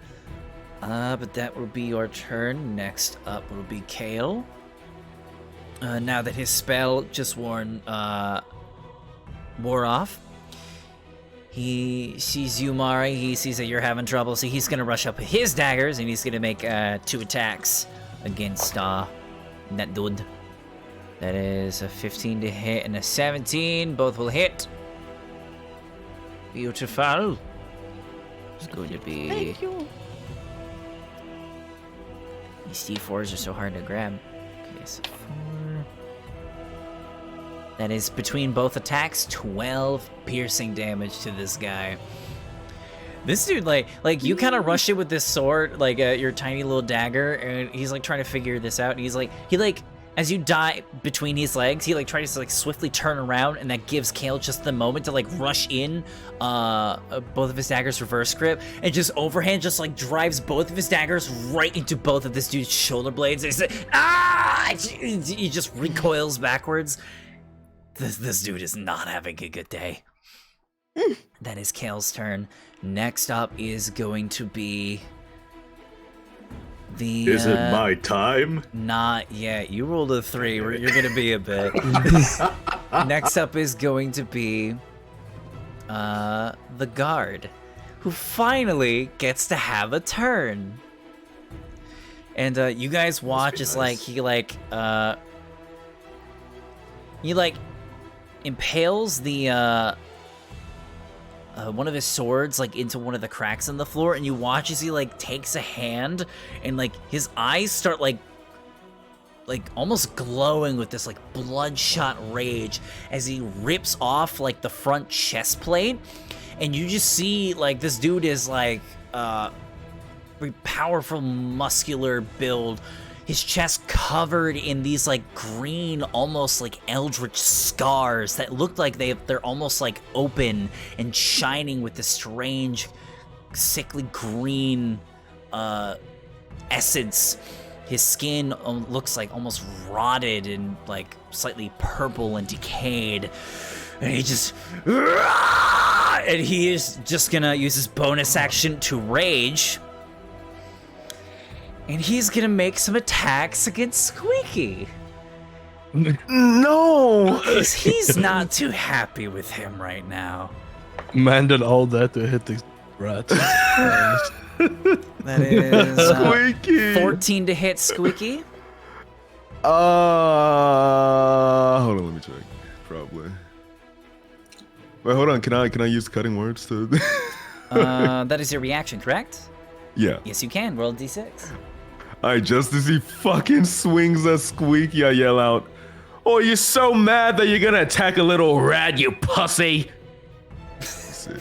But that will be your turn. Next up will be Kale. Now that his spell just wore off, he sees you, Mari. He sees that you're having trouble, so he's gonna rush up with his daggers and he's gonna make 2 attacks against that dude. That is a 15 to hit and a 17. Both will hit. Beautiful. It's going to be. Thank you. These D4s are so hard to grab. Okay, so 4. That is between both attacks, 12 piercing damage to this guy. This dude, like you kind of rush it with this sword, like your tiny little dagger, and he's like trying to figure this out. And he as you die between his legs, he like tries to like swiftly turn around, and that gives Kale just the moment to like rush in, both of his daggers reverse grip, and just overhand just like drives both of his daggers right into both of this dude's shoulder blades. And he's like, ah! He just recoils backwards. This dude is not having a good day. That is Kale's turn. Next up is going to be the. Is it my time? Not yet. You rolled a 3. You're gonna be a bit. Next up is going to be the guard, who finally gets to have a turn. And you guys watch as like he impales the one of his swords like into one of the cracks in the floor, and you watch as he like takes a hand and like his eyes start like almost glowing with this like bloodshot rage as he rips off like the front chest plate, and you just see like this dude is like very powerful muscular build, his chest covered in these like green, almost like eldritch scars that look like they're almost like open and shining with this strange, sickly green essence. His skin looks like almost rotted and like slightly purple and decayed. And he is just gonna use his bonus action to rage. And he's gonna make some attacks against Squeaky. No! He's not too happy with him right now. Man did all that to hit the rat. That is Squeaky! 14 to hit Squeaky. Hold on, let me check. Probably. Wait, hold on. Can I use cutting words to? That is your reaction, correct? Yeah. Yes, you can. Roll a d6. Alright, just as he fucking swings at Squeaky, I yell out, "Oh, you're so mad that you're gonna attack a little rat, you pussy!" Let's see.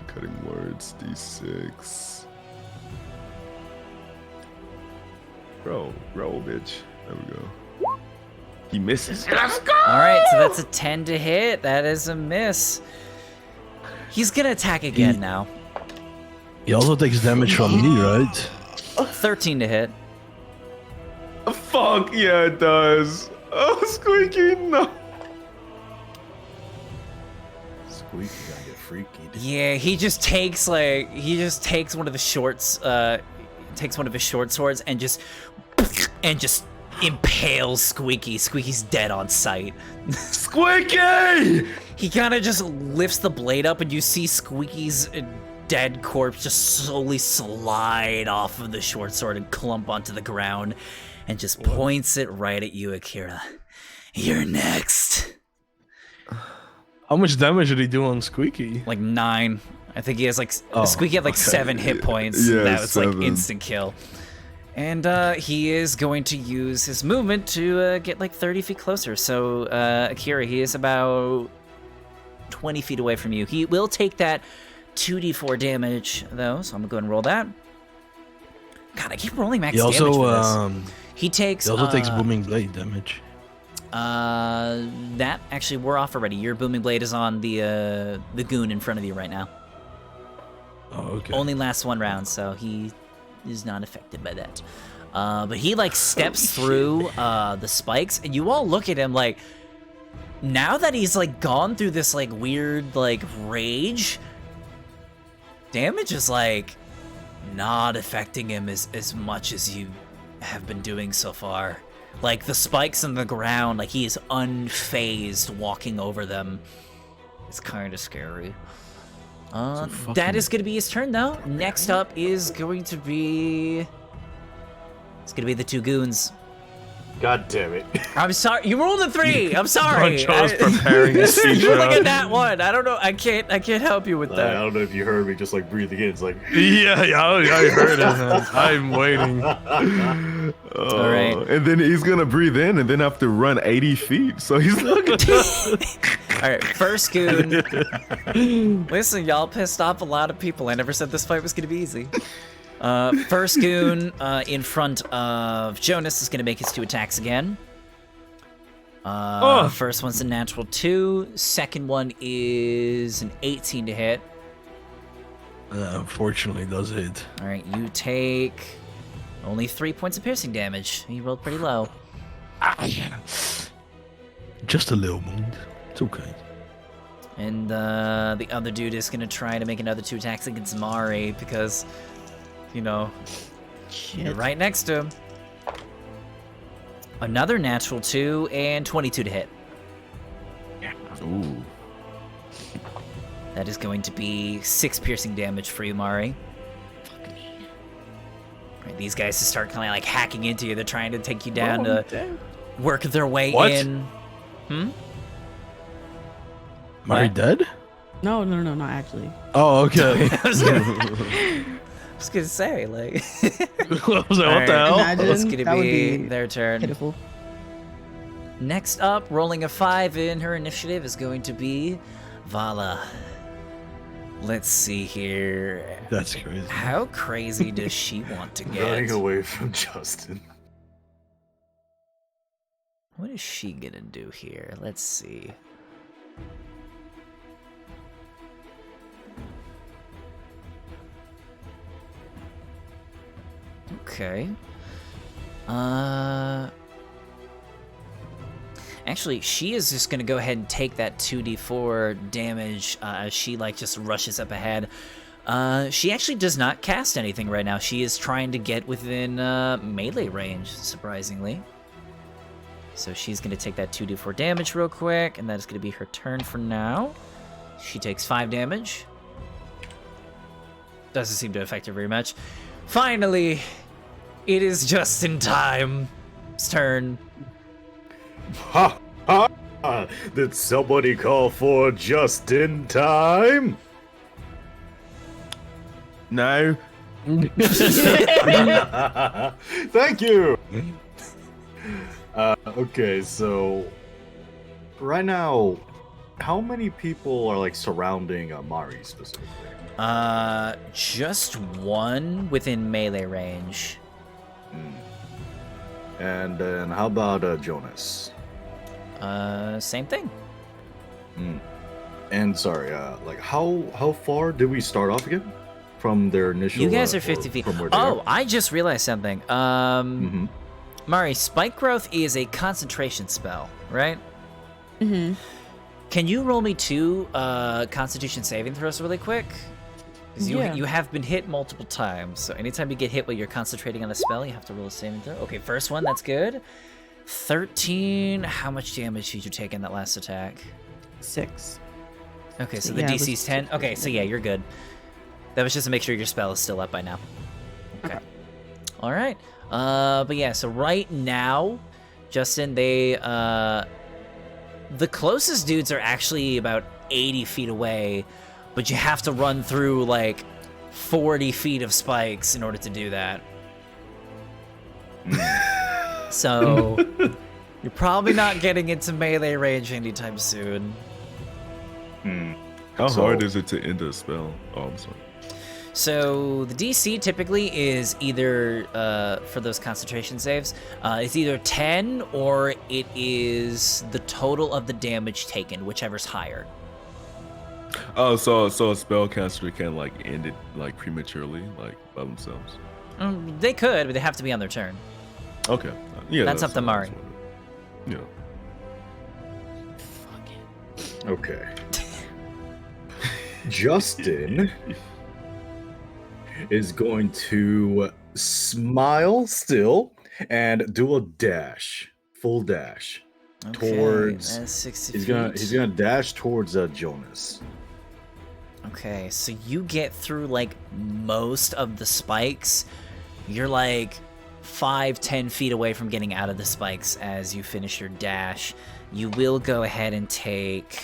Cutting words, d6. Roll, bitch. There we go. He misses. Let's go! Alright, so that's a 10 to hit. That is a miss. He's gonna attack again now. He also takes damage from me, right? 13 to hit. Fuck yeah, it does. Oh, Squeaky, no. Squeaky gotta get freaky. Yeah, he just takes one of the shorts, takes one of his short swords and just impales Squeaky. Squeaky's dead on sight. Squeaky! He kind of just lifts the blade up and you see Squeaky's dead corpse just slowly slide off of the short sword and clump onto the ground and just points it right at you, Akira. You're next. How much damage did he do on Squeaky? Like 9. I think he has like Squeaky had like 7 hit points. Yeah, that was 7. like instant kill. And he is going to use his movement to get like 30 feet closer. So Akira, he is about 20 feet away from you. He will take that 2d4 damage though, so I'm gonna go ahead and roll that. God, I keep rolling max damage for this. He takes booming blade damage. That actually wore off already. Your booming blade is on the goon in front of you right now. Oh, okay. Only lasts 1 round, so he is not affected by that. But he like steps through the spikes, and you all look at him like, now that he's like gone through this like weird like rage, damage is like not affecting him as much as you have been doing so far. Like the spikes in the ground, like he is unfazed walking over them. It's kind of scary. That is going to be his turn though. Next up is going to be... It's going to be the 2 goons. God damn it. I'm sorry. You rolled a 3. I'm sorry. Jonjo's preparing his speech. You're looking at that one. I don't know. I can't help you with I that. don't know if you heard me just like breathing in. It's like Yeah, I heard it. Man. I'm waiting. All right. And then he's gonna breathe in and then have to run 80 feet. So he's looking. All right, first goon. Listen, y'all pissed off a lot of people. I never said this fight was gonna be easy. First goon in front of Jonas is gonna make his 2 attacks again. First one's a natural 2. Second one is an 18 to hit. Unfortunately, does hit. All right, you take only 3 points of piercing damage. You rolled pretty low. Just a little wound. It's okay. And the other dude is gonna try to make another 2 attacks against Mari because, you know, you're right next to him. Another natural 2 and 22 to hit. Ooh. That is going to be 6 piercing damage for you, Mari. Right, these guys just start kind of like hacking into you. They're trying to take you down to work their way in. Mari What? dead? No, not actually. Oh, okay. I was gonna say, like... I was like, what the Alright. hell? Imagine It's gonna that would be be their turn. pitiful. Next up, rolling a 5 in her initiative is going to be Vala. Let's see here. That's crazy. How crazy does she want to running get? away from Justin. What is she gonna do here? Let's see. Okay. Actually, she is just gonna go ahead and take that 2d4 damage as she like just rushes up ahead. She actually does not cast anything right now. She is trying to get within melee range, surprisingly. So she's gonna take that 2d4 damage real quick, and that is gonna be her turn for now. She takes 5 damage. Doesn't seem to affect her very much. Finally, It is just in time's turn. Ha ha! Did somebody call for just in time? No. Thank you. Okay, so right now, how many people are like surrounding Mari specifically? Just one within melee range. And then how about Jonas? Same thing. And sorry, like how far did we start off again from their initial? You guys are 50 feet. From where they Oh, are? I just realized something. Mari, Spike Growth is a concentration spell, right? Mm-hmm. Can you roll me 2 Constitution saving throws really quick? Because you have been hit multiple times, so anytime you get hit while you're concentrating on a spell, you have to roll a saving throw. Okay, first one, that's good. 13. How much damage did you take in that last attack? 6. Okay, so So the yeah, it DC's was 10. Okay, so yeah, you're good. That was just to make sure your spell is still up by now. Okay. All right. But yeah, so right now, Justin, the closest dudes are actually about 80 feet away, but you have to run through like 40 feet of spikes in order to do that. So you're probably not getting into melee range anytime soon. How So- hard is it to end a spell? Oh, I'm sorry. So the DC typically is either for those concentration saves, it's either 10 or it is the total of the damage taken, whichever's higher. Oh, so a spellcaster can like end it like prematurely, like by themselves. They could, but they have to be on their turn. Okay. Yeah. That's up to what I was Mari. wondering. Yeah. Okay. Justin is going to smile still and do a dash, full dash towards. that's 60 He's feet. gonna dash towards Jonas. Okay, so you get through like most of the spikes. You're like 5-10 feet away from getting out of the spikes as you finish your dash. You will go ahead and take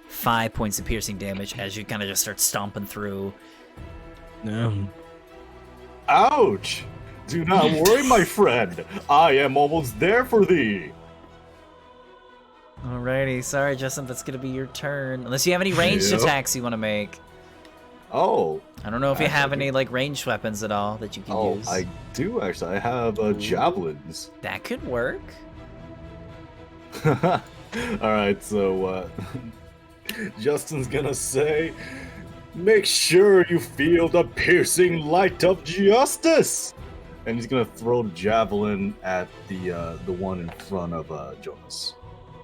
5 points of piercing damage as you kind of just start stomping through. Ouch! Do not worry, my friend. I am almost there for thee. Alrighty, sorry, Justin, that's gonna be your turn. Unless you have any ranged Yep. attacks you want to make. Oh, I don't know if you have Actually- any like ranged weapons at all that you can oh, use. I do actually. I have javelins. That could work. All right, so Justin's gonna say, "Make sure you feel the piercing light of justice," and he's gonna throw the javelin at the one in front of Jonas.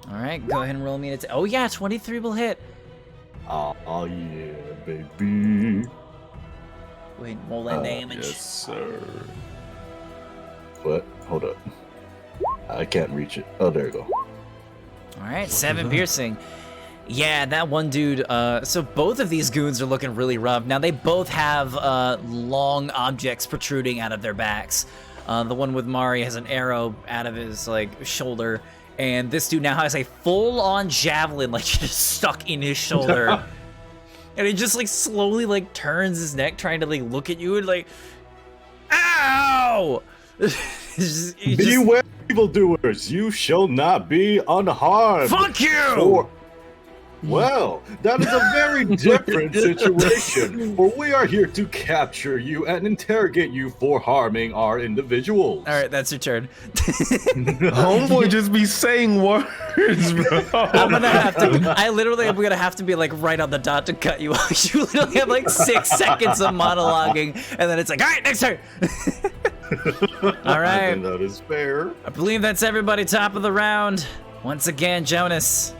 All right, go ahead and roll me an attack. Oh yeah, 23 will hit. Oh yeah, baby. Wait, roll that damage. Yes, sir. What? Hold up. I can't reach it. Oh, there you go. All right, 7 piercing. Yeah, that one dude. So both of these goons are looking really rough. Now they both have long objects protruding out of their backs. The one with Mari has an arrow out of his like shoulder, and this dude now has a full-on javelin like just stuck in his shoulder. And he just like slowly like turns his neck, trying to like look at you and like, ow! He just- Beware, evildoers! You shall not be unharmed. Fuck you! For- Well, that is a very different situation, for we are here to capture you and interrogate you for harming our individuals. All right, that's your turn. Homeboy just be saying words, bro. I'm gonna have to. I literally am gonna have to be like right on the dot to cut you off. You literally have like 6 seconds of monologuing, and then it's like, all right, next turn. All I right, think that is fair. I believe that's everybody. Top of the round. Once again, Jonas.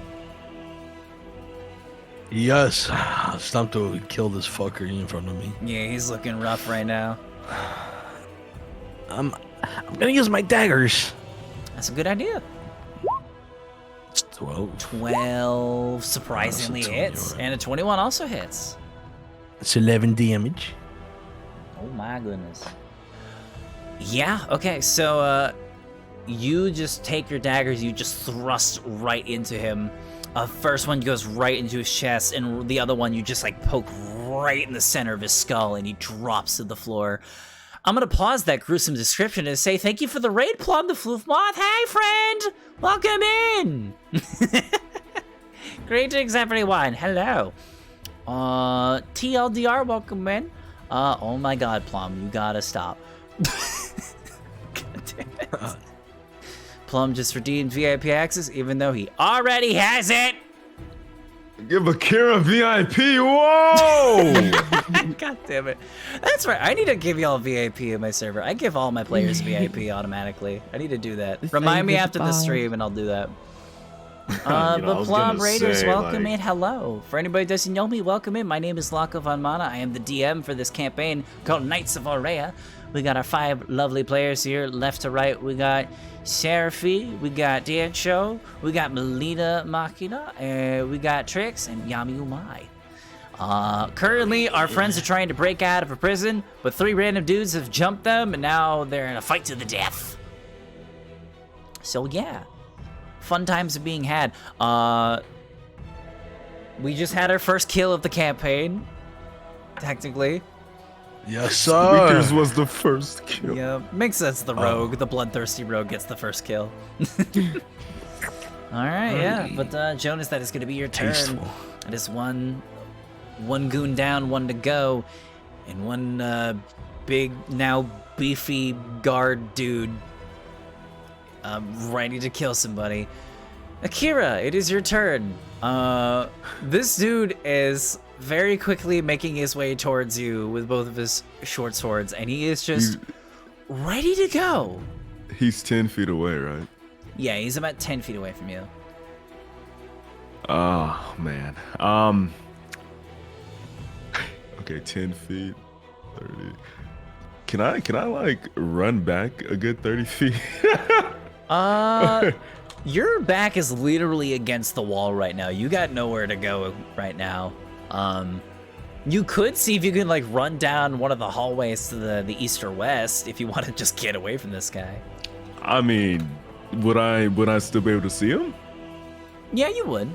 Yes, it's time to kill this fucker in front of me. Yeah, he's looking rough right now. I'm gonna use my daggers. That's a good idea. It's 12. 12 surprisingly That's a 20, hits, right. and a 21 also hits. It's 11 damage. Oh my goodness. Yeah, okay, so you just take your daggers, you just thrust right into him. First one goes right into his chest, and the other one you just like poke right in the center of his skull, and he drops to the floor. I'm gonna pause that gruesome description and say thank you for the raid, Plum the Floof Moth. Hey, friend! Welcome in! Greetings, everyone. Hello. TLDR, welcome in. Oh my god, Plum, you gotta stop. God damn it. Plum just redeemed VIP access, even though he already has it. Give Akira VIP. Whoa! God damn it. That's right. I need to give y'all VIP in my server. I give all my players VIP automatically. I need to do that. Remind me after the stream, and I'll do that. But Plum Raiders, welcome in. Hello. For anybody who doesn't know me, welcome in. My name is Lako von Mana. I am the DM for this campaign called Lands of Aurea. We got our 5 lovely players here, left to right. We got Seraphy, we got Dancho, we got Melina Machina, we got Trix, and Yami Umai. Currently, our friends are trying to break out of a prison, but 3 random dudes have jumped them, and now they're in a fight to the death. So yeah, fun times are being had. We just had our first kill of the campaign, technically. Yes, sir. Squeakers was the first kill. Yeah, makes sense. The rogue, the bloodthirsty rogue, gets the first kill. All right, yeah. But Jonas, that is going to be your turn. Tasteful. That is one goon down, 1 to go, and one big, now beefy guard dude ready to kill somebody. Akira, it is your turn. This dude is very quickly making his way towards you with both of his short swords, and he is just ready to go. He's 10 feet away, right? Yeah, he's about 10 feet away from you. Oh man. Okay, 10 feet, 30. Can I like run back a good 30 feet? Your back is literally against the wall right now. You got nowhere to go right now. You could see if you can like run down one of the hallways to the east or west if you want to just get away from this guy. I mean, would I still be able to see him? Yeah, you would.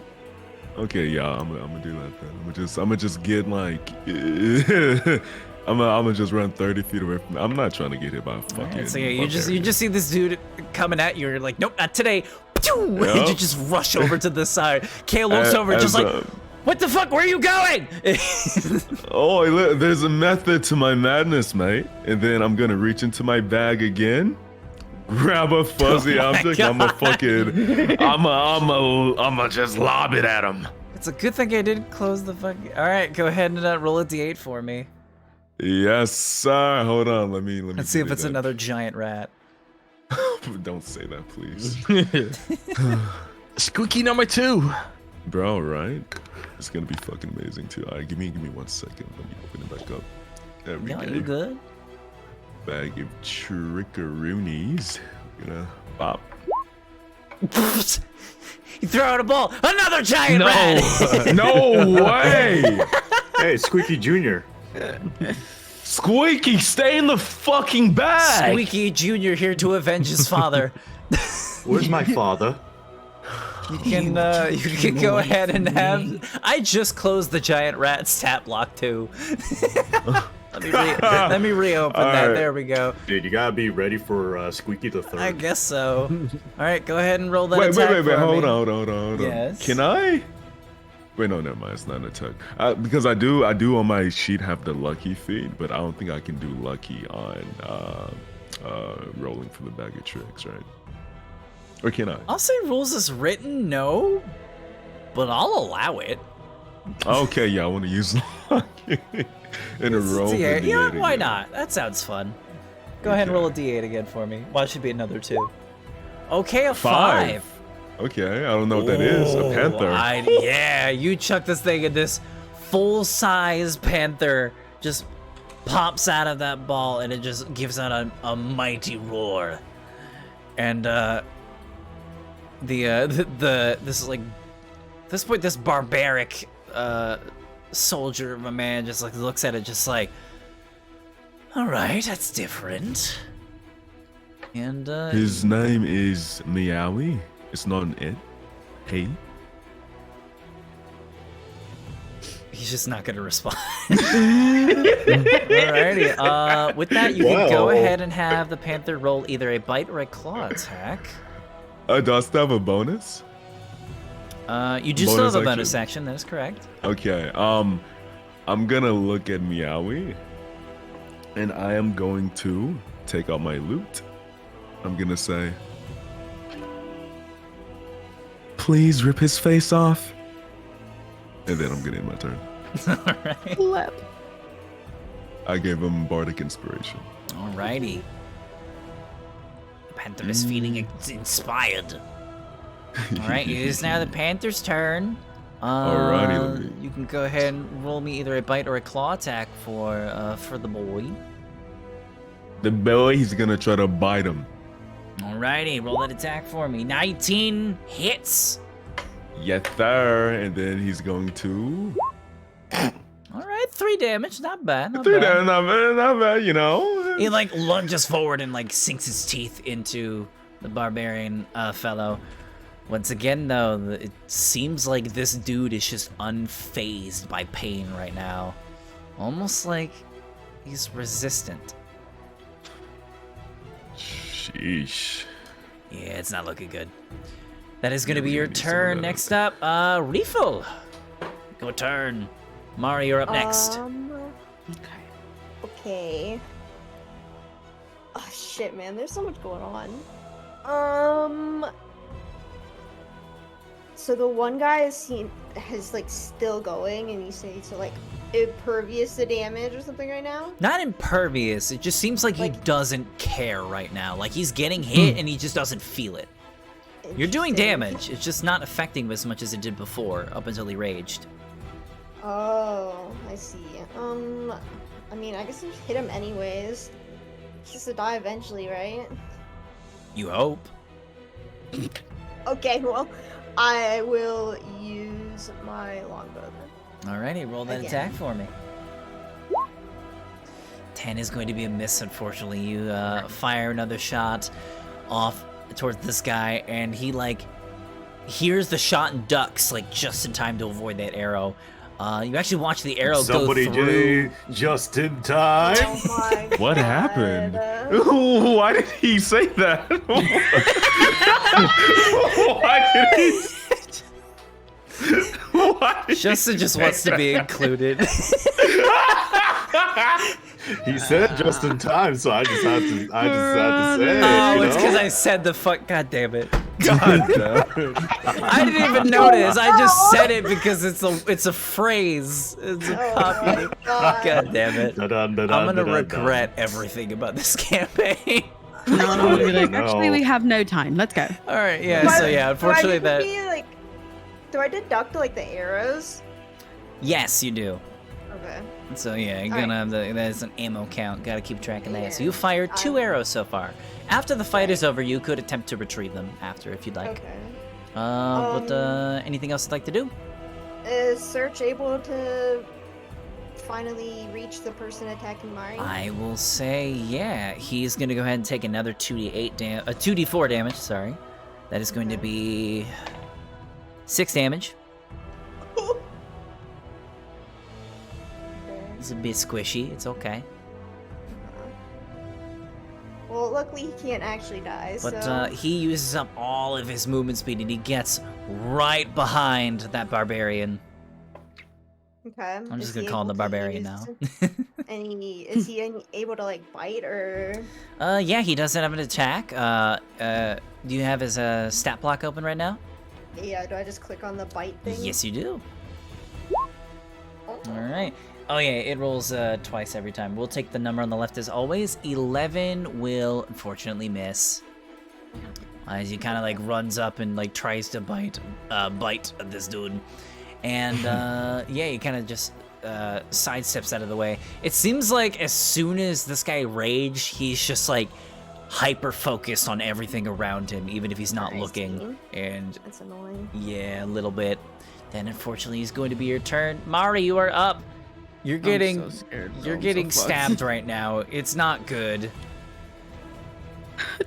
Okay, yeah, I'm gonna do that then. I'm gonna just get like, I'm gonna just run 30 feet away from. I'm not trying to get hit by a fucking. Alright, so yeah, you just see this dude coming at you. You're like, nope, not today. And you just rush over to the side. Kale looks over, just like, what the fuck? Where are you going? Oh, there's a method to my madness, mate. And then I'm gonna reach into my bag again, grab a fuzzy object. I'ma just lob it at him. It's a good thing I didn't close the fucking. All right, go ahead and roll a d8 for me. Yes, sir. Hold on. Let me. Let's see if it's another giant rat. Don't say that, please. Squeaky number 2. Bro, right? It's gonna be fucking amazing too. Alright, give me 1 second. Let me open it back up. There we No, go. you good? Bag of trickaroonies. Gonna pop. You throw out a ball. Another giant rat. No way! Hey, Squeaky Jr. Squeaky, stay in the fucking bag! Squeaky Jr. here to avenge his father. Where's my father? You can go ahead and have. I just closed the giant rat stat block too. let me reopen that. Right. There we go. Dude, you gotta be ready for Squeaky the Third. I guess so. All right, go ahead and roll that Wait, attack. wait. for Hold me. on. Yes? Can I? Wait, no, never mind. It's not an attack. Because I do on my sheet have the lucky feat, but I don't think I can do lucky on rolling for the bag of tricks, right? Or can I? I'll say rules as written, no, but I'll allow it. Okay, yeah, I want to use lucky in a roll. for D8. Yeah, D8 why again. not? That sounds fun. Go ahead and roll a d8 again for me. Well, it should be another 2. Okay, a 5. Okay, I don't know what that is. A panther. Yeah, you chuck this thing and this full-size panther just pops out of that ball and it just gives out a mighty roar. And this barbaric soldier of a man just like looks at it just like, all right, that's different. And His name is Meowie. It's not an it. Hey. he's just not gonna respond. Alrighty. With that, you can go Wow. ahead and have the panther roll either a bite or a claw attack. Does that have a bonus? You do still Bonus have a bonus action. action. That is correct. Okay. I'm gonna look at Meowie, and I am going to take out my loot. I'm gonna say, please rip his face off, and then I'm gonna end my turn. Alright. I gave him bardic inspiration. Alrighty. The panther is feeling inspired. Alright, it is now the panther's turn. Alrighty, let me- You can go ahead and roll me either a bite or a claw attack for the boy. The boy, he's gonna try to bite him. Alrighty, roll that attack for me. 19 hits. Yes, sir. And then he's going to. Alright, 3 damage. Not bad. Not Dude, bad. not bad, you know. He like lunges forward and like sinks his teeth into the barbarian fellow. Once again, though, it seems like this dude is just unfazed by pain right now. Almost like he's resistant. Sheesh. Yeah, it's not looking good. That is going to be Yeah, your we need some of turn. that. Next up, Refill. Go turn. Mari, you're up next. Okay. Oh shit, man. There's so much going on. So the one guy has like still going, and you say so like impervious to damage or something right now. Not impervious. It just seems like he Like- doesn't care right now. Like he's getting hit and he just doesn't feel it. You're doing Interesting. damage. It's just not affecting him as much as it did before, up until he raged. Oh, I see. I mean, I guess I just hit him anyways. He's just to die eventually, right? You hope. Okay, well, I will use my longbow then. Alrighty, roll that Again. attack for me. 10 is going to be a miss, unfortunately. You fire another shot off towards this guy, and he like hears the shot and ducks like just in time to avoid that arrow. You actually watch the arrow Somebody go through. did just in time. Oh my What God. happened? Why did he say that? Why did he? Why did Justin just wants to be included. He said just in time, so I just had to say. Oh, you it's know? because I said the fuck. God damn it! God damn it. I didn't even notice. I just said it because it's a phrase. It's a Oh copy. my God. God damn it! Dun-dun, I'm dun-dun, gonna dun-dun. regret everything about this campaign. No, we'll be like, No. actually, we have no time. Let's go. All right, yeah. Do So I- yeah, unfortunately do I that. get to be, like, do I deduct like the arrows? Yes, you do. Okay. So yeah, you're All gonna have that's an ammo count. Gotta keep track of that. So Yeah, you fired 2 I- arrows so far. After the fight is over, you could attempt to retrieve them after if you'd like. Okay. But anything else you'd like to do? Is Search able to finally reach the person attacking Mari? I will say, yeah, he's gonna go ahead and take another 2d4 damage. Sorry, that is going to be 6 damage. It's a bit squishy. It's okay. Well, luckily he can't actually die. But so he uses up all of his movement speed and he gets right behind that barbarian. okay. I'm just Is gonna he call him the able to barbarian now. use is he able to like bite or? Yeah, he doesn't have an attack. Do you have his stat block open right now? Yeah. Do I just click on the bite thing? Yes, you do. Oh. All right. Oh yeah, it rolls twice every time. We'll take the number on the left as always. 11 will unfortunately miss. As he kind of like runs up and like tries to bite this dude, and yeah, he kind of just sidesteps out of the way. It seems like as soon as this guy raged, he's just like hyper focused on everything around him, even if he's not I looking. And That's annoying. yeah, a little bit. Then unfortunately, it's going to be your turn. Mari, you are up. You're getting so scared. you're I'm so getting fucked. stabbed right now. It's not good.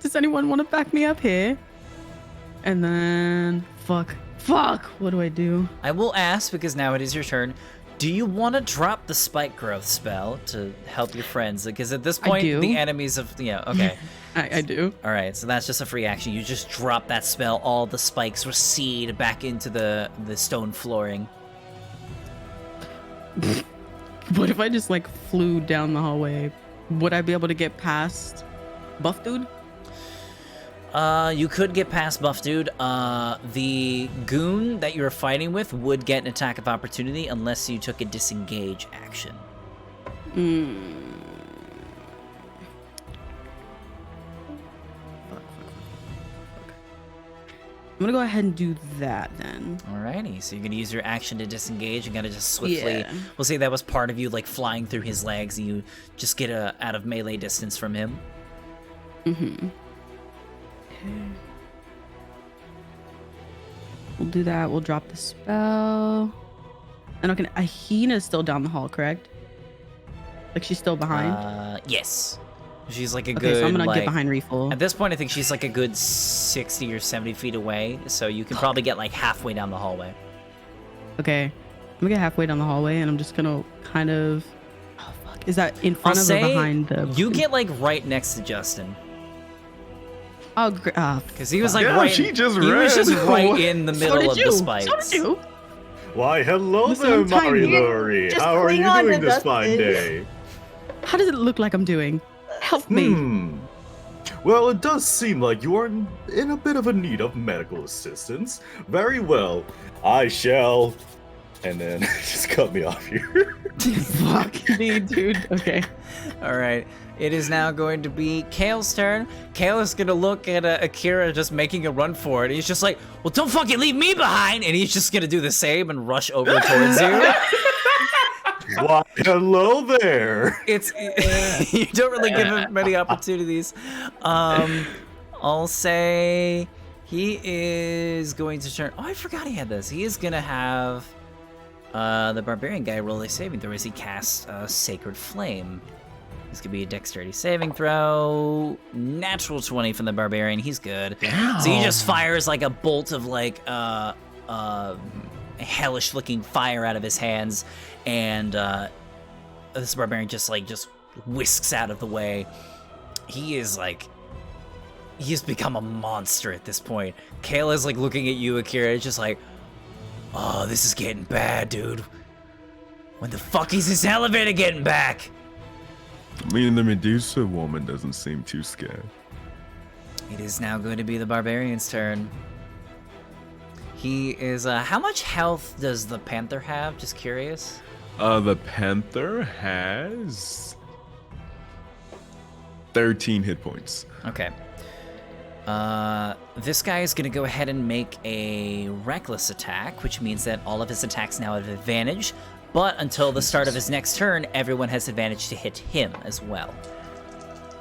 Does anyone want to back me up here? And then, fuck. What do I do? I will ask because now it is your turn. Do you want to drop the spike growth spell to help your friends? Because at this point, do. the enemies of okay. I do. All right, so that's just a free action. You just drop that spell. All the spikes recede back into the stone flooring. What if I just like flew down the hallway? Would I be able to get past Buff Dude? You could get past Buff Dude. The goon that you were fighting with would get an attack of opportunity unless you took a disengage action. I'm gonna go ahead and do that then. Alrighty, so you're gonna use your action to disengage and gotta just swiftly. Yeah. We'll say that was part of you, like flying through his legs, and you just get out of melee distance from him. We'll do that. We'll drop the spell. And okay, Ahina's still down the hall, correct? Like she's still behind? Yes. She's like a Okay, good. so I'm gonna like, get behind Reeful. At this point, I think she's like a good 60 or 70 feet away, so you can probably get like halfway down the hallway. Okay. I'm gonna get halfway down the hallway and I'm just gonna kind of. Oh, fuck. Is that in front I'll of or say behind the. you get like right next to Justin. Oh, Because he was like Yeah, right. she just he was ran. just right in the so middle did of you. the spikes. So did you. Why, hello Listen, there, I'm tiny. Mari Luri. Just How are cling you on to doing this fine Dustin. day? How does it look like I'm doing? Help me. Well, it does seem like you are in a bit of a need of medical assistance. Very well. I shall. And then just cut me off here. Fuck me, dude. Okay. All right. It is now going to be Kale's turn. Kale is going to look at Akira just making a run for it. He's just like, well, don't fucking leave me behind. And he's just going to do the same and rush over towards you. Why, hello there. It's you don't really give him many opportunities. I'll say he is going to turn. Oh, I forgot he had this. He is going to have the barbarian guy roll a saving throw as he casts Sacred Flame. This could be a dexterity saving throw. Natural 20 from the barbarian. He's good. Damn. So he just fires like a bolt of like hellish looking fire out of his hands, and this barbarian just whisks out of the way. He has become a monster at this point. Kale is like looking at you, Akira. It's just like, oh, this is getting bad, dude. When the fuck is this elevator getting back? I mean, the Medusa woman doesn't seem too scared. It is now going to be the barbarian's turn. He is, how much health does the panther have? Just curious. The panther has 13 hit points. Okay. This guy is going to go ahead and make a reckless attack, which means that all of his attacks now have advantage. But until the start of his next turn, everyone has advantage to hit him as well.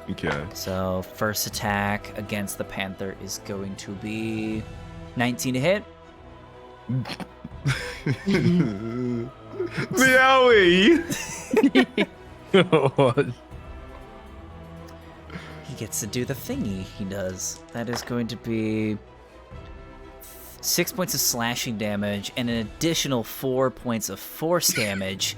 Okay. So first attack against the panther is going to be 19 to hit. Meowie! He gets to do the thingy he does. That is going to be 6 points of slashing damage and an additional 4 points of force damage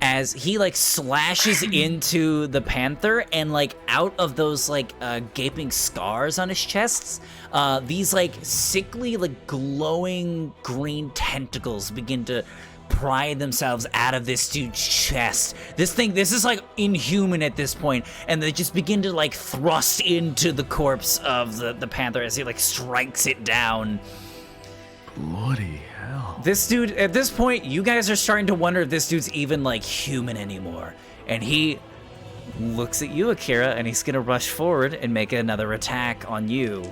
as he like slashes into the panther, and like out of those like gaping scars on his chests, these like sickly like glowing green tentacles begin to pry themselves out of this dude's chest. This is like inhuman at this point, and they just begin to like thrust into the corpse of the panther as he like strikes it down. Bloody hell. This dude, at this point, you guys are starting to wonder if this dude's even like human anymore. And he looks at you, Akira, and he's gonna rush forward and make another attack on you.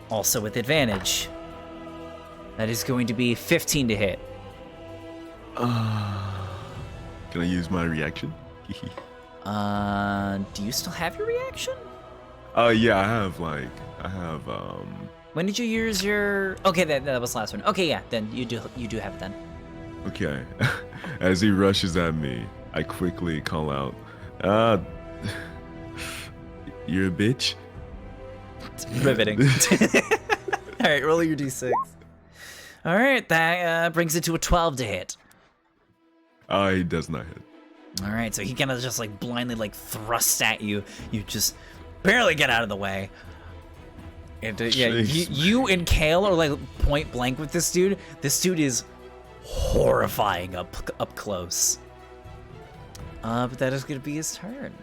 Also with advantage. That is going to be 15 to hit. Can I use my reaction? Do you still have your reaction? Yeah, I have When did you use your? Okay, that was the last one. Okay, yeah, then you do have it then. Okay. As he rushes at me, I quickly call out, you're a bitch? Riveting. All right, roll your d6. All right, that brings it to a 12 to hit. He does not hit. All right, so he kind of just like blindly like thrusts at you. You just barely get out of the way. And yeah, you and Kale are like point blank with this dude. This dude is horrifying up close. But that is gonna be his turn.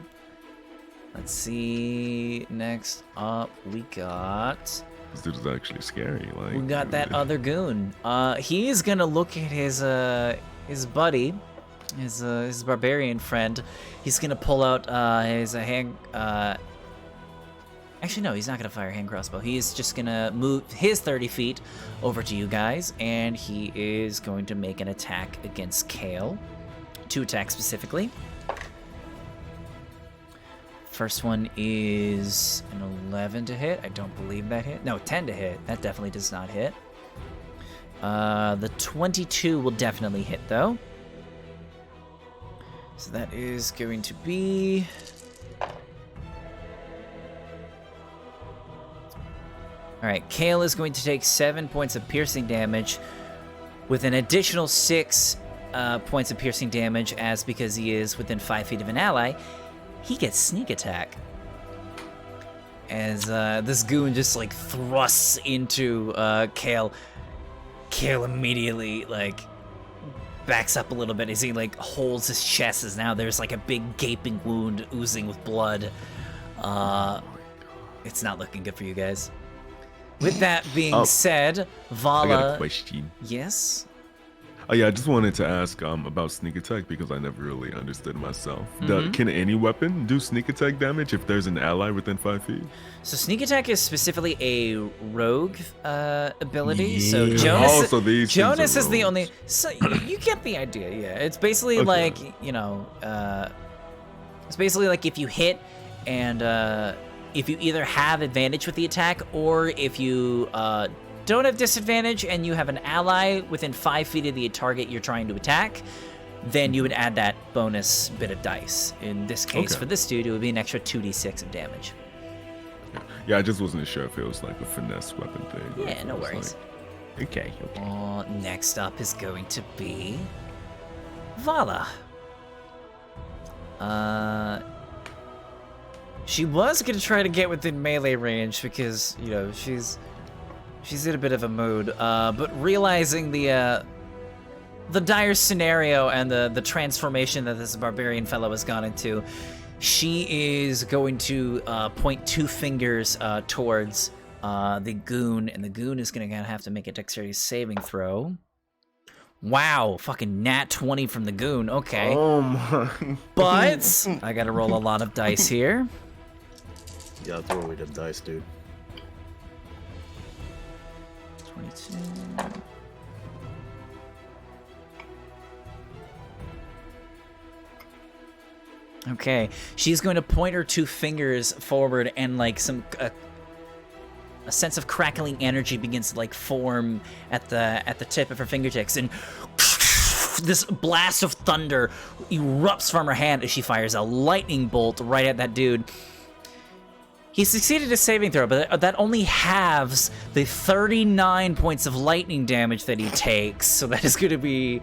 Let's see. Next up, we got. This dude is actually scary. Like We got that other goon. He's gonna look at his buddy, his barbarian friend. He's gonna pull out his hand. Actually, no, he's not gonna fire a hand crossbow. He's just gonna move his 30 feet over to you guys, and he is going to make an attack against Kale. 2 attacks specifically. First one is an 11 to hit. I don't believe that hit. No, 10 to hit. That definitely does not hit. The 22 will definitely hit, though. So that is going to be... Alright, Kale is going to take 7 points of piercing damage with an additional 6 points of piercing damage, as because he is within 5 feet of an ally, he gets sneak attack. As this goon just like thrusts into Kale. Kale immediately like backs up a little bit as he like holds his chest, as now there's like a big gaping wound oozing with blood. It's not looking good for you guys. With that being said, Vala. I got a question. Yes. Oh yeah, I just wanted to ask about sneak attack because I never really understood myself. Can any weapon do sneak attack damage if there's an ally within 5 feet? So sneak attack is specifically a rogue ability. So Jonas is the only. So you get the idea. Yeah, it's basically like it's basically like if you hit and if you either have advantage with the attack or if you don't have disadvantage and you have an ally within 5 feet of the target you're trying to attack, then you would add that bonus bit of dice. In this case, for this dude, it would be an extra 2d6 of damage. Yeah, I just wasn't sure if it was like a finesse weapon thing. Yeah, no worries. Like... Okay. Next up is going to be Vala. She was gonna try to get within melee range because, you know, she's in a bit of a mood. But realizing the dire scenario and the transformation that this barbarian fellow has gone into, she is going to point 2 fingers towards the goon, and the goon is gonna have to make a dexterity saving throw. Wow, fucking nat 20 from the goon. Okay. Oh my. But I gotta roll a lot of dice here. You gotta throw away them dice, dude. 22. Okay, she's going to point her 2 fingers forward, and like some a sense of crackling energy begins to like form at the tip of her fingertips, and this blast of thunder erupts from her hand as she fires a lightning bolt right at that dude. He succeeded his saving throw, but that only halves the 39 points of lightning damage that he takes. So that is going to be,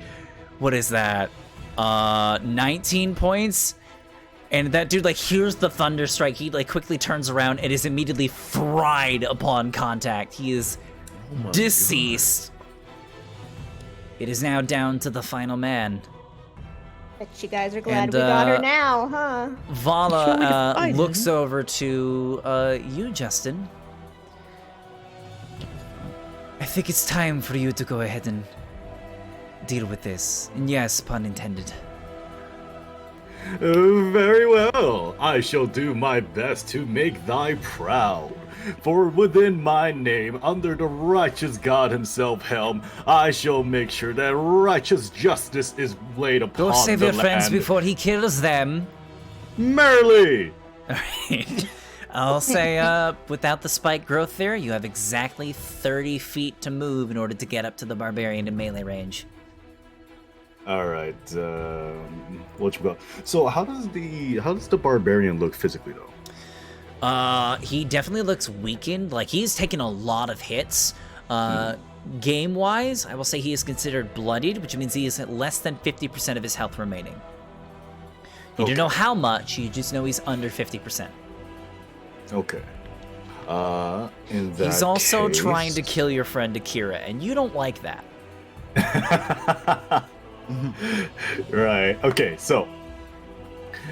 what is that? 19 points? And that dude like hears the thunder strike. He like quickly turns around and is immediately fried upon contact. He is deceased. God. It is now down to the final man. Bet you guys are glad we got her now, huh? Vala looks over to you, Justin. I think it's time for you to go ahead and deal with this. And yes, pun intended. Very well. I shall do my best to make thy proud. For within my name, under the righteous God himself helm, I shall make sure that righteous justice is laid upon the land. Go save your friends before he kills them. Merrily! Alright. I'll say, without the spike growth there, you have exactly 30 feet to move in order to get up to the barbarian in melee range. Alright, what you got? So how does the barbarian look physically though? He definitely looks weakened. Like, he's taken a lot of hits. Game-wise, I will say he is considered bloodied, which means he is at less than 50% of his health remaining. You don't know how much, you just know he's under 50%. Okay. In that He's also case... trying to kill your friend Akira, and you don't like that. Right. Okay, so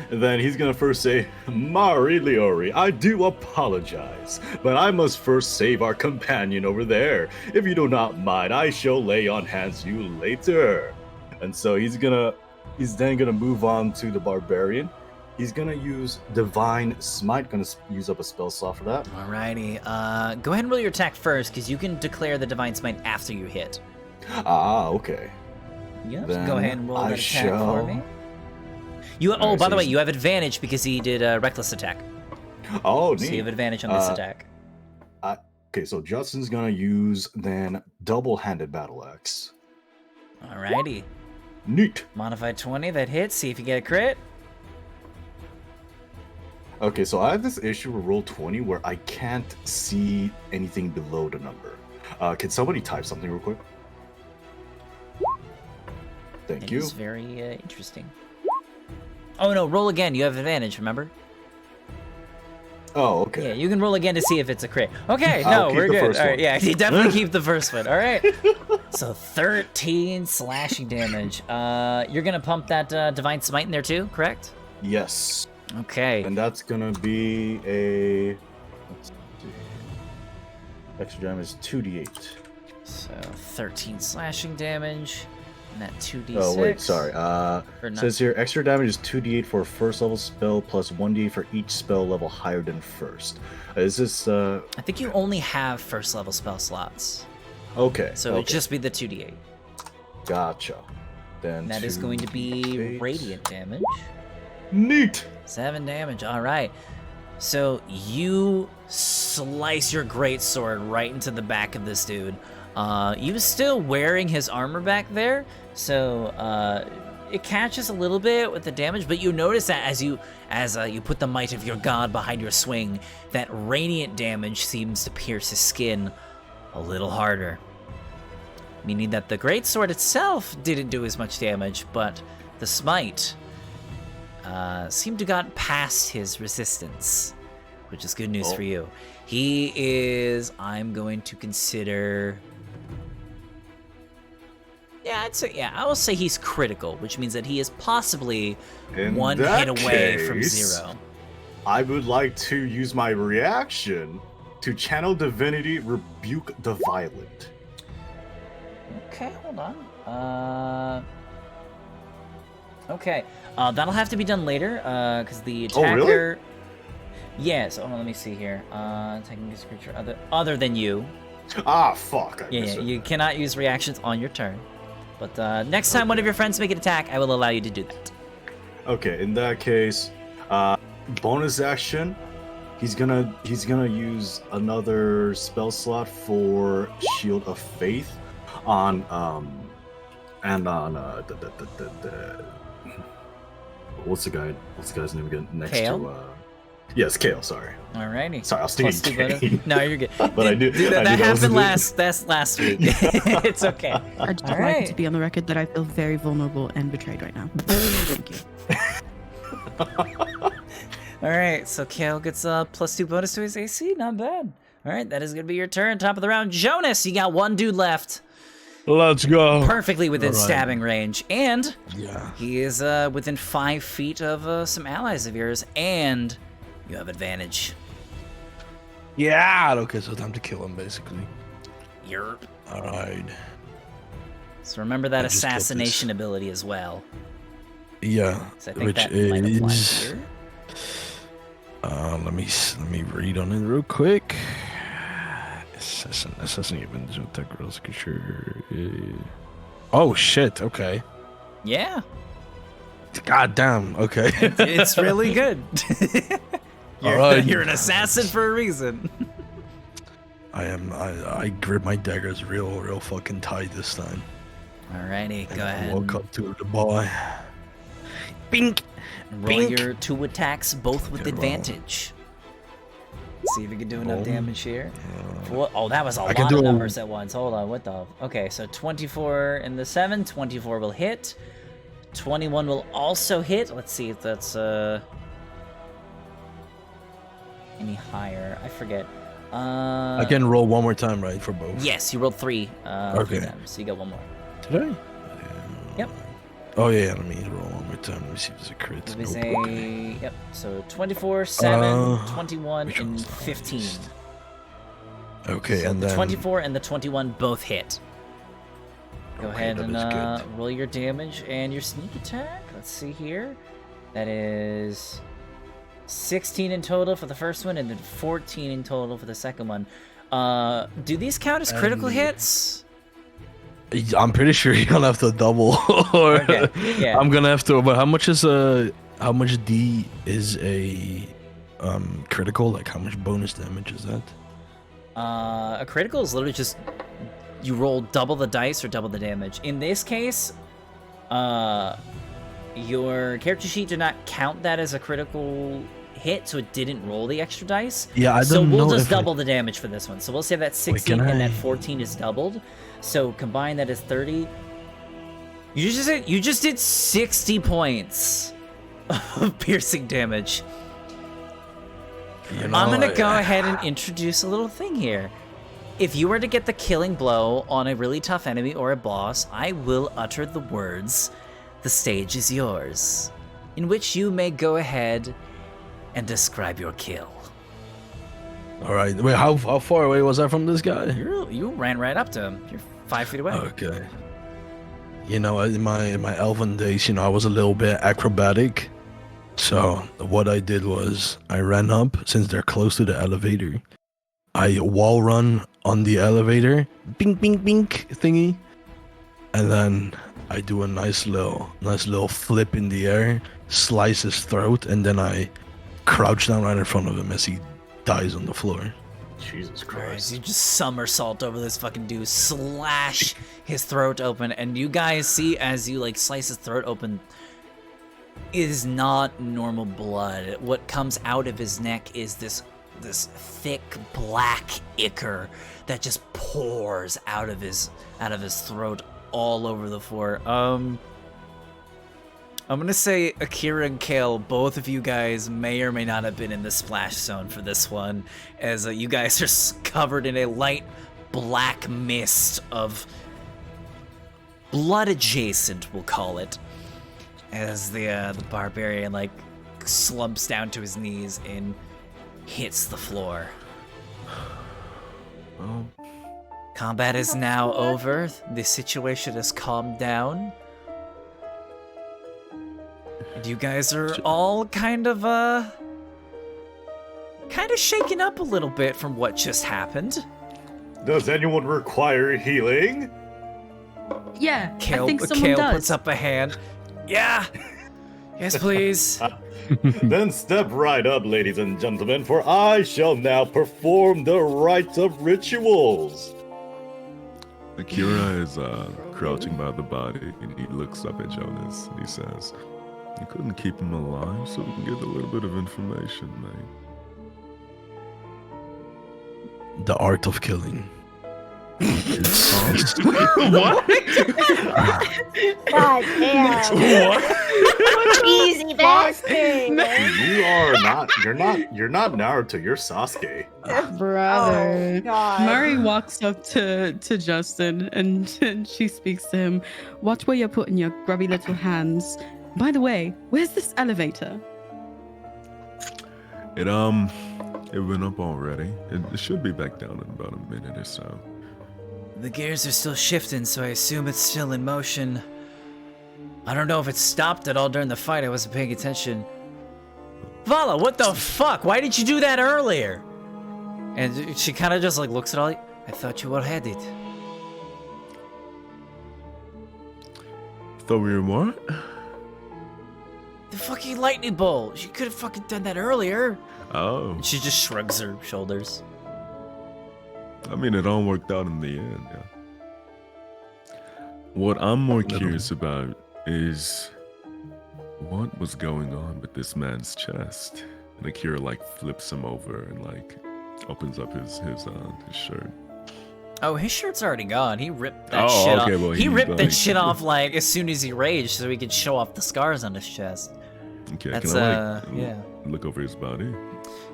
then he's gonna first say, Mari Liori, I do apologize, but I must first save our companion over there. If you do not mind, I shall lay on hands you later. And so he's then gonna move on to the barbarian. He's gonna use Divine Smite, gonna use up a spell slot for that. Alrighty, go ahead and roll your attack first, because you can declare the Divine Smite after you hit. Ah, okay. Yep, Then go ahead and roll I that attack for shall- me. You, oh, Alright, by so the way, he's- you have advantage because he did a reckless attack. Oh, So you neat. have advantage on this attack. Okay, so Justin's gonna use then double-handed battle axe. Alrighty. Neat. Modified 20, that hits. See if you get a crit. Okay, so I have this issue with roll 20 where I can't see anything below the number. Can somebody type something real quick? Thank It you. is very interesting. Oh no, roll again. You have advantage, remember? Oh, okay. Yeah, you can roll again to see if it's a crit. Okay, I'll no, keep we're the good. first All right, one. yeah, you definitely keep the first one. All right. So 13 slashing damage. You're gonna pump that Divine Smite in there too, correct? Yes. Okay. And that's gonna be a... Let's see. Extra damage 2d8. So 13 slashing damage, and that 2d6. Oh, wait, sorry. Or not- Says here, extra damage is 2d8 for a first level spell plus 1d8 for each spell level higher than first. Is this, I think you only have first level spell slots, okay. so okay. it'd just be the 2d8. Gotcha. Then And that is going to be 2d8. radiant damage. Neat! 7 damage, alright. So you slice your greatsword right into the back of this dude. He was still wearing his armor back there, so it catches a little bit with the damage, but you notice that as you put the might of your god behind your swing, that radiant damage seems to pierce his skin a little harder. Meaning that the greatsword itself didn't do as much damage, but the smite seemed to got past his resistance, which is good news for you. He is, I'm going to consider... Yeah, I will say he's critical, which means that he is possibly In one that hit away from case, 0. I would like to use my reaction to channel divinity rebuke the violent. Okay, hold on. Okay, that'll have to be done later, because the attacker... Oh, really? Yes, hold on, let me see here. Attacking this creature other than you. Ah, fuck. I Yeah, misread you that. cannot use reactions on your turn. But next time one of your friends make an attack, I will allow you to do that. Okay, in that case, bonus action. He's gonna use another spell slot for Shield of Faith on what's the guy's name again? Next Kale? to yes, Kale. Sorry, Alrighty. sorry, I was Plus thinking 2 bonus. Kane. No, you're good. But I knew Dude, that that was happened it. that's last week. It's okay. I'd just All like right. to be on the record that I feel very vulnerable and betrayed right now. Thank you. All right, so Kale gets a plus 2 bonus to his AC. Not bad. All right, that is going to be your turn. Top of the round. Jonas, you got one dude left. Let's go. Perfectly within All right. stabbing range. And Yeah. he is within 5 feet of some allies of yours. And you have advantage. Yeah. Okay, so time to kill him, basically. You're... All right. So remember that I just killed this. assassination ability as well. Yeah. So I think Which that might apply is. here. Let me read on it real quick. Assassin even attack rolls sure. Oh shit! Okay. Yeah, God damn. Okay. it's really good. You're, Alright. you're an assassin for a reason. I grip my daggers real fucking tight this time. Alrighty, go I ahead. walk up to the boy. Bink. Roll Bink. your 2 attacks, both with Okay, roll. advantage. See if you can do enough damage here. Oh, that was a can lot do of a- numbers at once. Hold on, what the? Okay, so 24 in the 7. 24 will hit. 21 will also hit. Let's see if that's any higher. I forget. I can roll one more time, right, for both? Yes, you rolled 3 for Okay. them, so you got one more. Did I? Yep. Oh yeah, let me roll one more time. Let me see if there's a crit. It was Nope. a yep. So 24, 7, 21, which and one's the 15. highest? Okay, So and the then 24 and the 21 both hit. Go Okay, ahead that and is good. roll your damage and your sneak attack. Let's see here. That is 16 in total for the first one, and then 14 in total for the second one. Do these count as critical And- hits? I'm pretty sure you're gonna have to double. Or Okay, yeah. I'm gonna have to. But how much D is a critical? Like how much bonus damage is that? A critical is literally just you roll double the dice or double the damage. In this case, your character sheet did not count that as a critical hit, so it didn't roll the extra dice. Yeah, I So don't we'll know just if I- double the damage for this one. So we'll say that 16 can and that I- 14 is doubled. So combine that is 30. You just did 60 points of piercing damage. You know, I'm gonna go ahead and introduce a little thing here. If you were to get the killing blow on a really tough enemy or a boss, I will utter the words, "The stage is yours," in which you may go ahead and describe your kill. All right. Wait, how far away was I from this guy? You ran right up to him. You're 5 feet away. Okay. You know, in my elven days, I was a little bit acrobatic. So what I did was I ran up, since they're close to the elevator. I wall run on the elevator, bink bink bink thingy, and then I do a nice little flip in the air, slice his throat, and then I crouch down right in front of him as he dies on the floor. Jesus Alright, Christ. so you just somersault over this fucking dude, slash his throat open, and you guys see as you slice his throat open, it is not normal blood. What comes out of his neck is this thick black ichor that just pours out of his throat all over the floor. I'm gonna say Akira and Kale, both of you guys may or may not have been in the splash zone for this one, as you guys are covered in a light black mist of blood adjacent, we'll call it, as the barbarian slumps down to his knees and hits the floor. Oh, Combat is now over. The situation has calmed down. And you guys are all kind of shaken up a little bit from what just happened. Does anyone require healing? Yeah, I Kale, think someone Kale does. puts up a hand. Yeah. Yes, please. Then step right up, ladies and gentlemen, for I shall now perform the rites of rituals. Akira is crouching by the body, and he looks up at Jonas, and he says, "You couldn't keep him alive, so we can get a little bit of information, mate." The art of killing. What? God damn. Easy bastard. You're not Naruto, you're Sasuke. Brother. Oh, God. Murray walks up to Justin and she speaks to him. Watch where you're putting your grubby little hands. By the way, where's this elevator? It went up already. It should be back down in about a minute or so. The gears are still shifting, so I assume it's still in motion. I don't know if it stopped at all during the fight. I wasn't paying attention. Vala, what the fuck? Why didn't you do that earlier? And she kind of just looks at all. I thought you were headed. Thought we were what? The fucking lightning bolt. She could have fucking done that earlier. Oh, She just shrugs her shoulders. I mean, it all worked out in the end, yeah. What I'm more curious about is what was going on with this man's chest. And Akira flips him over and Opens up his shirt. Oh, his shirt's already gone. He ripped that Oh, shit okay, off. well, He he's ripped like- that shit off like as soon as he raged, so he could show off the scars on his chest. Okay, That's can I yeah. look over his body?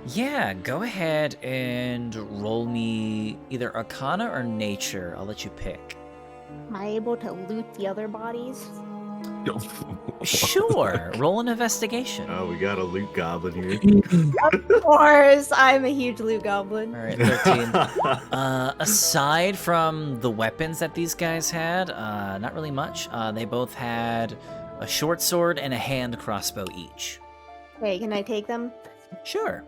Yeah, go ahead and roll me either Arcana or Nature. I'll let you pick. Am I able to loot the other bodies? Sure. Roll an investigation. Oh, we got a loot goblin here. Of course, I'm a huge loot goblin. All right, 13. Aside from the weapons that these guys had, not really much. They both had a short sword and a hand crossbow each. Wait, can I take them? Sure.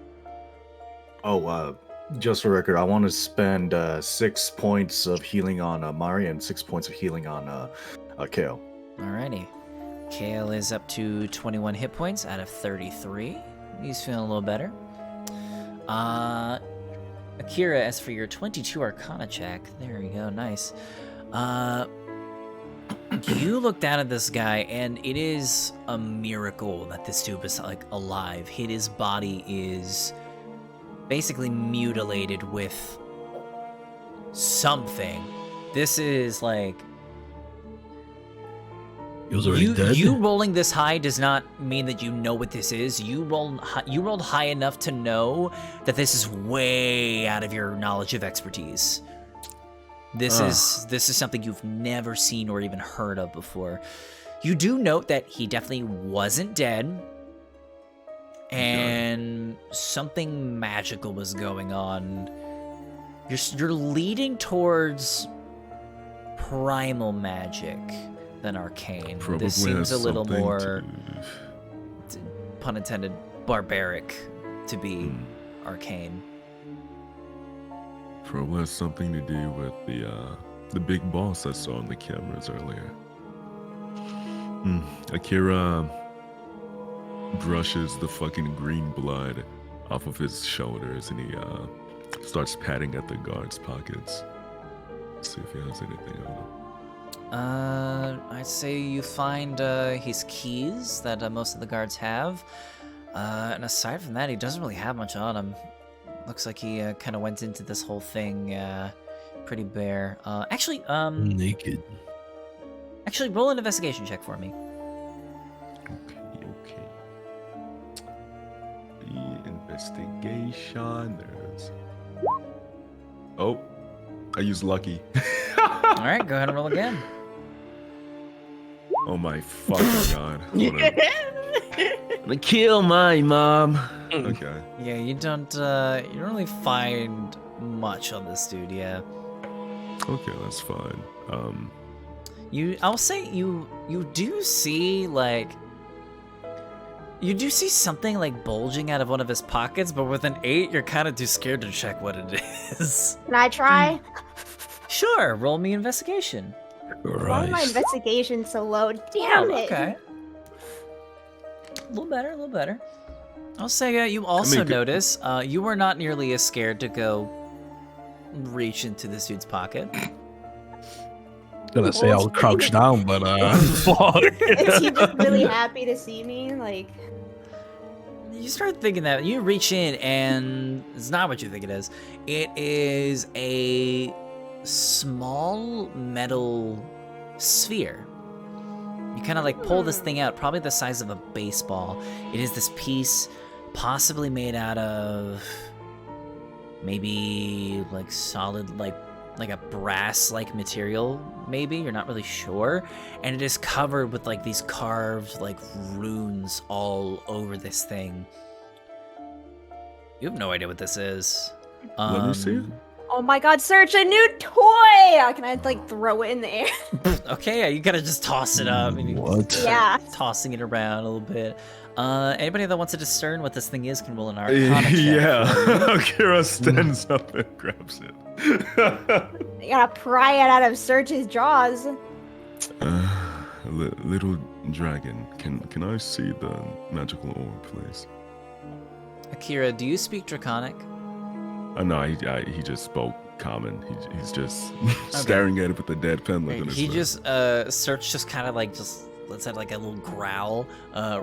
Oh, just for record, I want to spend 6 points of healing on Mari and 6 points of healing on Kale. Alrighty. Kale is up to 21 hit points out of 33. He's feeling a little better. Akira, as for your 22 Arcana check, there you go, nice. You look down at this guy, and it is a miracle that this dude is like alive. His body is basically mutilated with something. This is like He was already dead. you rolling this high does not mean that you know what this is. You rolled high enough to know that this is way out of your knowledge of expertise. This is something you've never seen or even heard of before. You do note that he definitely wasn't dead, and something magical was going on. You're leading towards primal magic than arcane. Probably This seems has a little something more, pun intended, barbaric to be arcane. Probably has something to do with the big boss I saw on the cameras earlier. Akira brushes the fucking green blood off of his shoulders and he starts patting at the guard's pockets. See if he has anything on him. I'd say you find his keys that most of the guards have. And aside from that, he doesn't really have much on him. Looks like he kind of went into this whole thing pretty bare. Naked. Actually, roll an investigation check for me. Okay. The investigation. There's. Oh, I used lucky. All right, go ahead and roll again. Oh my fucking god. Hold on. I'm gonna kill my mom. Okay. Yeah, you don't really find much on this dude. Yeah. Okay, that's fine. I'll say you do see something like bulging out of one of his pockets, but with an 8, you're kind of too scared to check what it is. Can I try? Sure, roll me investigation. Why is my investigation so low? Damn it! Okay. A little better. I'll say you also notice you were not nearly as scared to go reach into this dude's pocket. Gonna say I'll crouch down, but fuck. Is he just really happy to see me? Like, You start thinking that you reach in and it's not what you think it is. It is a small metal sphere. You kind of like pull this thing out, probably the size of a baseball. It is this piece possibly made out of maybe like solid, like a brass-like material, maybe. You're not really sure. And it is covered with like these carved like runes all over this thing. You have no idea what this is. Let me see it. oh my god, search a new toy! Can I like throw it in the air? Okay, yeah, you gotta just toss it up. And you What? Yeah. tossing it around a little bit. Anybody that wants to discern what this thing is can roll an Arcana check. Yeah. Akira stands up and grabs it. You gotta pry it out of Search's jaws. Little dragon, can I see the magical orb, please? Akira, do you speak Draconic? No, he just spoke common. He's just staring at it with a deadpan look on his He face. just, Search just kind of like just lets out like a little growl.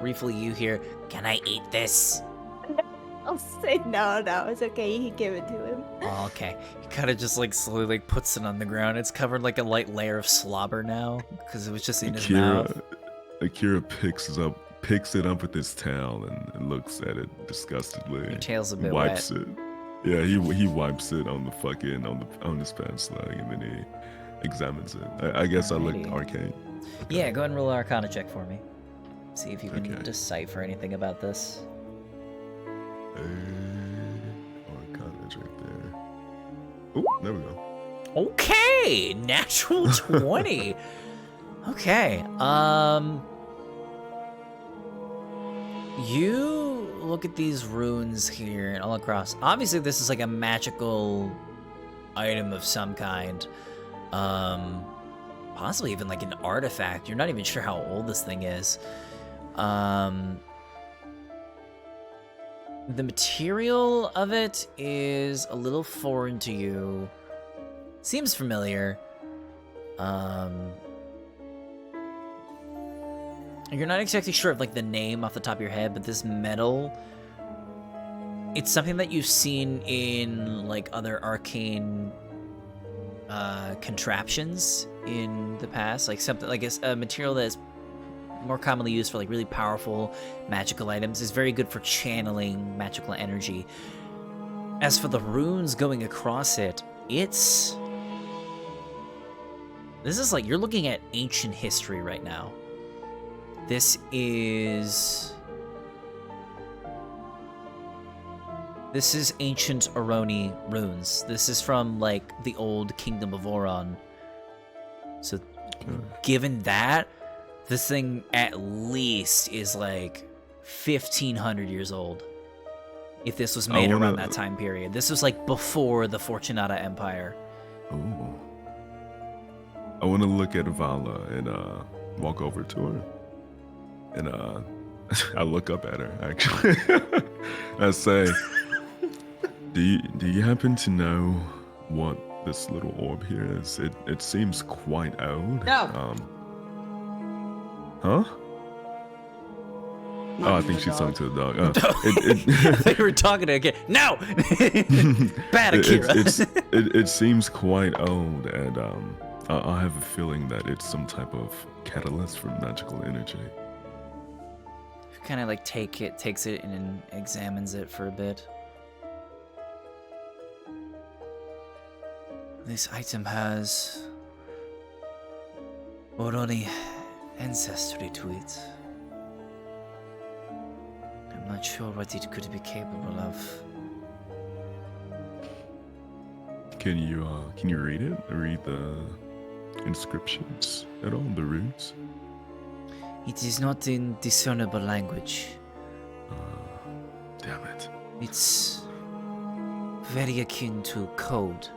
Briefly you hear, "Can I eat this?" I'll say no, it's okay. You can give it to him. Oh, okay. He kind of just like slowly like puts it on the ground. It's covered like a light layer of slobber now because it was just in his mouth. Akira picks it up with his tail and looks at it disgustedly. Your tail's a bit wipes wet. it. Yeah, he wipes it on the fucking on his pants leg and then he examines it. I guess I looked Alrighty. arcane. Yeah, go ahead and roll an Arcana check for me. See if you can Okay. decipher anything about this. Arcana check there. Oh, there we go. Okay, natural 20. Okay. You look at these runes here and all across. Obviously, this is like a magical item of some kind. Possibly even like an artifact. You're not even sure how old this thing is. The material of it is a little foreign to you. Seems familiar. You're not exactly sure of like the name off the top of your head, but this metal, it's something that you've seen in like other arcane contraptions in the past, like something like a material that is more commonly used for like really powerful magical items. Is very good for channeling magical energy. As for the runes going across it, this is like, you're looking at ancient history right now. This is ancient Aroni runes. This is from like the old Kingdom of Oron. So given that, this thing at least is like 1,500 years old. If this was made around that time period. This was like before the Fortunata Empire. Ooh. I want to look at Vala and walk over to her. And I look up at her, actually. I say, do you happen to know what this little orb here is? It seems quite old. No. Huh? Oh, I think she's talking to the dog. I thought you were talking to again. No! Bad Akira. It seems quite old, and I have a feeling that it's some type of catalyst for magical energy. Kind of like takes it and examines it for a bit. This item has Oroni ancestry to it. I'm not sure what it could be capable of. Can you read it? Read the inscriptions at all? The runes? It is not in discernible language. Damn it. It's very akin to code,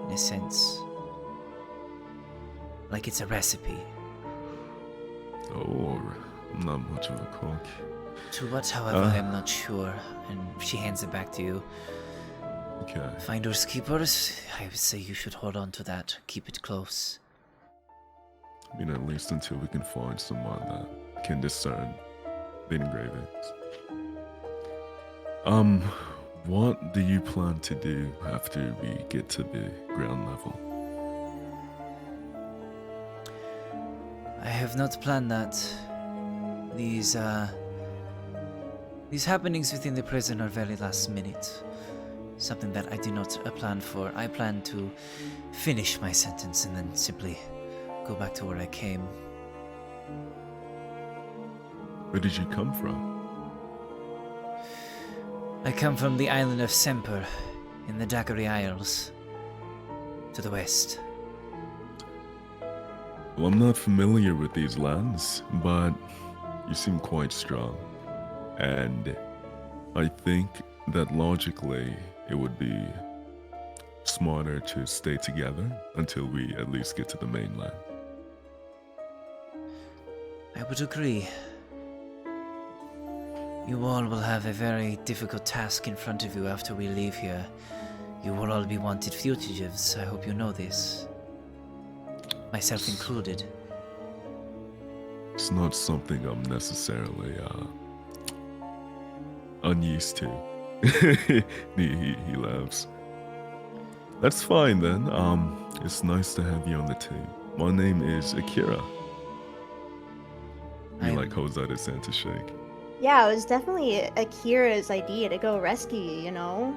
in a sense. Like it's a recipe. Oh, I'm not much of a cook. To what, however, I'm not sure. And she hands it back to you. Okay. Finders keepers, I would say you should hold on to that. Keep it close. I mean, at least until we can find someone that can discern the engravings. What do you plan to do after we get to the ground level? I have not planned that. These happenings within the prison are very last minute. Something that I do not plan for. I plan to finish my sentence and then simply go back to where I came. Where did you come from? I come from the island of Semper, in the Daiquiri Isles, to the west. Well, I'm not familiar with these lands, but you seem quite strong. And I think that logically it would be smarter to stay together until we at least get to the mainland. I would agree. You all will have a very difficult task in front of you after we leave here. You will all be wanted fugitives. I hope you know this. Myself included. It's not something I'm necessarily unused to. he laughs. That's fine then. It's nice to have you on the team. My name is Akira. He like holds out his hand to shake. Yeah, it was definitely Akira's idea to go rescue you, you know?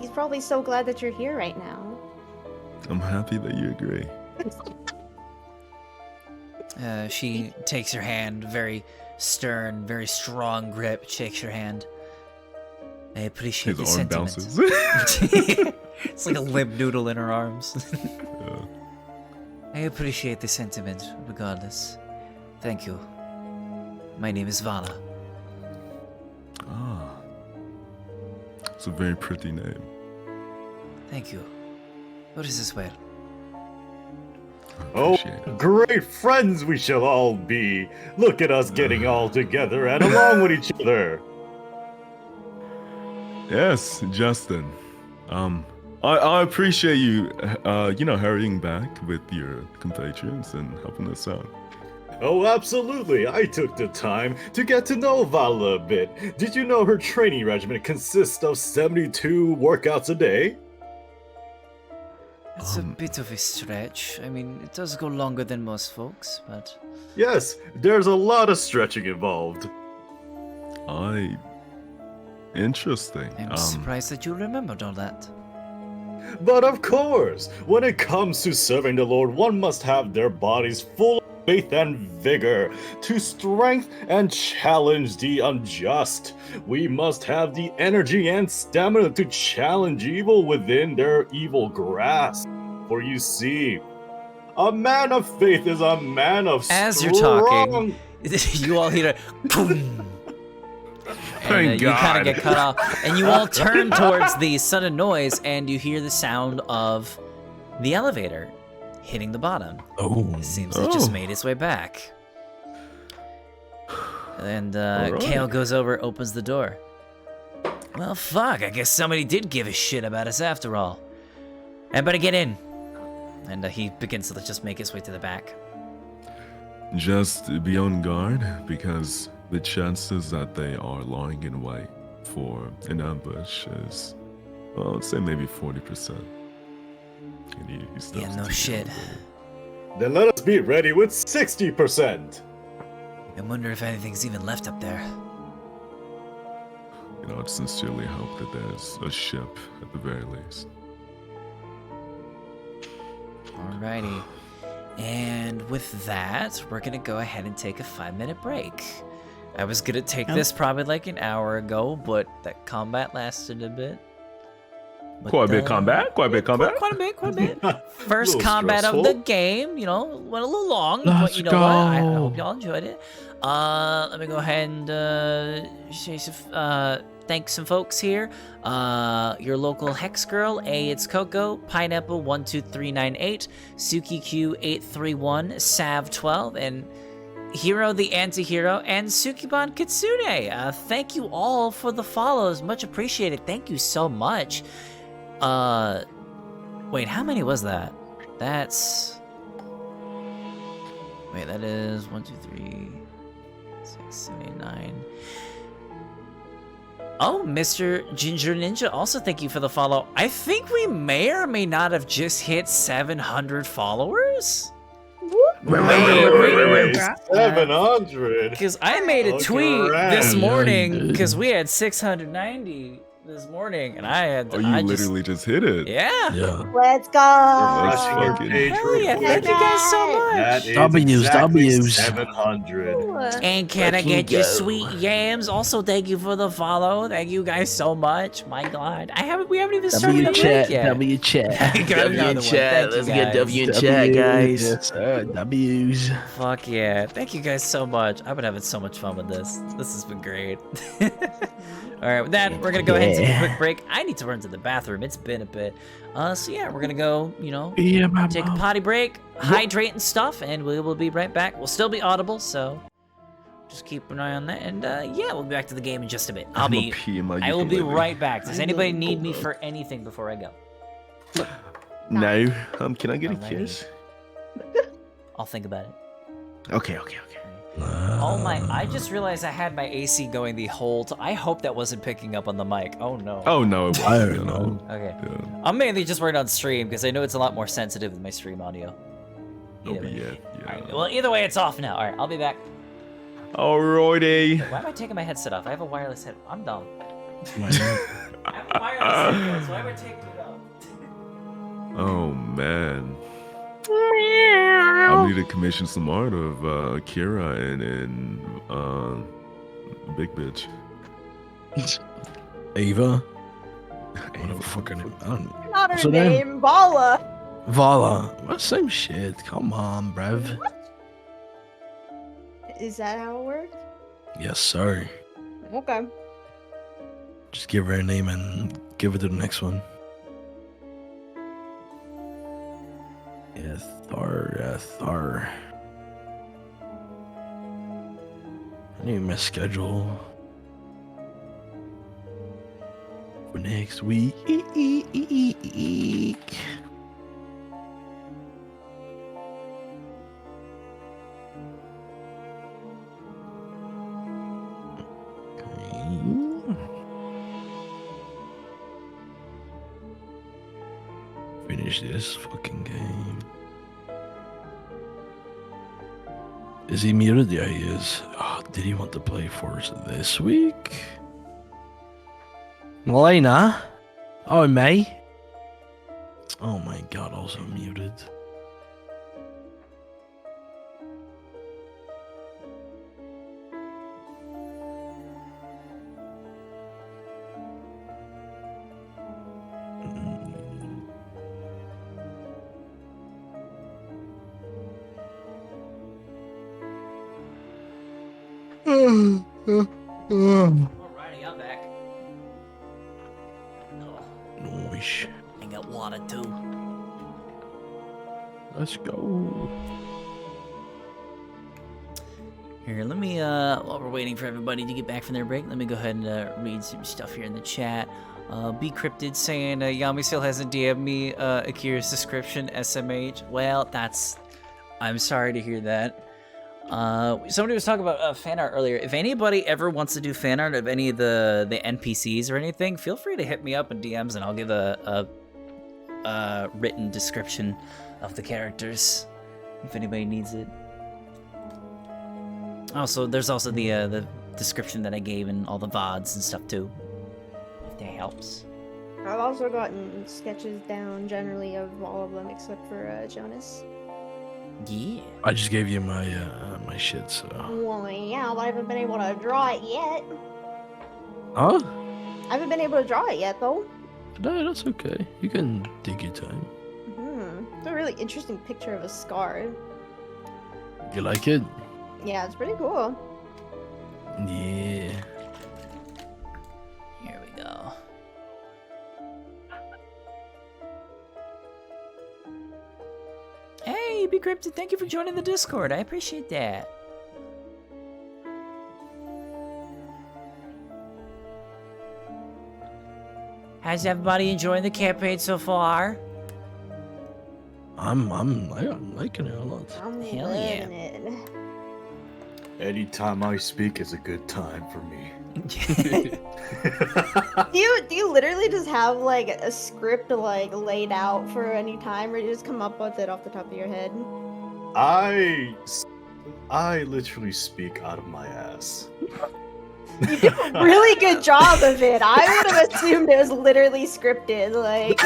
He's probably so glad that you're here right now. I'm happy that you agree. She takes your hand, very stern, very strong grip, shakes your hand. I appreciate His the arm sentiment. bounces. It's like a limp noodle in her arms. Yeah. I appreciate the sentiment, regardless. Thank you. My name is Vala. Ah. It's a very pretty name. Thank you. What is this way? I Oh, appreciate it. great friends we shall all be. Look at us getting all together and along with each other. Yes, Justin. I appreciate you, hurrying back with your compatriots and helping us out. Oh, absolutely. I took the time to get to know Vala a bit. Did you know her training regimen consists of 72 workouts a day? It's a bit of a stretch. I mean, it does go longer than most folks, but... Yes, there's a lot of stretching involved. Interesting. I'm surprised that you remembered all that. But of course, when it comes to serving the Lord, one must have their bodies full of faith and vigor to strength and challenge the unjust. We must have the energy and stamina to challenge evil within their evil grasp. For you see, a man of faith is a man of As strong... you're talking, you all hear a boom. Thank You kind God. of get cut off, and you all turn towards the sudden noise, and you hear the sound of the elevator hitting the bottom. Oh. It seems it just Oh. made its way back. And Alright. Kale goes over, opens the door. Well, fuck, I guess somebody did give a shit about us after all. Everybody get in. And he begins to just make his way to the back. Just be on guard because the chances that they are lying in wait for an ambush is, well, I'd say maybe 40%. And he steps Yeah, no to shit. Then let us be ready with 60%. I wonder if anything's even left up there. I'd sincerely hope that there's a ship at the very least. Alrighty. And with that, we're gonna go ahead and take a 5-minute break. I was gonna take this probably like an hour ago, but that combat lasted a bit. But, Quite a bit combat. Quite a bit combat. Quite a bit. First Little combat of the stressful. game, went a little long, but Let's you know what? I go. hope y'all enjoyed it. Let me go ahead and say some, thank some folks here. Your local Hex Girl, it's Coco, Pineapple 12398, Suki Q 831, Sav 12, and Hero the Anti-Hero, and Sukiban Kitsune. Thank you all for the follows. Much appreciated. Thank you so much. Wait, how many was that? That's... Wait, that is 1, 2, 3, 6, 7, 8, 9. Oh, Mr. Ginger Ninja, also thank you for the follow. I think we may or may not have just hit 700 followers. Wait, 700? Because I made a Oh, tweet this grand. morning Yeah, you did. because we had 690 this morning, and I had. Oh, you I literally just hit it. Yeah. Yeah. Let's go! Let's Your fucking- page Hell yeah! real Thank quick. you guys so That much. is W's, exactly W's. 700. And can I Fucking get you go. sweet yams? Also, thank you for the follow. Thank you guys so much. My God, we haven't even started the break yet. W chat. Got W another in one. chat. Thank you, Let's get guys. W in chat, guys. Yes, sir. W's. Fuck yeah. Thank you guys so much. I've been having so much fun with this. This has been great. All right, with that, we're going to go ahead and take a quick break. I need to run to the bathroom. It's been a bit. So yeah, we're going to go, Yeah, my take a mom. potty break, hydrate and stuff, and we will be right back. We'll still be audible, so just keep an eye on that. And yeah, we'll be back to the game in just a bit. I'm gonna pee in my I will be ukulele. right back. Does anybody need me for anything before I go? No. Can I get a Alrighty. kiss? I'll think about it. Okay. Oh my, I just realized I had my AC going the whole time. I hope that wasn't picking up on the mic. Oh no. Oh no, it I wasn't. don't know. Okay. Yeah. I'm mainly just worried on stream because I know it's a lot more sensitive than my stream audio. Oh, Either way. yeah. Alright, well, either way, it's off now. Alright, I'll be back. Alrighty. Why am I taking my headset off? I have a wireless head. I'm dumb. My- I have a wireless headset, so why am I taking it off? Oh man. I need to commission some art of Kira and Big Bitch. Ava? Whatever fucking name. I don't know. Not What's her her name? name, Vala. Vala. Well, same shit. Come on, bruv. Is that how it works? Yes, sir. Okay. Just give her a name and give it to the next one. Yes, Thar. I need my schedule for next week. Finish this fucking game. Is he muted? Yeah, he is. Oh, did he want to play for us this week? Melena? Oh, May? Oh my god, also muted. Alrighty, I'm back. Oh, Nice. I got water too. Let's go. Here, let me, while we're waiting for everybody to get back from their break, let me go ahead and read some stuff here in the chat. Be Cryptid saying, Yami still hasn't DM'd me Akira's description, SMH. Well, I'm sorry to hear that. Somebody was talking about fan art earlier. If anybody ever wants to do fan art of any of the NPCs or anything, feel free to hit me up in DMs and I'll give a written description of the characters if anybody needs it. Also, there's also the description that I gave in all the VODs and stuff too, if that helps. I've also gotten sketches down generally of all of them except for Jonas. Yeah. I just gave you my my shit, so. Well, yeah, but I haven't been able to draw it yet. Huh? I haven't been able to draw it yet, though. No, that's okay. You can take your time. It's a really interesting picture of a scar. You like it? Yeah, it's pretty cool. Yeah. Here we go. Hey, Be Cryptid, thank you for joining the Discord. I appreciate that. How's everybody enjoying the campaign so far? I'm liking it a lot. I'm Hell yeah. loving it. Anytime I speak is a good time for me. Do you literally just have like a script like laid out for any time, or you just come up with it off the top of your head? I literally speak out of my ass. You do a really good job of it. I would have assumed it was literally scripted. Like,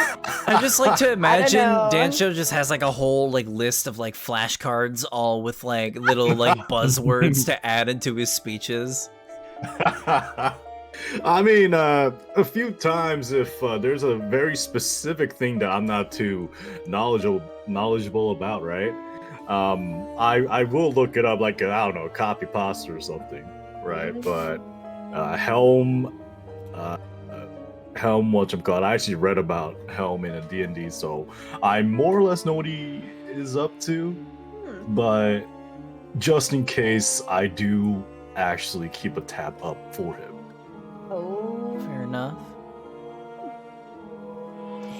I just like to imagine know. Dancho just has like a whole like list of like flashcards all with like little like buzzwords to add into his speeches. I mean, a few times if there's a very specific thing that I'm not too knowledgeable about, right? I will look it up, like I don't know, copy pasta or something, right? But Helm, whatchamacallit, I actually read about Helm in a D&D, so I more or less know what he is up to. But just in case, I do actually keep a tab up for him. oh, Fair enough.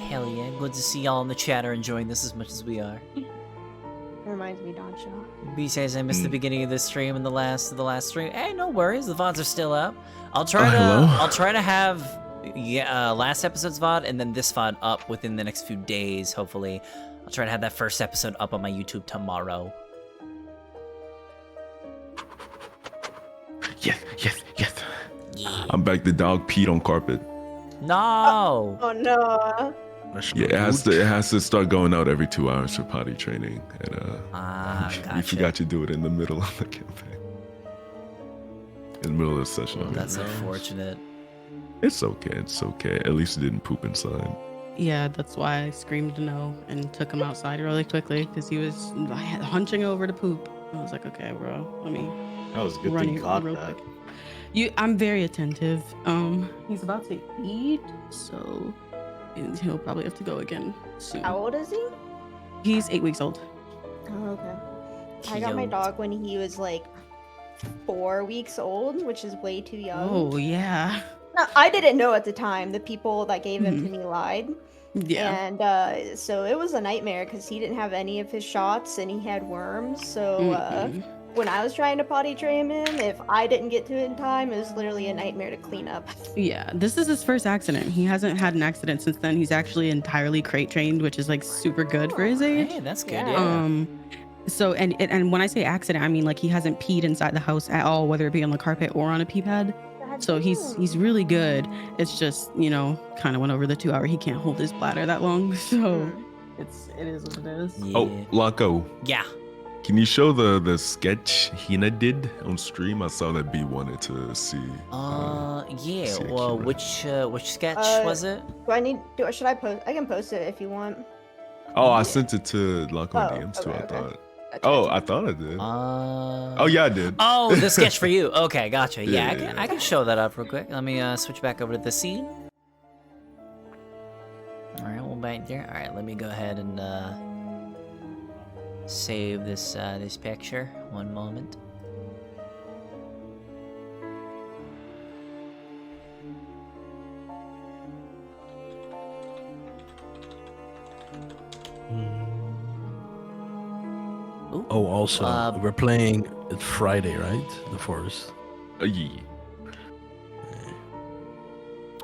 Hell yeah, good to see y'all in the chat are enjoying this as much as we are. Reminds me, Doncha. B says I missed the beginning of the stream and the last stream. Hey, no worries. The VODs are still up. I'll try to have last episode's VOD and then this VOD up within the next few days, hopefully. I'll try to have that first episode up on my YouTube tomorrow. Yes. Yeah. I'm back. The dog peed on carpet. No. Oh no. Yeah, it has to start going out every 2 hours for potty training, and you gotcha. forgot to do it in the middle of the campaign. In the middle of the session. Well, that's unfortunate. It's okay. At least it didn't poop inside. Yeah, that's why I screamed no and took him outside really quickly because he was hunching over to poop. I was like, okay, bro, let me That was a good run thing you you caught real that. quick. I'm very attentive. He's about to eat, so he'll probably have to go again soon. How old is he? He's 8 weeks old. Oh, okay. I got my Cute. dog when he was like 4 weeks old, which is way too young. Oh yeah. No, I didn't know at the time. The people that gave him to me lied. Yeah. And so it was a nightmare because he didn't have any of his shots and he had worms. So when I was trying to potty train him, if I didn't get to it in time, it was literally a nightmare to clean up. Yeah, this is his first accident. He hasn't had an accident since then. He's actually entirely crate trained, which is like super good for his age. Hey, that's good. Yeah. Yeah. So and when I say accident, I mean like he hasn't peed inside the house at all, whether it be on the carpet or on a pee pad. So he's really good. It's just, kind of went over the 2 hour. He can't hold his bladder that long. So it is what it is. Yeah. Oh, Lanko, Yeah. can you show the sketch Hina did on stream? I saw that B wanted to see. Yeah. see Well, Akira. which sketch was it? Should I post? I can post it if you want. Oh, I sent it to Lanko Oh, DMs too. okay, I okay. thought. Gotcha. Oh, I thought I did. Oh yeah, I did. Oh, the sketch for you. Okay, gotcha. Yeah, Yeah. I can show that up real quick. Let me switch back over to the scene. All right, we'll back there. All right, let me go ahead and save this this picture. One moment. Ooh. Oh, also, we're playing it Friday, right? The Forest. Yeah.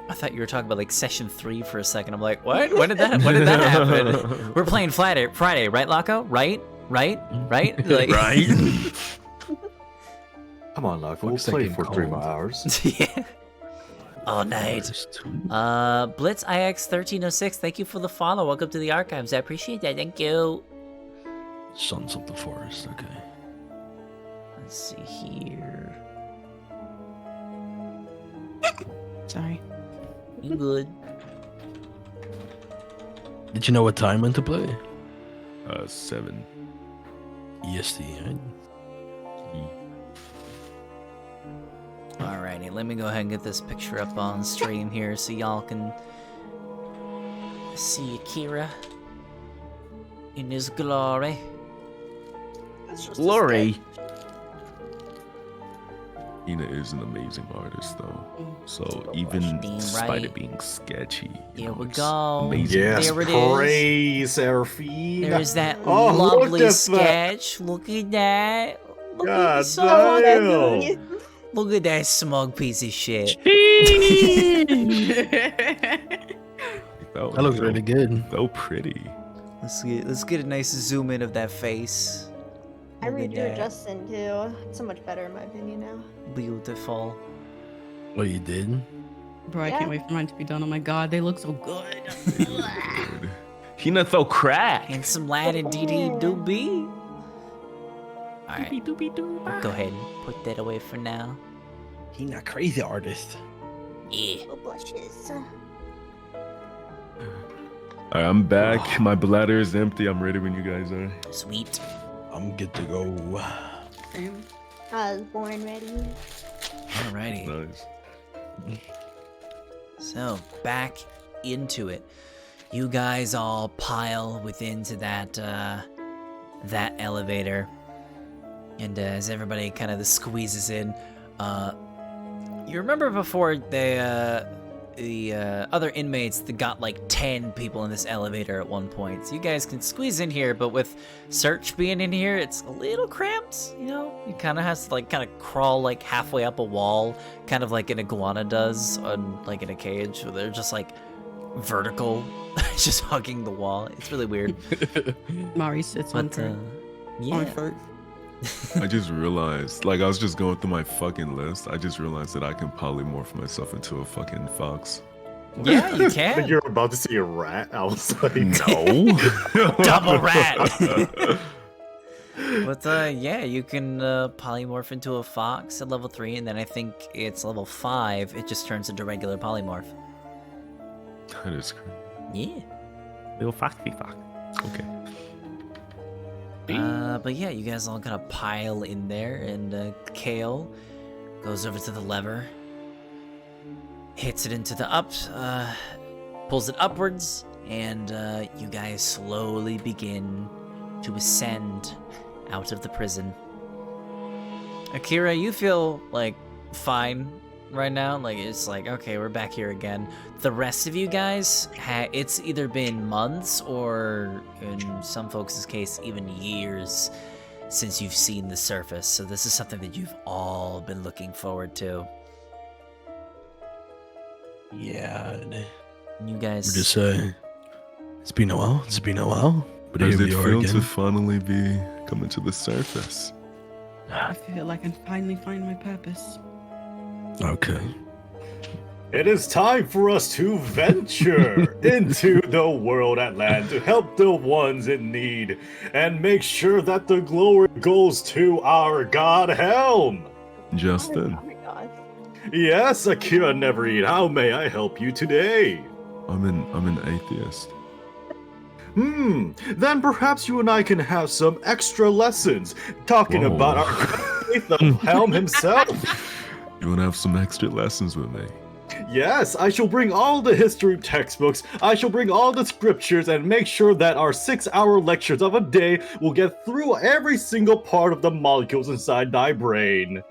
I thought you were talking about like session 3 for a second. I'm like, what? When did that happen? We're playing Friday, right, Laco? Right? Like, Right? Come on, Lock. We'll Fuck's that play game for 3 more called? hours. Yeah. All night. Blitz IX 1306. Thank you for the follow. Welcome to the archives. I appreciate that. Thank you. Sons of the Forest. Okay. Let's see here. Sorry. You good? Did you know what time when to play? 7. EST, right? Alrighty, let me go ahead and get this picture up on stream here so y'all can see Akira in his glory. Glory. Hina is an amazing artist, though. So Damn even right. despite it being sketchy, There we it's go. Amazing. Yes, There it is. praise Seraphine. There's that Oh, look lovely at that. sketch. Look at that. Look at God so damn. Look at that smug piece of shit. That looks really good. So pretty. Let's get a nice zoom in of that face. I Look at redrew that. Justin too. It's so much better in my opinion now. Beautiful. Oh, you did? Bro, I Yeah. can't wait for mine to be done. Oh my god, they look so good. Good. Hina throw crack. Handsome lad indeed he do be. Alright, go ahead and put that away for now. He not crazy artist. Yeah. Oh, blushes. All right, I'm back. My bladder is empty. I'm ready when you guys are. Sweet. I'm good to go. I was born ready. Alrighty. Nice. So, back into it. You guys all pile into that elevator. And as everybody kind of squeezes in, you remember before they other inmates that got like 10 people in this elevator at one point. So you guys can squeeze in here, but with Search being in here, it's a little cramped, you know? You kind of have to like kind of crawl like halfway up a wall, kind of like an iguana does on like in a cage, where they're just like vertical, just hugging the wall. It's really weird. Mari sits on But her. yeah. First. I just realized, like, I was just going through my fucking list. I just realized that I can polymorph myself into a fucking fox. Yeah, you But can. you're about to see a rat. I was like, No. Double rat. But yeah, you can polymorph into a fox at level 3, and then I think it's level 5. It just turns into regular polymorph. That is crazy. Yeah. Little foxy fox. Okay. But yeah, you guys all kind of pile in there, and Kale goes over to the lever, hits it into the pulls it upwards, and you guys slowly begin to ascend out of the prison. Akira, you feel like fine right now. Like it's like, okay, we're back here again. The rest of you guys, it's either been months or, in some folks' case, even years since you've seen the surface. So this is something that you've all been looking forward to. Yeah. You guys. We're just it's been a while. It's been a while. But How here does we it are feel again. to finally be coming to the surface? I feel like I finally find my purpose. Okay. it is time for us to venture into the world at land to help the ones in need and make sure that the glory goes to our god Helm. Justin, Oh my god. Yes, Akira Nevereed, how may I help you today? I'm an atheist. Then perhaps you and I can have some extra lessons talking Whoa. about our faith of Helm himself. You wanna have some extra lessons with me? Yes, I shall bring all the history textbooks, I shall bring all the scriptures, and make sure that our 6-hour lectures of a day will get through every single part of the molecules inside thy brain.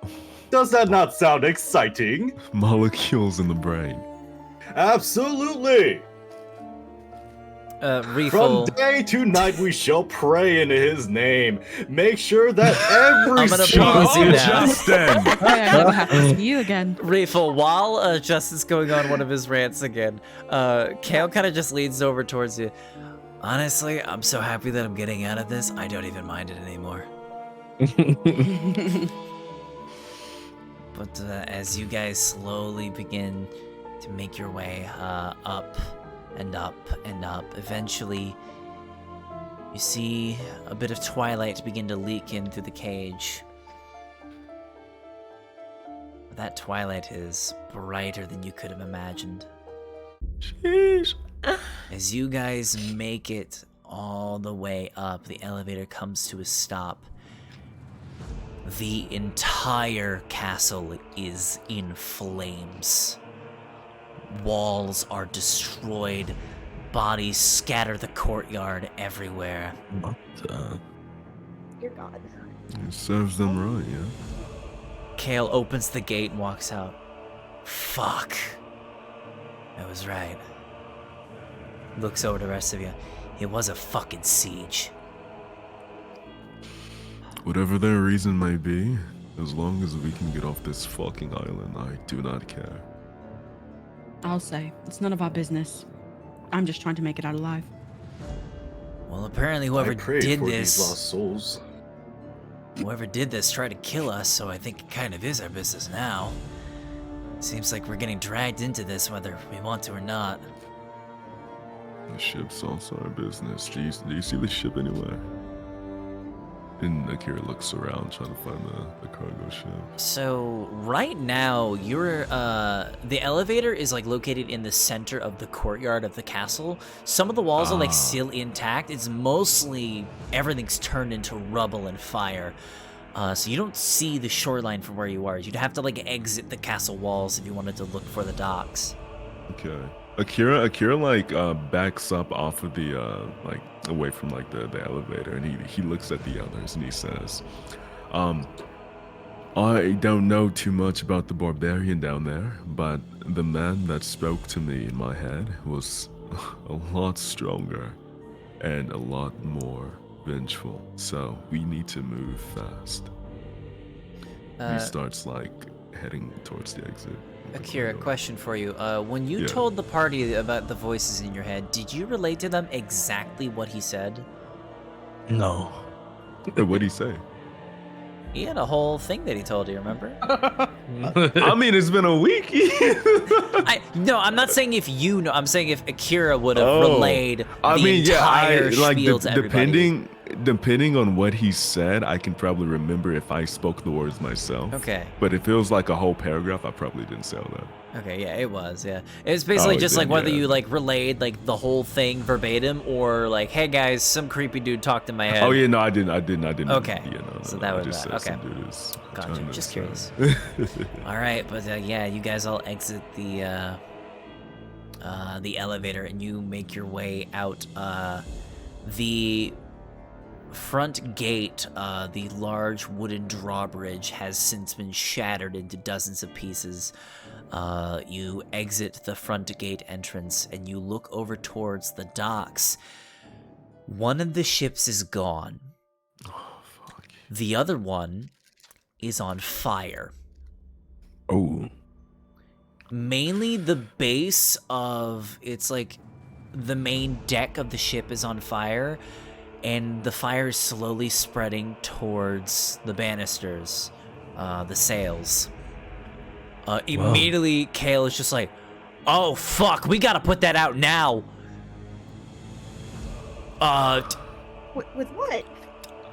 Does that not sound exciting? Molecules in the brain. Absolutely! Refill. From day to night we shall pray in his name. Make sure that every I'm gonna single- pause you now. Justin! Oh, I never have to see you again. Refill, while Justin's going on one of his rants again, Kale kind of just leans over towards you. Honestly, I'm so happy that I'm getting out of this, I don't even mind it anymore. But as you guys slowly begin to make your way up and up and up, eventually you see a bit of twilight begin to leak in through the cage. That twilight is brighter than you could have imagined. Sheesh. As you guys make it all the way up, the elevator comes to a stop. The entire castle is in flames. Walls are destroyed. Bodies scatter the courtyard everywhere. What? Dear God. It serves them right, yeah? Kale opens the gate and walks out. Fuck. I was right. Looks over to the rest of you. It was a fucking siege. Whatever their reason may be, as long as we can get off this fucking island, I do not care. I'll say, it's none of our business. I'm just trying to make it out alive. Well, apparently whoever I pray did for this, these lost souls. whoever did this tried to kill us, so I think it kind of is our business now. Seems like we're getting dragged into this whether we want to or not. The ship's also our business. Do you see the ship anywhere? And Akira looks around trying to find the cargo ship. So right now, you're the elevator is like located in the center of the courtyard of the castle. Some of the walls are like still intact. It's mostly everything's turned into rubble and fire. So you don't see the shoreline from where you are. You'd have to like exit the castle walls if you wanted to look for the docks. Okay. Akira like backs up off of the like away from like the elevator, and he looks at the others and he says, I don't know too much about the barbarian down there, but the man that spoke to me in my head was a lot stronger and a lot more vengeful. So we need to move fast. He starts like heading towards the exit. Akira, question for you. When you Yeah. told the party about the voices in your head, did you relate to them exactly what he said? No. What'd he say? He had a whole thing that he told you, remember? I mean, it's been a week. No, I'm not saying if you know. I'm saying if Akira would have Oh, relayed the entire spiel to everybody. Depending on what he said, I can probably remember if I spoke the words myself. Okay. But if it was like a whole paragraph, I probably didn't say all that. Okay, yeah, it was, yeah. It was basically just like then, whether yeah. you like relayed like the whole thing verbatim or like, hey guys, some creepy dude talked in my head. Oh yeah, no, I didn't. Okay. Yeah, no, So no, that I was just that. said Okay. some dude is Gotcha, trying to just say- curious. All right, but yeah, you guys all exit the elevator and you make your way out. The front gate, the large wooden drawbridge, has since been shattered into dozens of pieces. You exit the front gate entrance and you look over towards the docks. One of the ships is gone. Oh fuck. The other one is on fire. Oh. Mainly the base of it's like the main deck of the ship is on fire, and the fire is slowly spreading towards the banisters, the sails. Immediately, Kale is just like, "Oh fuck, we gotta put that out now." With what?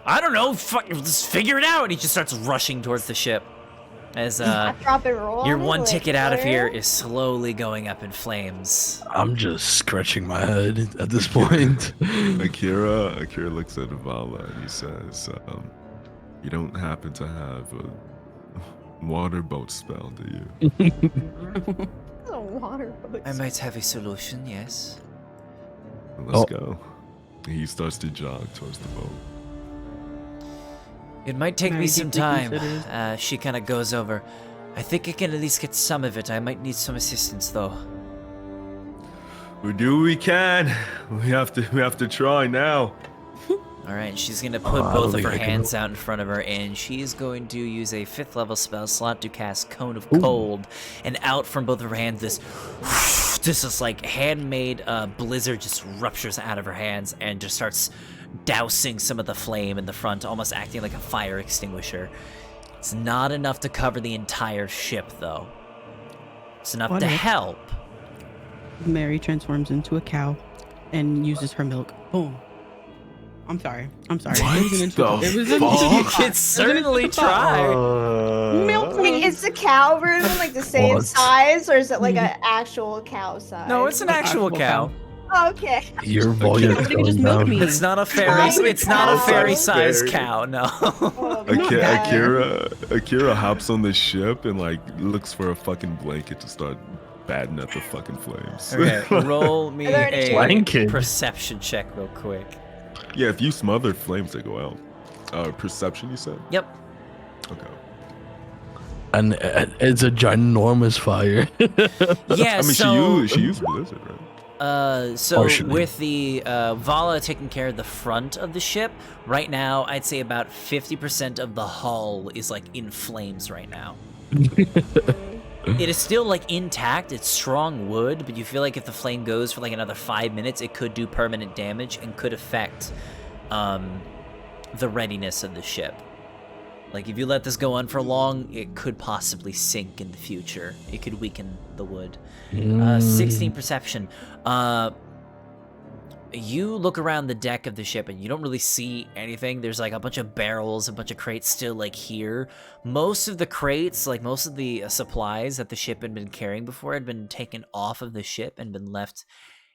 I don't know. Fuck, just figure it out. And he just starts rushing towards the ship. As Drop and roll. your on it, one like, ticket out of here where? is slowly going up in flames. I'm just scratching my head at this point. Akira looks at Vala and he says, "You don't happen to have a water boat spell, do you?" It's a water boat. I might have a solution, yes. Let's go. He starts to jog towards the boat. It might take Very me some deeply time. considered. She kind of goes over. I think I can at least get some of it. I might need some assistance, though. We do what we can. We have to try now. All right, she's gonna put I both don't of think her I can- hands out in front of her, and she's going to use a 5th level spell slot to cast Cone of Cold. And out from both of her hands, this like handmade blizzard just ruptures out of her hands and just starts dousing some of the flame in the front, almost acting like a fire extinguisher. It's not enough to cover the entire ship, though. It's enough What to if- help. Mary transforms into a cow and uses her milk. Boom. I'm sorry. What It was the You fuck? could certainly try. Milk. Like, is the cow version like the same What? size, or is it like an actual cow size? No, it's an actual cow. Okay. Your volume is Somebody going just milked down. me. It's not a fairy. Tiny It's not a cow. fairy-sized Fairy. cow. No. Oh, my God. Akira hops on the ship and like looks for a fucking blanket to start batting at the fucking flames. Okay, roll me Are there any a Blanket? perception check real quick. Yeah, if you smother flames, they go out. Perception, you said? Yep. Okay. And it's a ginormous fire. Yeah. I mean, so, she used blizzard, right? so Partially. with the Vala taking care of the front of the ship, right now I'd say about 50% of the hull is like in flames right now. It is still like intact. It's strong wood, but you feel like if the flame goes for like another 5 minutes, it could do permanent damage and could affect the readiness of the ship. Like if you let this go on for long, it could possibly sink in the future. It could weaken the wood. 16 perception. You look around the deck of the ship and you don't really see anything. There's like a bunch of barrels, a bunch of crates still like here. Most of the crates, like most of the supplies that the ship had been carrying before had been taken off of the ship and been left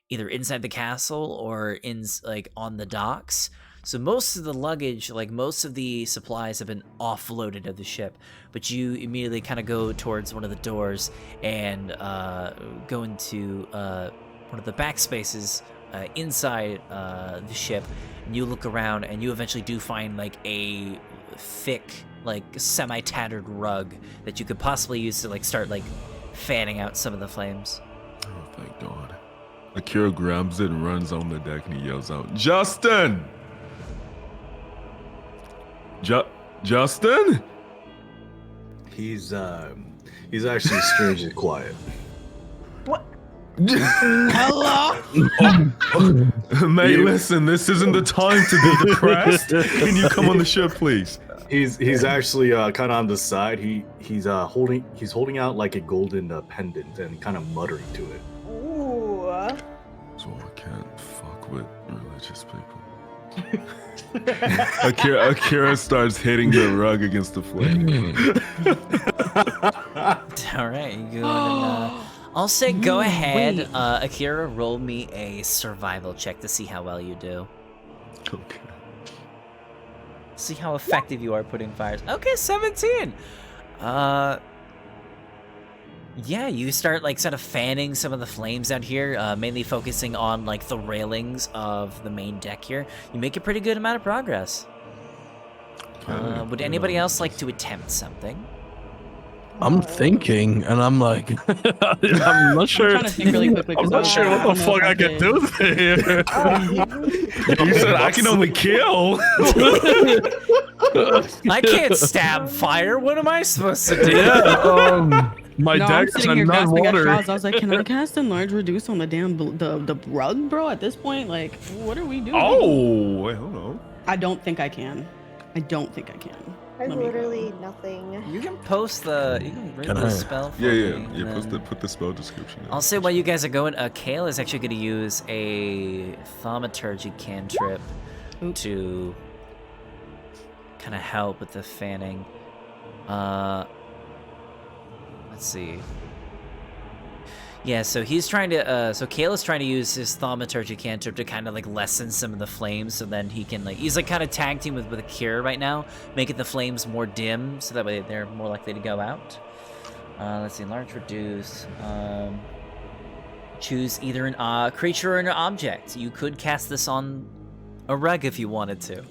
either inside the castle or in like on the docks. So most of the luggage, like most of the supplies have been offloaded of the ship, but you immediately kind of go towards one of the doors and go into one of the back spaces inside the ship, and you look around and you eventually do find like a thick, like semi-tattered rug that you could possibly use to like start like fanning out some of the flames. Oh, thank God. Akira grabs it and runs on the deck and he yells out, Justin! Justin? He's actually strangely quiet. Hello? Mate, listen, this isn't the time to be depressed. Can you come on the ship, please? He's actually kind of on the side. He's holding out like a golden pendant and kind of muttering to it. Ooh. So I can't fuck with religious people. Akira starts hitting the rug against the flame. All right, you go and I'll say go ahead, Akira, roll me a survival check to see how well you do. Okay. See how effective you are putting fires. Okay, 17. Yeah, you start like sort of fanning some of the flames out here, mainly focusing on like the railings of the main deck here. You make a pretty good amount of progress. Would anybody else like to attempt something? I'm thinking, and I'm like, I'm not sure. I'm trying to think really quickly. I'm not sure what the fuck I can do here. You said I can only kill. I can't stab fire. What am I supposed to do? My I'm deck is sitting here gasping at non-water. straws. I was like, can I cast Enlarge Reduce on the damn the rug, bro? At this point, like, what are we doing? Oh, wait, hold on. I don't think I can. I don't think I can. I Let me go. literally nothing. You can post the. You can read Can the I? spell. For Yeah. me, and then- Put the spell description in. I'll say while you guys are going, Kale is actually going to use a thaumaturgy cantrip to kind of help with the fanning. Let's see. Yeah, so he's trying to, so Kale is trying to use his thaumaturgy cantrip to kind of like lessen some of the flames, so then he can like, he's like kind of tag team with Akira right now, making the flames more dim, so that way they're more likely to go out. Let's see, enlarge, reduce. Choose either an creature or an object. You could cast this on a rug if you wanted to. All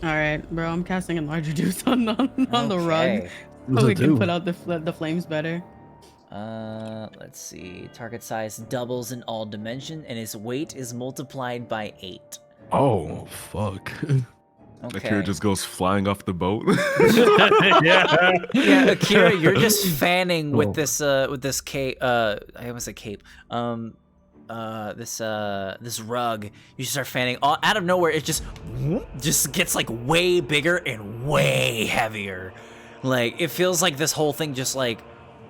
right, bro. I'm casting Enlarge Reduce on the rug, Okay. so we can put out the flames better. Let's see. Target size doubles in all dimensions, and his weight is multiplied by 8. Oh, fuck. Okay. Akira just goes flying off the boat. Yeah. Yeah, Akira, you're just fanning with Oh. this cape. I almost said cape. This rug. You start fanning out of nowhere. It just gets like way bigger and way heavier. Like it feels like this whole thing just like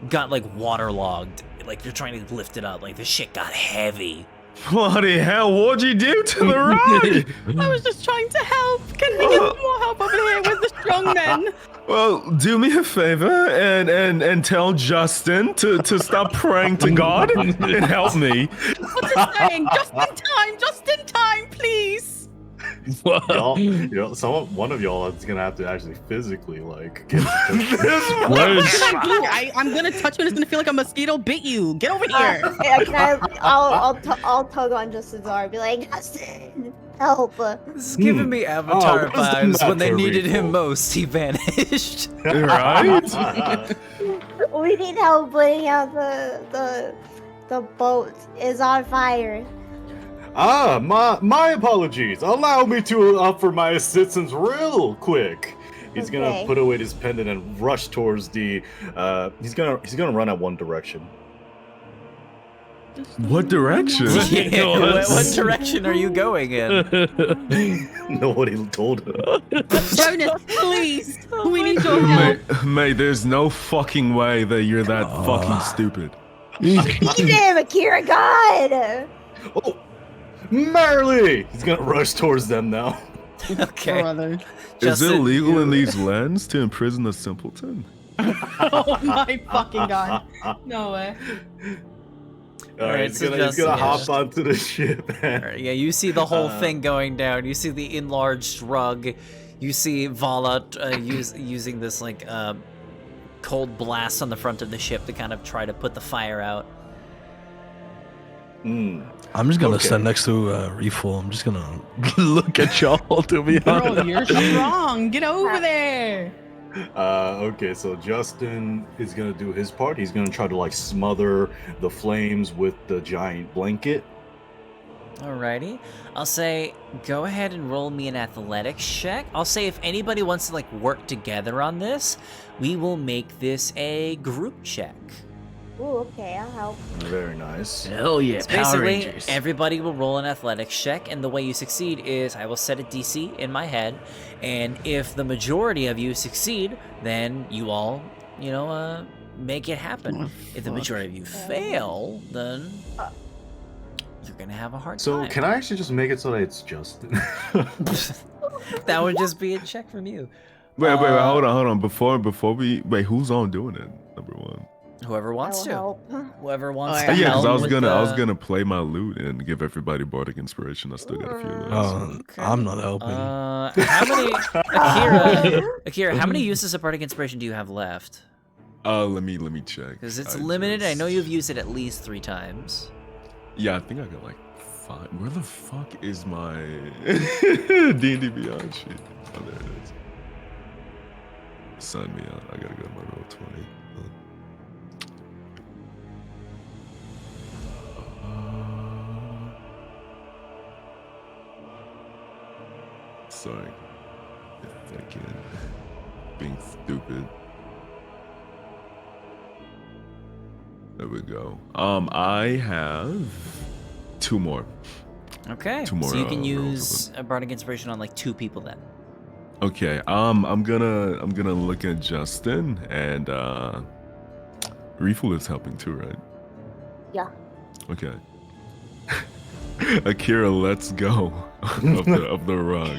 got like waterlogged. Like you're trying to lift it up. Like this shit got heavy. Bloody hell, what'd you do to the rug? I was just trying to help. Can we get more help over here with the strong men? Well, do me a favor and tell Justin to stop praying to God and help me. What's it saying? Just in time, please. Y'all, one of y'all is gonna have to actually physically like get. I'm gonna touch you and it's gonna feel like a mosquito bit you. Get over here. I'll tug on Justin's arm, be like, Justin, help. This is giving me Avatar what is the vibes. When they matter, needed him Rico? most, he vanished. Right? We need help putting out the boat is on fire. My apologies. Allow me to offer my assistance real quick. He's gonna Okay. put away his pendant and rush towards the. He's gonna run at one direction. What direction? Yeah, what direction are you going in? Nobody told him. Jonas, please. We need your help. Mate, there's no fucking way that you're that fucking stupid. Eat him, Akira, God! Oh, Merrily! He's gonna rush towards them now. Okay. Brother. Is it Justin, illegal in these lands to imprison a simpleton? Oh my fucking god. No way. Alright, He's so gonna Justin, hop onto the ship. And, Alright, yeah, you see the whole thing going down. You see the enlarged rug. You see Vala using this like cold blast on the front of the ship to kind of try to put the fire out. I'm just gonna Okay. stand next to Refill. I'm just gonna look at y'all, to be Girl, honest. you're strong. Get over there. Okay, so Justin is gonna do his part. He's gonna try to like smother the flames with the giant blanket. Alrighty. I'll say go ahead and roll me an athletics check. I'll say if anybody wants to like work together on this, we will make this a group check. Ooh, okay, I'll help. Very nice. Hell yeah, So Power basically, Rangers. everybody will roll an athletics check, and the way you succeed is I will set a DC in my head, and if the majority of you succeed, then you all, make it happen. If the majority of you fail, then you're gonna have a hard So time. can I actually just make it so that it's Justin? That would just be a check from you. Wait, hold on. Before we wait, who's on doing it? Number one. Whoever wants I'll to. help. Whoever wants Oh, to. Yeah, because help I was with gonna play my loot and give everybody bardic inspiration. I still got a few of those. Okay. I'm not helping. How many, Akira? How many uses of bardic inspiration do you have left? Let me check. Because it's I limited. I know just- you've used it at least 3 times. Yeah, I think I got like 5. Where the fuck is my D&D Beyond sheet? Oh, there it is. Sign me out. I gotta go to my roll 20. Sorry. Fucking being stupid. There we go. I have 2 more. Okay. 2 more. So you can rolls use a bardic inspiration on like 2 people then. Okay. I'm gonna look at Justin and Refill is helping too, right? Yeah. Okay. Akira lets go of the rug,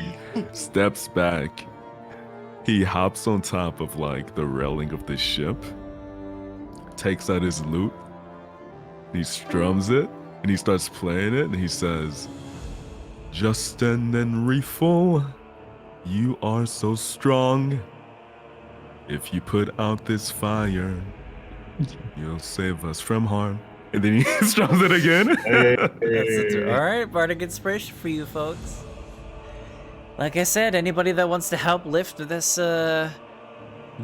steps back. He hops on top of like the railing of the ship, takes out his lute, he strums it, and he starts playing it, and he says, "Justin and Refill, you are so strong. If you put out this fire, you'll save us from harm." And then he strums it again. All right, bardic inspiration for you folks. Like I said, anybody that wants to help lift this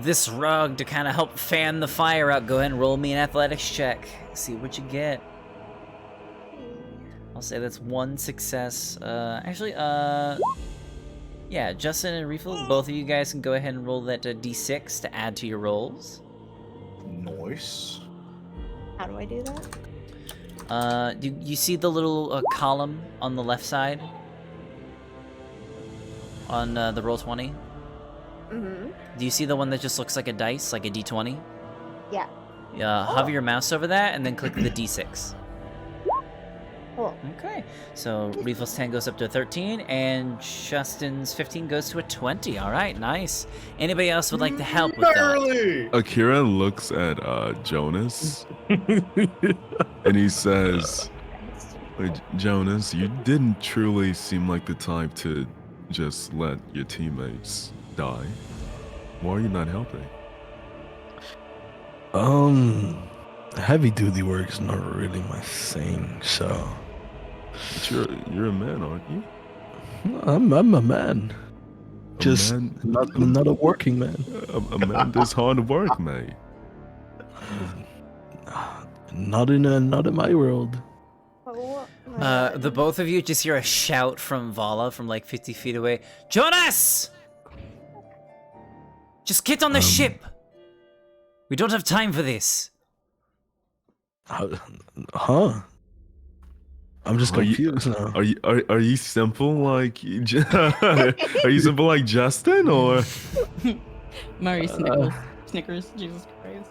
this rug to kind of help fan the fire out, go ahead and roll me an athletics check. See what you get. I'll say that's 1 success. Yeah, Justin and Refill, both of you guys can go ahead and roll that d6 to add to your rolls. Nice. How do I do that? Do you see the little column on the left side? On the roll 20? Mm-hmm. Do you see the one that just looks like a dice, like a d20? Yeah. Hover your mouse over that and then click the d6. Cool. Okay, so Refill's 10 goes up to a 13, and Justin's 15 goes to a 20. All right, nice. Anybody else would like to help with that? Barely. Akira looks at Jonas and he says, "Wait, Jonas, you didn't truly seem like the type to just let your teammates die. Why are you not helping?" Heavy duty work is not really my thing, so But you're a man, aren't you? I'm a man. A Just man- not a working man. A man does hard work, mate. Not in my world. Oh, my God. The both of you just hear a shout from Vala from like 50 feet away. Jonas! Just get on the ship! We don't have time for this. Huh? I'm just Are you- confused now. Are you simple like are you simple like Justin or? Murray Snickers. Jesus Christ.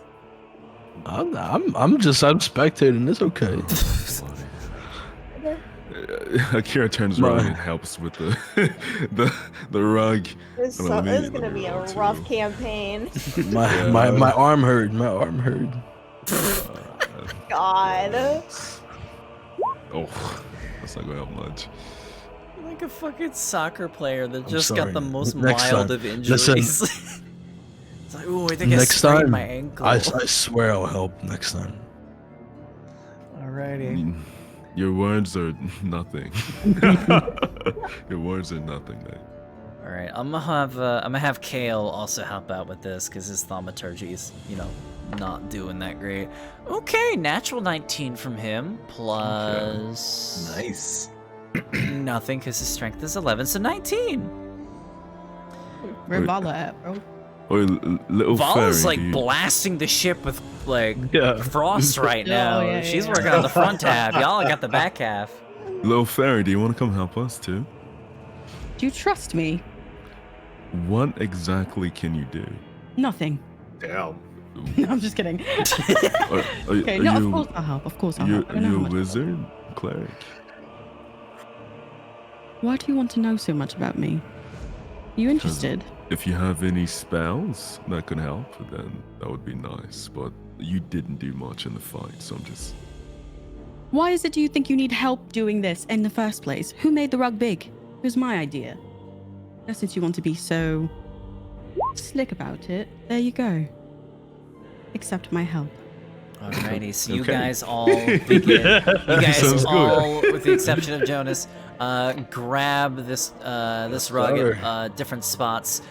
I'm spectating. It's okay. Akira turns around and helps with the rug. This Hold on, is let gonna me be a roll rough too. campaign. My arm hurt. My arm hurt. God. Oh, that's not gonna help much. Like a fucking soccer player that just sorry. got the most Next mild time. of injuries. Listen. It's like, ooh, I think I Next sprained time, my ankle. I swear I'll help next time. Alrighty. Your words are nothing. Your words are nothing, mate. All right, I'm gonna have Kale also help out with this because his thaumaturgy is, not doing that great. Okay, natural 19 from him plus Nice. nothing because his strength is 11, so 19. Where Vala at, bro? Or little Vala's fairy. like blasting the ship with like Yeah. frost right now. yeah, She's yeah. working on the front half. Y'all got the back half. Little fairy, do you want to come help us too? Do you trust me? What exactly can you do? Nothing. Damn. No, I'm just kidding. Okay, Are no, you, of course I'll help. Of course I'll You're, help. I don't know you're how a much- wizard, cleric. Why do you want to know so much about me? Are you interested? If you have any spells that could help, then that would be nice. But you didn't do much in the fight, so I'm just. Why is it do you think you need help doing this in the first place? Who made the rug big? It was my idea. Now since you want to be so slick about it, there you go. Accept my help. Alrighty, so you Okay. guys all begin. You guys Sounds good. all, with the exception of Jonas, grab this rug at different spots,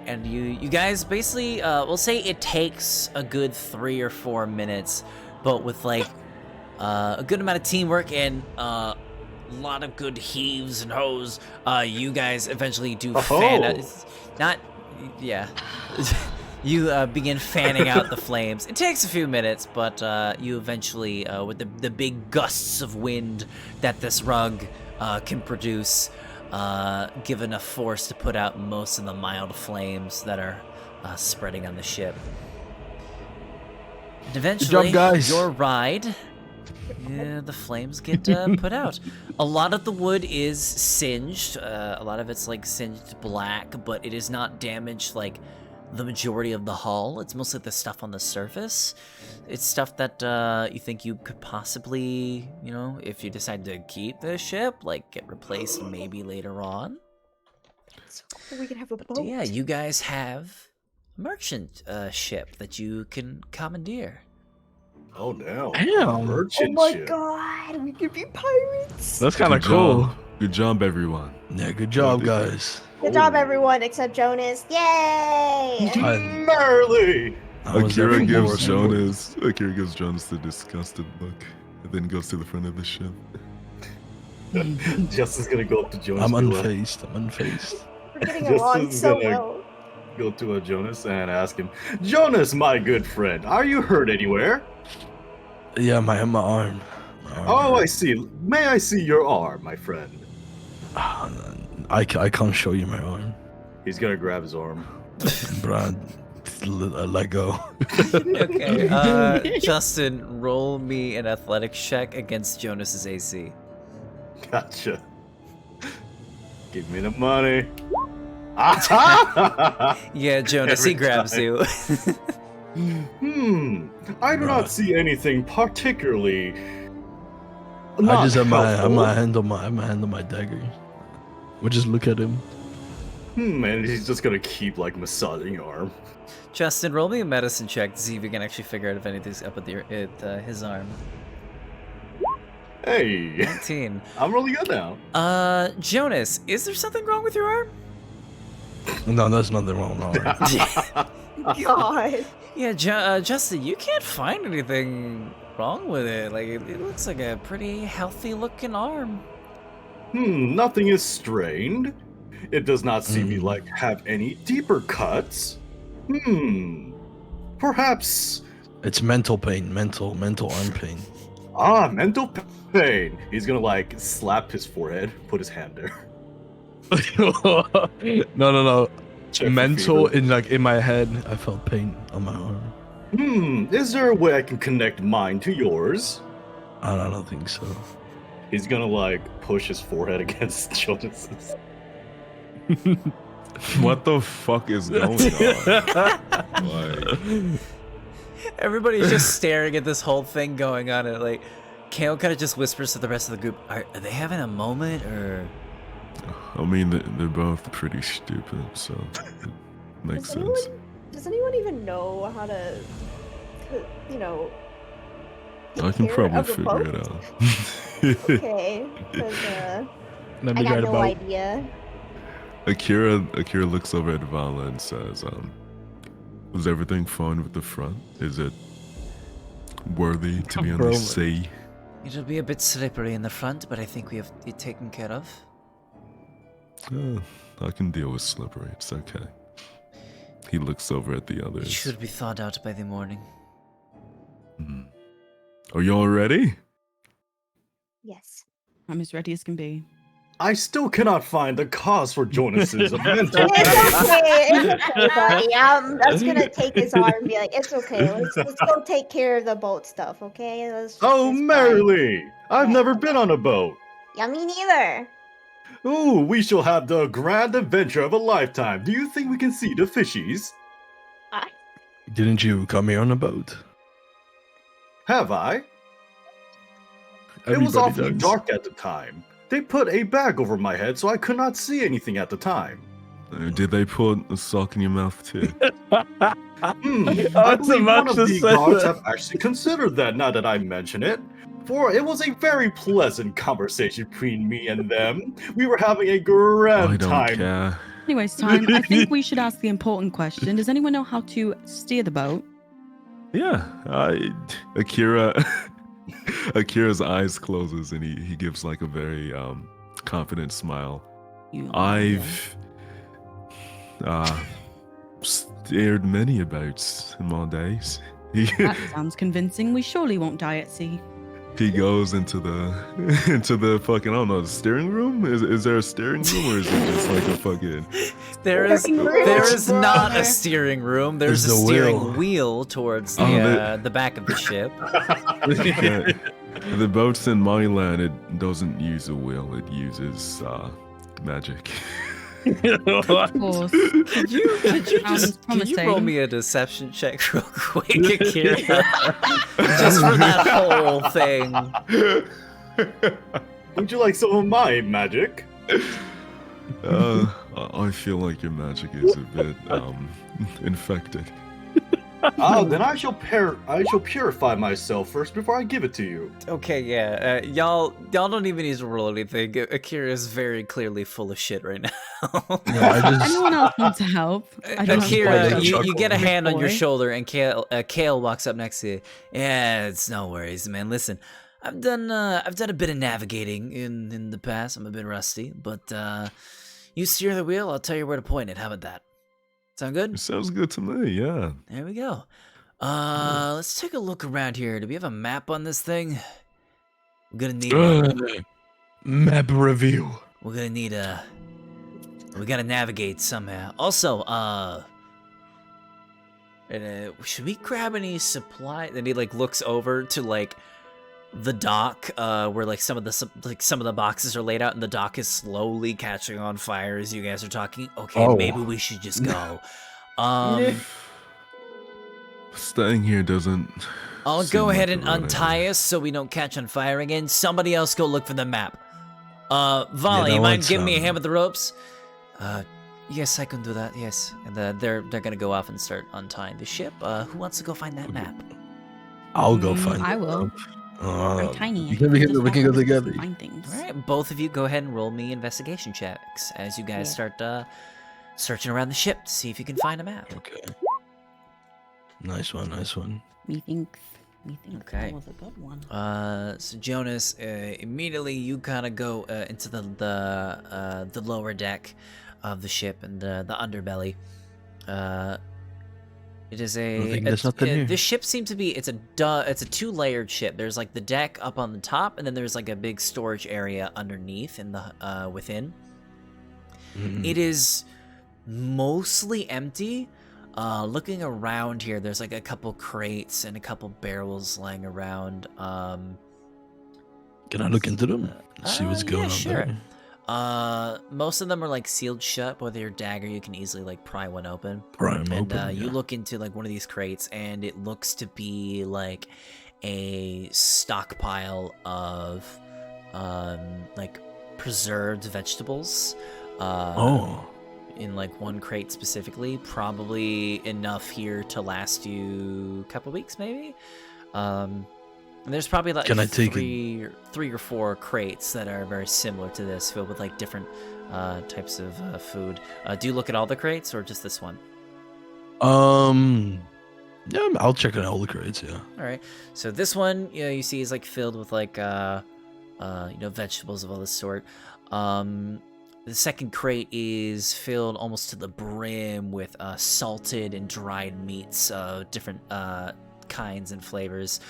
and you guys basically, we'll say it takes a good 3 or 4 minutes, but with like a good amount of teamwork and a lot of good heaves and hoes, you guys eventually do fan out. Not, yeah. You begin fanning out the flames. It takes a few minutes, but you eventually, with the big gusts of wind that this rug can produce, give enough force to put out most of the mild flames that are spreading on the ship. And eventually, guys. your ride, the flames get put out. A lot of the wood is singed. A lot of it's like singed black, but it is not damaged like the majority of the hull. It's mostly the stuff on the surface. It's stuff that you think you could possibly, if you decide to keep the ship, like get replaced maybe later on. So we can have a But boat. yeah, you guys have a merchant ship that you can commandeer. Oh no. Damn. Merchant Oh my ship. god, we could be pirates. That's kind of Good cool. job. Good job, everyone. Yeah, good job, guys. Good job, everyone except Jonas. Yay! Merrily. I was there for more support. Akira gives Jonas the disgusted look, and then goes to the front of the ship. Justin's gonna go up to Jonas. I'm and be like- unfazed. I'm unfazed. We're getting This along is so gonna- well. Go to Jonas and ask him, Jonas, my good friend, are you hurt anywhere? Yeah, my arm. My arm Oh, I hurts. see. May I see your arm, my friend? I can't show you my arm, He's gonna grab his arm. Brad. Let go. Okay, Justin, roll me an athletics check against Jonas's AC. Gotcha. Give me the money. Yeah, Jonas, he Every grabs time. you. I do Bruh. not see anything particularly. I not just have my helpful. hand on my dagger. We just look at him. And he's just gonna keep like massaging your arm. Justin, roll me a medicine check to see if you can actually figure out if anything's up with his arm. Hey, 19. I'm really good now. Jonas, is there something wrong with your arm? No, there's nothing wrong with my arm. God. Yeah, Justin, you can't find anything wrong with it. Like, it looks like a pretty healthy looking arm. Nothing is strained. It does not seem to like have any deeper cuts. Perhaps. It's mental pain. Mental arm pain. Mental pain. He's gonna like slap his forehead, put his hand there. No. Check for Mental fever. in my head. I felt pain on my arm. Is there a way I can connect mine to yours? I don't think so. He's gonna like push his forehead against Jonas's. What the fuck is going on? Like, Everybody's just staring at this whole thing going on, and like, Kale kind of just whispers to the rest of the group, are they having a moment, or? I mean, they're both pretty stupid, so it makes sense. Does anyone even know how to I can care probably of a figure boat? it out. Okay, because Let I me got get no about. idea. Akira looks over at Vala and says, was everything fine with the front? Is it worthy to be on the Bro. sea? It'll be a bit slippery in the front, but I think we have it taken care of. I can deal with slippery. It's okay. He looks over at the It others. should be thawed out by the morning. Are y'all ready? Yes. I'm as ready as can be. I still cannot find the cause for Jonas's mental. It's okay, buddy. I'm just gonna take his arm and be like, it's okay. Let's go take care of the boat stuff, okay? Oh, it's fine. merrily! I've never been on a boat. Yeah, me neither. Ooh, we shall have the grand adventure of a lifetime. Do you think we can see the fishies? Didn't you come here on a boat? Have I? It was awfully dark at the time. They put a bag over my head so I could not see anything at the time. Did they put a sock in your mouth too? I believe one of the guards have actually considered that now that I mention it. For it was a very pleasant conversation between me and them. We were having a I grand don't time. care. Anyways, time. I think we should ask the important question. Does anyone know how to steer the boat? Yeah, Akira's eyes closes and he gives like a very confident smile. I've steered many boats in my days. That sounds convincing. We surely won't die at sea. He goes into the fucking, I don't know, the steering room? Is there a steering room or is it just like a fucking... There is not a steering room. There's a There's the steering wheel. wheel towards the back of the ship. The boats in my land, it doesn't use a wheel, it uses magic. Of course. Could you Sounds promising. roll me a deception check real quick, Akira? Just for that whole thing. Would you like some of my magic? I feel like your magic is a bit infected. Oh, then I shall purify myself first before I give it to you. Okay, yeah. Y'all don't even need to roll anything. Akira is very clearly full of shit right now. Anyone else need to help? I don't Akira, have you get a hand on your Boy. shoulder, and Kale walks up next to you. Yeah, it's no worries, man. Listen, I've done a bit of navigating in the past. I'm a bit rusty, but you steer the wheel. I'll tell you where to point it. How about that? Sound good? It sounds good to me, yeah. There we go. Let's take a look around here. Do we have a map on this thing? We're gonna need one. Map review. We're gonna need we gotta navigate somehow. Also, should we grab any supply? Then he like looks over to like the dock, where like some of the boxes are laid out, and the dock is slowly catching on fire as you guys are talking. Okay, maybe we should just go. Staying here doesn't... I'll seem go like ahead a and good untie idea. us so we don't catch on fire again. Somebody else go look for the map. Vala, Yeah, you that mind one's, giving me a hand with the ropes? Yes, I can do that. Yes, and they're gonna go off and start untying the ship. Who wants to go find that map? I'll go find I it. will. I'm tiny. We can Just go have to together. Find things. All right, both of you go ahead and roll me investigation checks as you guys start searching around the ship to see if you can find a map. Okay. Nice one. Methinks Okay. that was a good one. So Jonas, immediately you kind of go into the lower deck of the ship and the underbelly. It is there's nothing here. this ship seems to be it's a 2-layered ship. There's like the deck up on the top, and then there's like a big storage area underneath in the within. It is mostly empty. Looking around here, there's like a couple crates and a couple barrels lying around. Can I look into them? See what's going on sure. there? Most of them are like sealed shut, but with your dagger you can easily like pry one open. You look into like one of these crates, and it looks to be like a stockpile of like preserved vegetables. In like one crate specifically, probably enough here to last you a couple weeks maybe. And there's probably like Can I take three or four crates that are very similar to this, filled with like different types of food. Do you look at all the crates or just this one? Yeah, I'll check out all the crates. Yeah. All right. So this one, you see is like filled with like vegetables of all this sort. The second crate is filled almost to the brim with salted and dried meats, different kinds and flavors.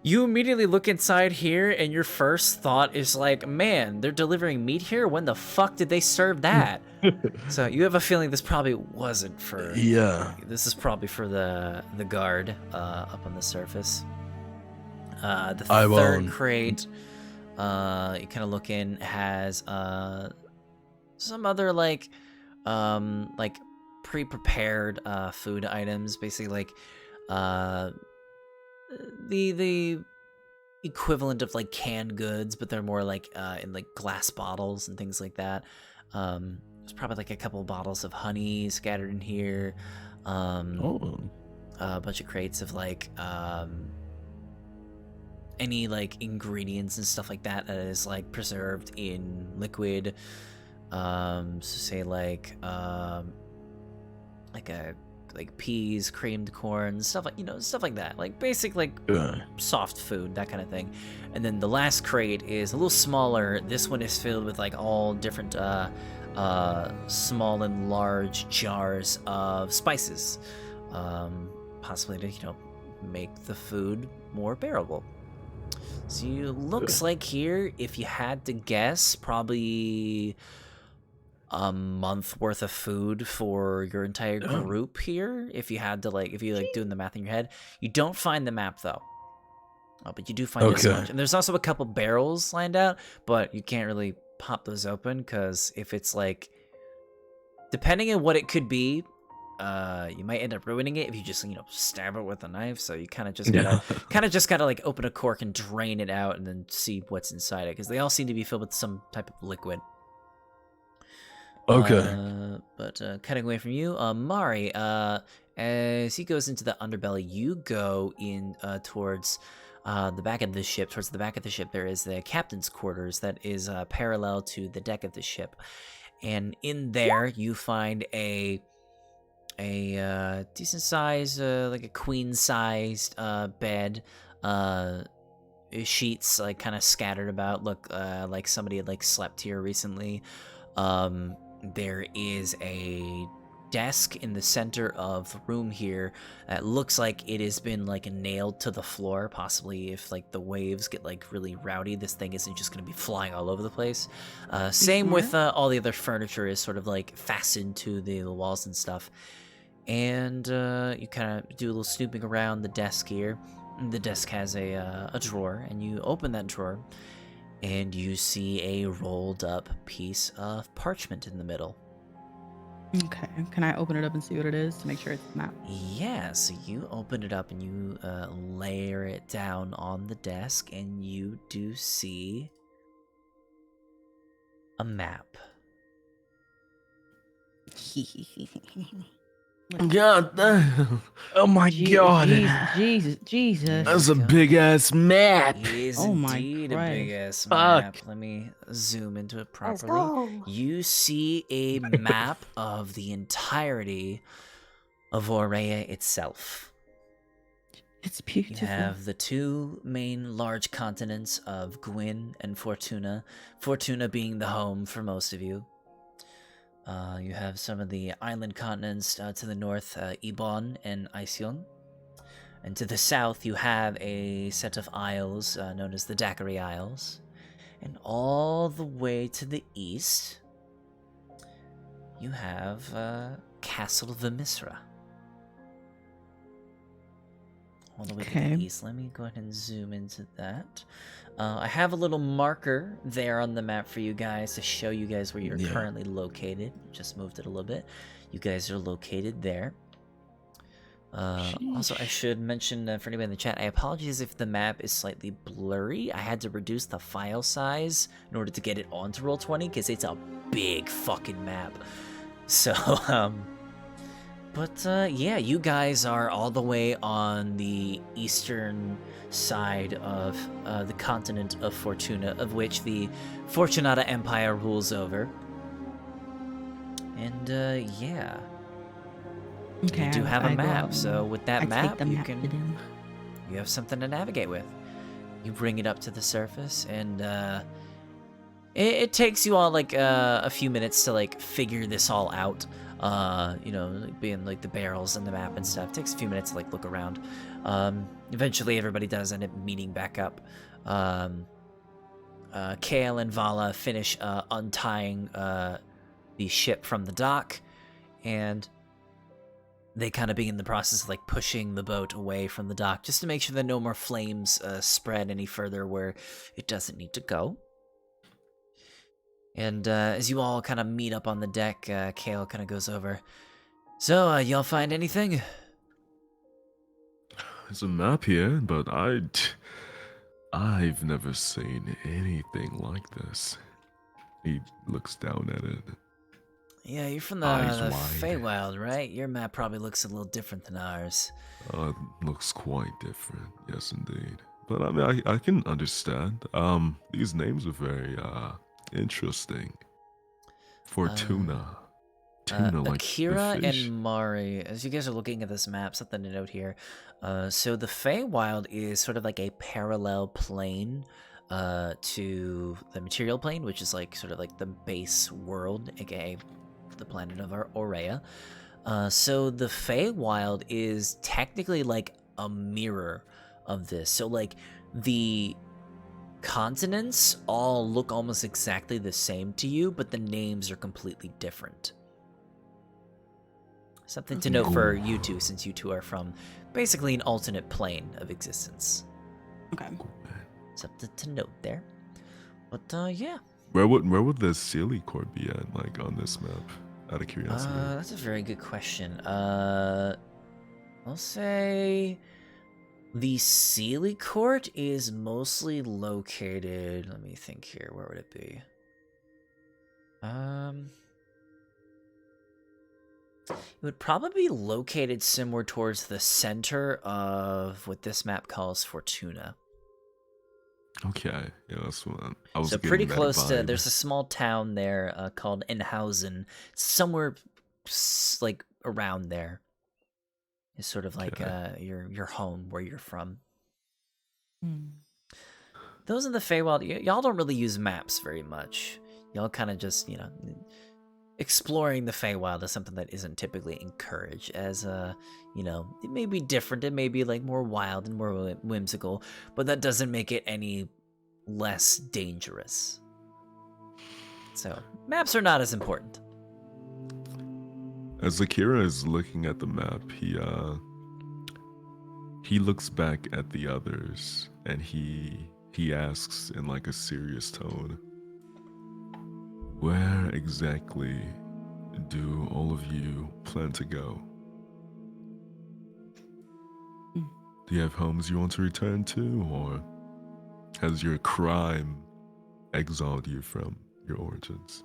You immediately look inside here, and your first thought is like, man, they're delivering meat here? When the fuck did they serve that? So you have a feeling this probably wasn't for... Yeah. This is probably for the guard up on the surface. The third crate, you kind of look in, has some other like pre-prepared food items, basically like the equivalent of like canned goods, but they're more like in like glass bottles and things like that. There's probably like a couple bottles of honey scattered in here. A bunch of crates of like any like ingredients and stuff like that is like preserved in liquid. So say like peas, creamed corn, stuff like that, like basic like soft food, that kind of thing. And then the last crate is a little smaller. This one is filled with like all different small and large jars of spices, possibly to make the food more bearable. So looks like here, if you had to guess, probably a month worth of food for your entire group here. If you had to doing the math in your head. You don't find the map though. But you do find this much. And there's also a couple barrels lined out, but you can't really pop those open because if it's like, depending on what it could be, you might end up ruining it if you just stab it with a knife. So you kind of just gotta like open a cork and drain it out and then see what's inside it, because they all seem to be filled with some type of liquid. But cutting away from you, Mari, as he goes into the underbelly, you go in towards the back of the ship. Towards the back of the ship, there is the captain's quarters that is parallel to the deck of the ship, and in there you find a decent size, like a queen-sized bed, sheets like kind of scattered about, look like somebody had like slept here recently. There is a desk in the center of the room here that looks like it has been like nailed to the floor. Possibly if like the waves get like really rowdy, this thing isn't just going to be flying all over the place. Same with all the other furniture is sort of like fastened to the walls and stuff. And you kind of do a little snooping around the desk here. The desk has a drawer, and you open that drawer, and you see a rolled up piece of parchment in the middle. Okay, can I open it up and see what it is to make sure it's the map? Yeah, so you open it up and you layer it down on the desk, and you do see a map. God damn. Oh my god. Jesus. That's a big ass map. It is Oh my indeed a Christ. big ass Fuck. map. Let me zoom into it Let's properly. go. You see a map of the entirety of Aurea itself. It's You beautiful. have the two main large continents of Gwyn and Fortuna. Fortuna being the home for most of you. You have some of the island continents to the north, Ibon and Iseong. And to the south, you have a set of isles known as the Daiquiri Isles. And all the way to the east, you have Castle Vemiscera. All the way to Okay. the east. Let me go ahead and zoom into that. I have a little marker there on the map for you guys to show you guys where you're Yeah. currently located. Just moved it a little bit. You guys are located there. Also, I should mention for anybody in the chat, I apologize if the map is slightly blurry. I had to reduce the file size in order to get it onto Roll20 because it's a big fucking map. So, But yeah, you guys are all the way on the eastern side of the continent of Fortuna, of which the Fortunata Empire rules over. And yeah, Okay, you do have a I go map. out So and with that I map, take the you map to can them. you have something to navigate with. You bring it up to the surface, and it takes you all like a few minutes to like figure this all out. You know, like, being like the barrels and the map and stuff. It takes a few minutes to like look around. Eventually, everybody does end up meeting back up. Kale and Vala finish untying the ship from the dock, and they kind of begin the process of like pushing the boat away from the dock just to make sure that no more flames spread any further where it doesn't need to go. And as you all kind of meet up on the deck, Kale kind of goes over. So, y'all find anything? There's a map here, but I've never seen anything like this. He looks down at it. Yeah, you're from Eyes the wide. Feywild, right? Your map probably looks a little different than ours. It looks quite different, yes indeed. But I mean, I can understand. These names are very interesting. Fortuna. Tuna like Akira the fish. and Mari, as you guys are looking at this map, something to note here. So the Feywild is sort of like a parallel plane to the material plane, which is like sort of like the base world, aka the planet of Aurea. So the Feywild is technically like a mirror of this. So like the continents all look almost exactly the same to you, but the names are completely different. Something to note for you two, since you two are from basically an alternate plane of existence. Okay. Something to note there. But yeah. Where would the Sealy Court be at, like on this map? Out of curiosity. That's a very good question. I'll say the Sealy Court is mostly located. Let me think here. Where would it be? It would probably be located somewhere towards the center of what this map calls Fortuna. Okay, yeah, that's what I was. So getting pretty that close to. vibe. There's a small town there called Enhausen. Somewhere like around there. Is sort of like your home where you're from. Those in the Feywild, y'all don't really use maps very much. Y'all kind of just, exploring the Feywild is something that isn't typically encouraged, as it may be different, it may be like more wild and more whimsical, but that doesn't make it any less dangerous. So maps are not as important. As Akira is looking at the map, he looks back at the others and he asks in like a serious tone, "Where exactly do all of you plan to go? Do you have homes you want to return to, or has your crime exiled you from your origins?"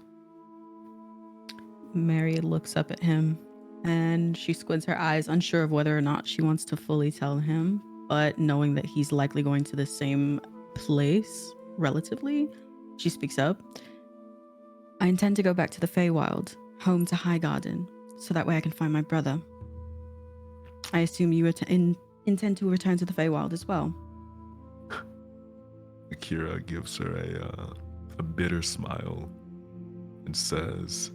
Mary looks up at him and she squints her eyes, unsure of whether or not she wants to fully tell him, but knowing that he's likely going to the same place, relatively, she speaks up. I intend to go back to the Feywild, home to Highgarden, so that way I can find my brother. I assume you intend to return to the Feywild as well. Akira gives her a bitter smile and says,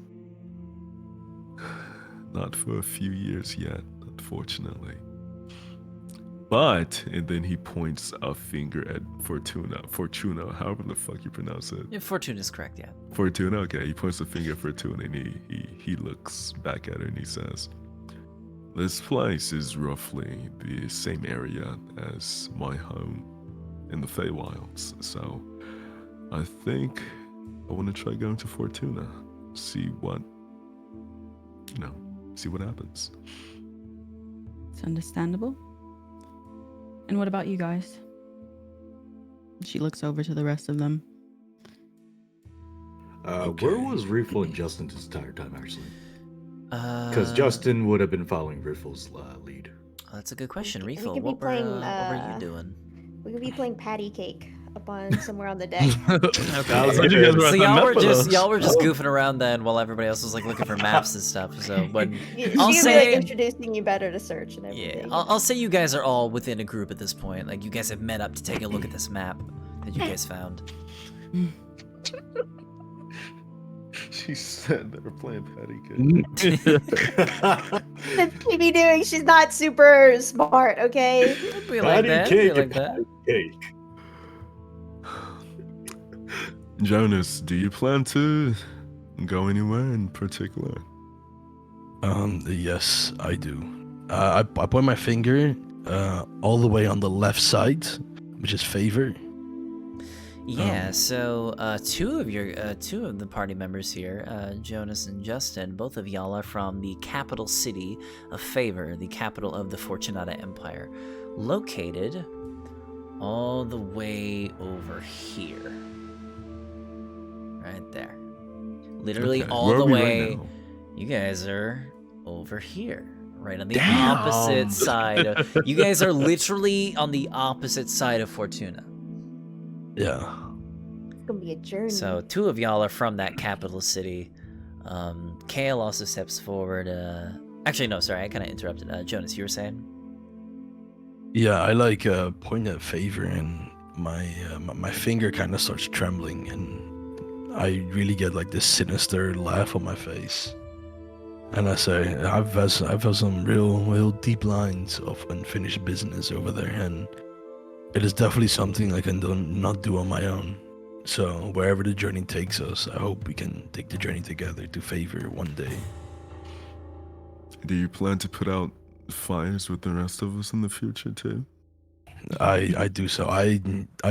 "Not for a few years yet, unfortunately." But, and then he points a finger at Fortuna, however the fuck you pronounce it. Yeah, Fortuna is correct, yeah. Fortuna, okay. He points a finger at Fortuna and he looks back at her and he says, "This place is roughly the same area as my home in the Feywilds, so I think I want to try going to Fortuna, see what happens." It's understandable. And what about you guys? She looks over to the rest of them. Where was Reeful and Justin this entire time, actually? Because Justin would have been following Riffle's lead. That's a good question. We Refill, could be what were you doing? We could be playing patty cake up on somewhere on the deck. So y'all were just goofing around then while everybody else was like looking for maps and stuff. So when I'll She'd say, be like introducing you better to search and everything. yeah, I'll say you guys are all within a group at this point. Like you guys have met up to take a look at this map that you guys found. She said they were playing patty cake. What's she be doing? She's not super smart, okay? Be like that. Be like that. Cake. Jonas, do you plan to go anywhere in particular? Yes, I do. I point my finger all the way on the left side, which is favor. Yeah, so two of the party members here, Jonas and Justin, both of y'all are from the capital city of Favor, the capital of the Fortunata Empire, located all the way over here. Right there. Literally Okay, all where the are we way. right now? You guys are over here. Right on the opposite side of, you guys are literally on the opposite side of Fortuna. Yeah. It's gonna be a journey. So two of y'all are from that capital city. Kale also steps forward. Actually, no, sorry, I kind of interrupted. Jonas, you were saying? Yeah, I point at favor and my finger kind of starts trembling and I really get like this sinister laugh on my face. And I say, I've had some real deep lines of unfinished business over there, and it is definitely something I can not do on my own. So wherever the journey takes us, I hope we can take the journey together to Favor one day. Do you plan to put out fires with the rest of us in the future too? I do so. I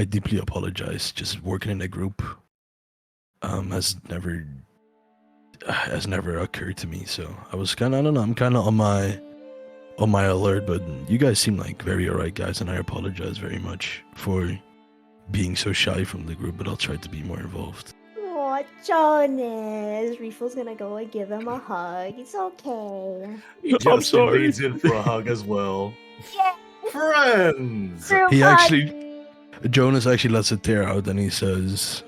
deeply apologize. Just working in a group has never occurred to me. So I was kind of, I don't know, I'm kind of on my alert, but you guys seem like very alright guys, and I apologize very much for being so shy from the group, but I'll try to be more involved. Oh, Jonas. Reefle's gonna go and give him a hug. It's okay. Justin sorry. leads in for a hug as well. Yeah. Friends! Group He hug. Jonas actually lets it tear out, and he says,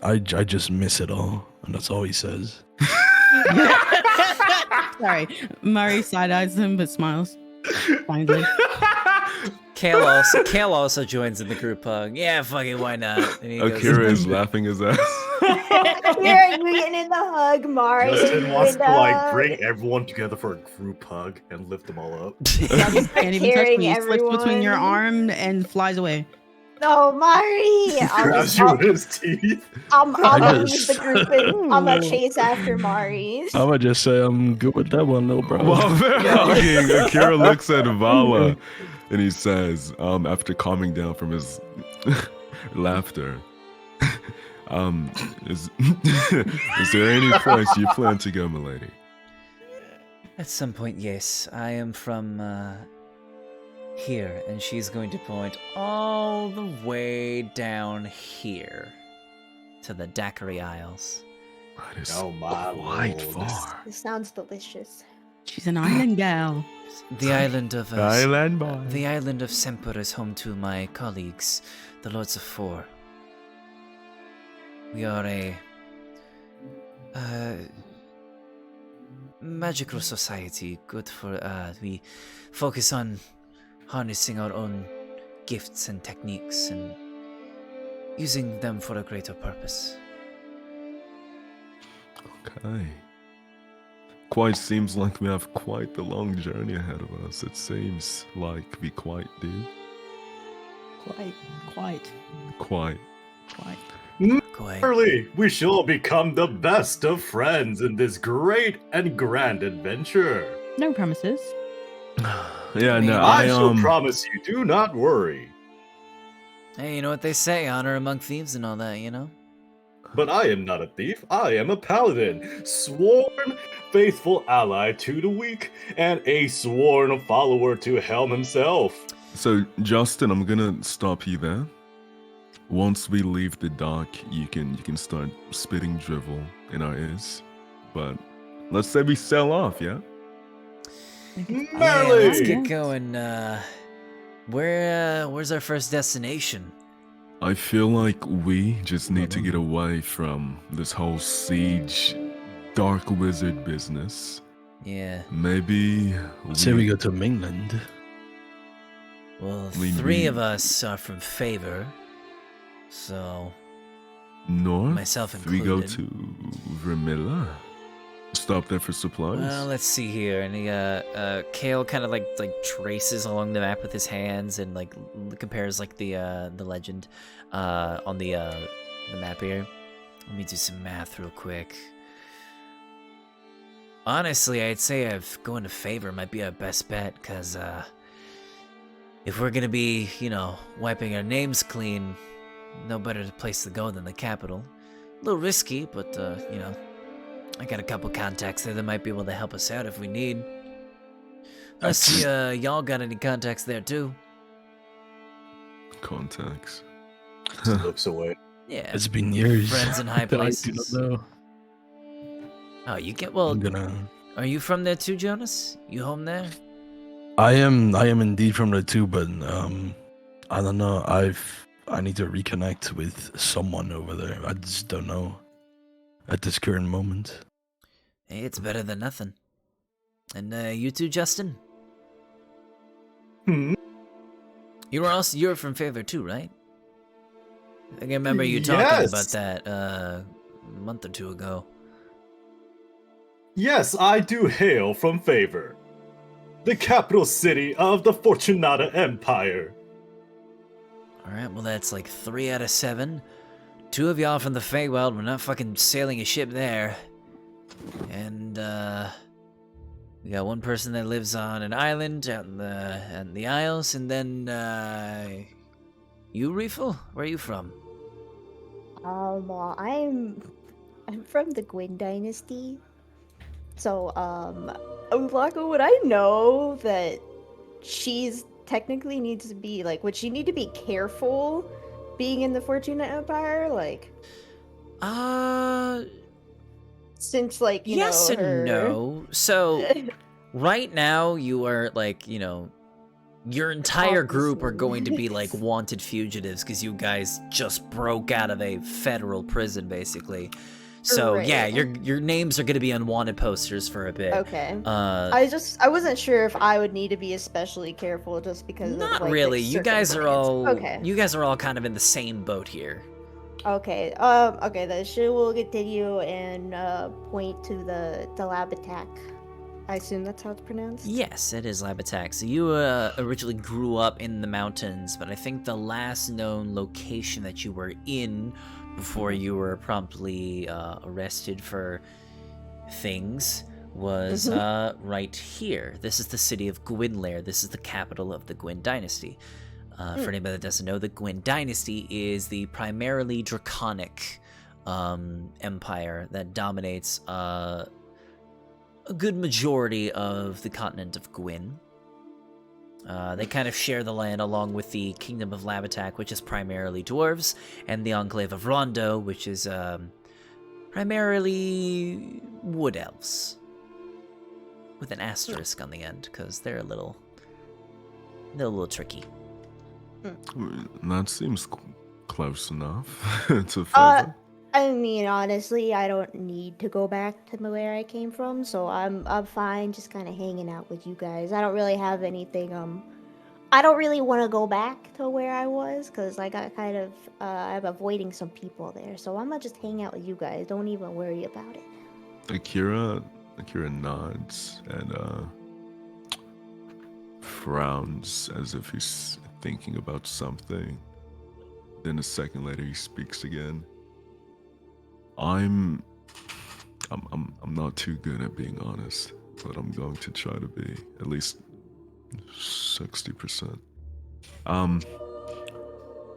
I just miss it all. And that's all he says. Sorry. Murray side-eyes him but smiles. Kindly. Kale also joins in the group hug. Yeah, fuck it, why not? And he Akira is laughing his ass. Here, you getting in the hug, Mari. Justin wants to like bring everyone together for a group hug and lift them all up. Can't even touch Carrying me. He slips between your everyone. arm and flies away. No, Mari. Grabs you in his teeth. I'm gonna leave Yes. the group and I'm gonna chase after Mari. I would just say I'm good with that one, little bro. While they're hugging, Akira looks at Vala and he says, after calming down from his laughter, is there any place you plan to go, milady? At some point, yes. I am from here, and she's going to point all the way down here to the Daiquiri Isles. That is Oh my quite lord. far. This sounds delicious. She's an island gal. The island of Island boy. the island of Semper is home to my colleagues, the Lords of Four. We are a magical society. Good for we focus on harnessing our own gifts and techniques and using them for a greater purpose. Okay. Quite seems like we have quite the long journey ahead of us. It seems like we quite do. Quite. Quite. Surely we shall become the best of friends in this great and grand adventure. No promises. Yeah, no, I I shall promise you, do not worry. Hey, you know what they say, honor among thieves and all that, you know? But I am not a thief, I am a paladin, sworn faithful ally to the weak, and a sworn follower to Helm himself. So, Justin, I'm gonna stop you there. Once we leave the dock, you can start spitting drivel in our ears. But let's say we sell off, yeah? Yeah, let's Merrily! get going. Where's our first destination? I feel like we just need to get away from this whole siege, dark wizard business. Yeah. Maybe Say we go to mainland. Well, We 3 of need- us are from Favor, so north. myself We go included. to Vermilla. Stop there for supplies. Well, let's see here. And he, Kale kind of like traces along the map with his hands and like compares like the legend, on the map here. Let me do some math real quick. Honestly, I'd say going to Favor might be our best bet, cause if we're gonna be, wiping our names clean, no better place to go than the capital. A little risky, but I got a couple contacts there that might be able to help us out if we need. I see y'all got any contacts there too. Contacts. Just looks away. Yeah. It's been years. Friends in high I do not places. know. Oh, you get well. I'm gonna. Are you from there too, Jonas? You home there? I am indeed from there too, but I don't know. I need to reconnect with someone over there. I just don't know at this current moment. Hey, it's better than nothing. And you too, Justin? Hmm. You're from Favor too, right? I can remember you talking Yes. about that a month or 2 ago. Yes, I do hail from Favor, the capital city of the Fortunata Empire. Alright, well that's like 3 out of 7. 2 of y'all from the Feywild. We're not fucking sailing a ship there. And we got 1 person that lives on an island out in the Isles, and then you, Reefel? Where are you from? Well, I'm from the Gwyn dynasty. So, Ulaka, would I know that she's technically needs to be like, would she need to be careful being in the Fortuna Empire? Like, since like you yes know, and her... no. So right now you are like, your entire group are going to be like wanted fugitives because you guys just broke out of a federal prison, basically. So yeah, Right. your names are going to be on wanted posters for a bit. Okay. Uh, I wasn't sure if I would need to be especially careful just because not of, like, really. the You guys are all circumstance. you guys are all kind of in the same boat here. Okay. Okay. Then she will continue and point to the lab attack. I assume that's how it's pronounced. Yes, it is Lab Attack. So you originally grew up in the mountains, but I think the last known location that you were in before you were promptly arrested for things was right here. This is the city of Gwynlair. This is the capital of the Gwyn dynasty. For anybody that doesn't know, the Gwyn dynasty is the primarily draconic empire that dominates a good majority of the continent of Gwyn. They kind of share the land along with the Kingdom of Labatak, which is primarily dwarves, and the Enclave of Rondo, which is primarily wood elves. With an asterisk on the end, because they're a little tricky. That seems close enough to favor. I mean, honestly, I don't need to go back to where I came from, so I'm fine just kind of hanging out with you guys. I don't really have anything. I don't really want to go back to where I was because I got kind of I'm avoiding some people there, so I'm gonna just hang out with you guys. Don't even worry about it. Akira nods and frowns as if he's thinking about something. Then a second later, he speaks again. I'm not too good at being honest, but I'm going to try to be at least 60%.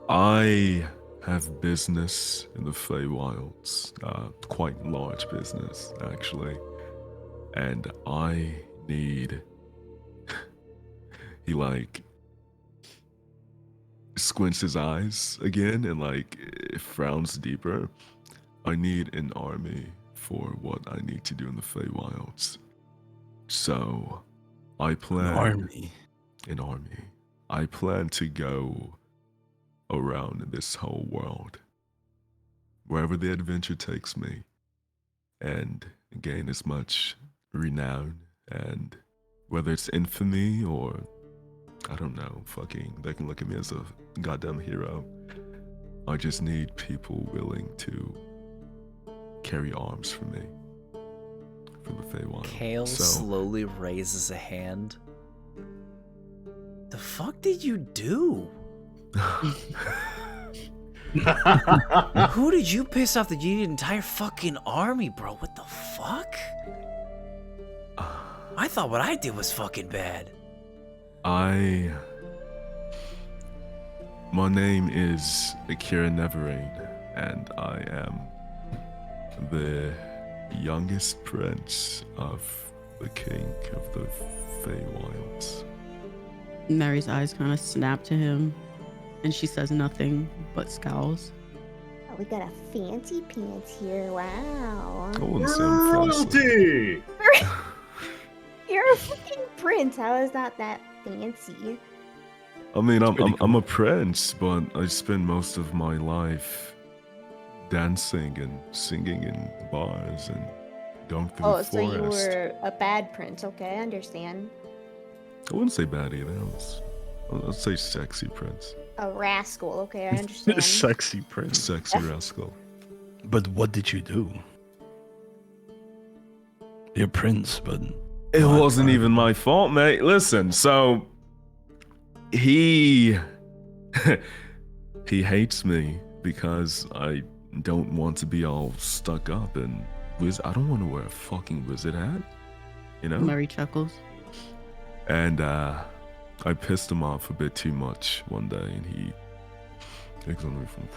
I have business in the Feywilds, quite large business actually, and I need. He squints his eyes again and frowns deeper. I need an army for what I need to do in the Feywilds. So, I plan an army. I plan to go around this whole world, wherever the adventure takes me, and gain as much renown, and whether it's infamy or, I don't know, fucking, they can look at me as a goddamn hero. I just need people willing to carry arms for me, for the Feywild. Kale slowly raises a hand. The fuck did you do? Who did you piss off that you need an entire fucking army, bro? What the fuck? I thought what I did was fucking bad. My name is Akira Neverain, and I am the youngest prince of the king of the Feywilds. Mary's eyes kind of snap to him, and she says nothing but scowls. Oh, we got a fancy pants here. Wow. I wouldn't say I'm fancy. Royalty! You're a fucking prince. How is that fancy? I mean, I'm a prince, but I spend most of my life dancing and singing in bars and going through the forest. So you were a bad prince. Okay, I understand. I wouldn't say bad either. I'd say sexy prince. A rascal. Okay, I understand. Sexy prince. Sexy rascal. But what did you do? You're prince, but It wasn't even my fault, mate. Listen, so he hates me because I don't want to be all stuck up and I don't want to wear a fucking wizard hat, you know? Murray chuckles. And I pissed him off a bit too much one day, and he exiled me from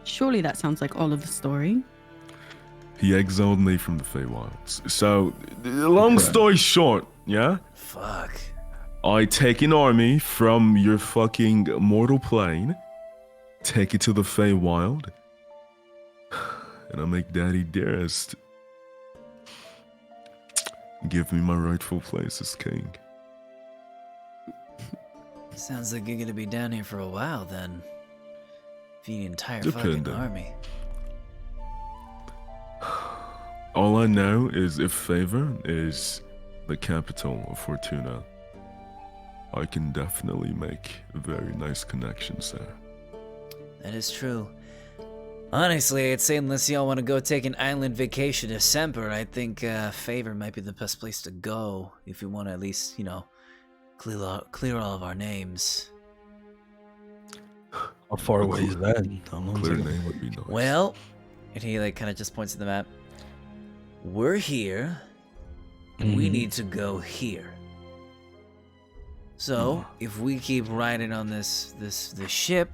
Surely that sounds like all of the story. He exiled me from the Feywilds. So, long story short, yeah? Fuck. I take an army from your fucking mortal plane, take it to the Feywild, and I make Daddy Dearest give me my rightful place as king. Sounds like you're gonna be down here for a while then. Feed the entire fucking army. All I know is if Favor is the capital of Fortuna, I can definitely make very nice connections there. That is true. Honestly, I'd say unless y'all want to go take an island vacation to Semper, I think Favor might be the best place to go if we want to at least, you know, clear all of our names. How far away is that? Clear name would be nice. Well, and he like kind of just points to the map. We're here. We need to go here. So if we keep riding on this ship,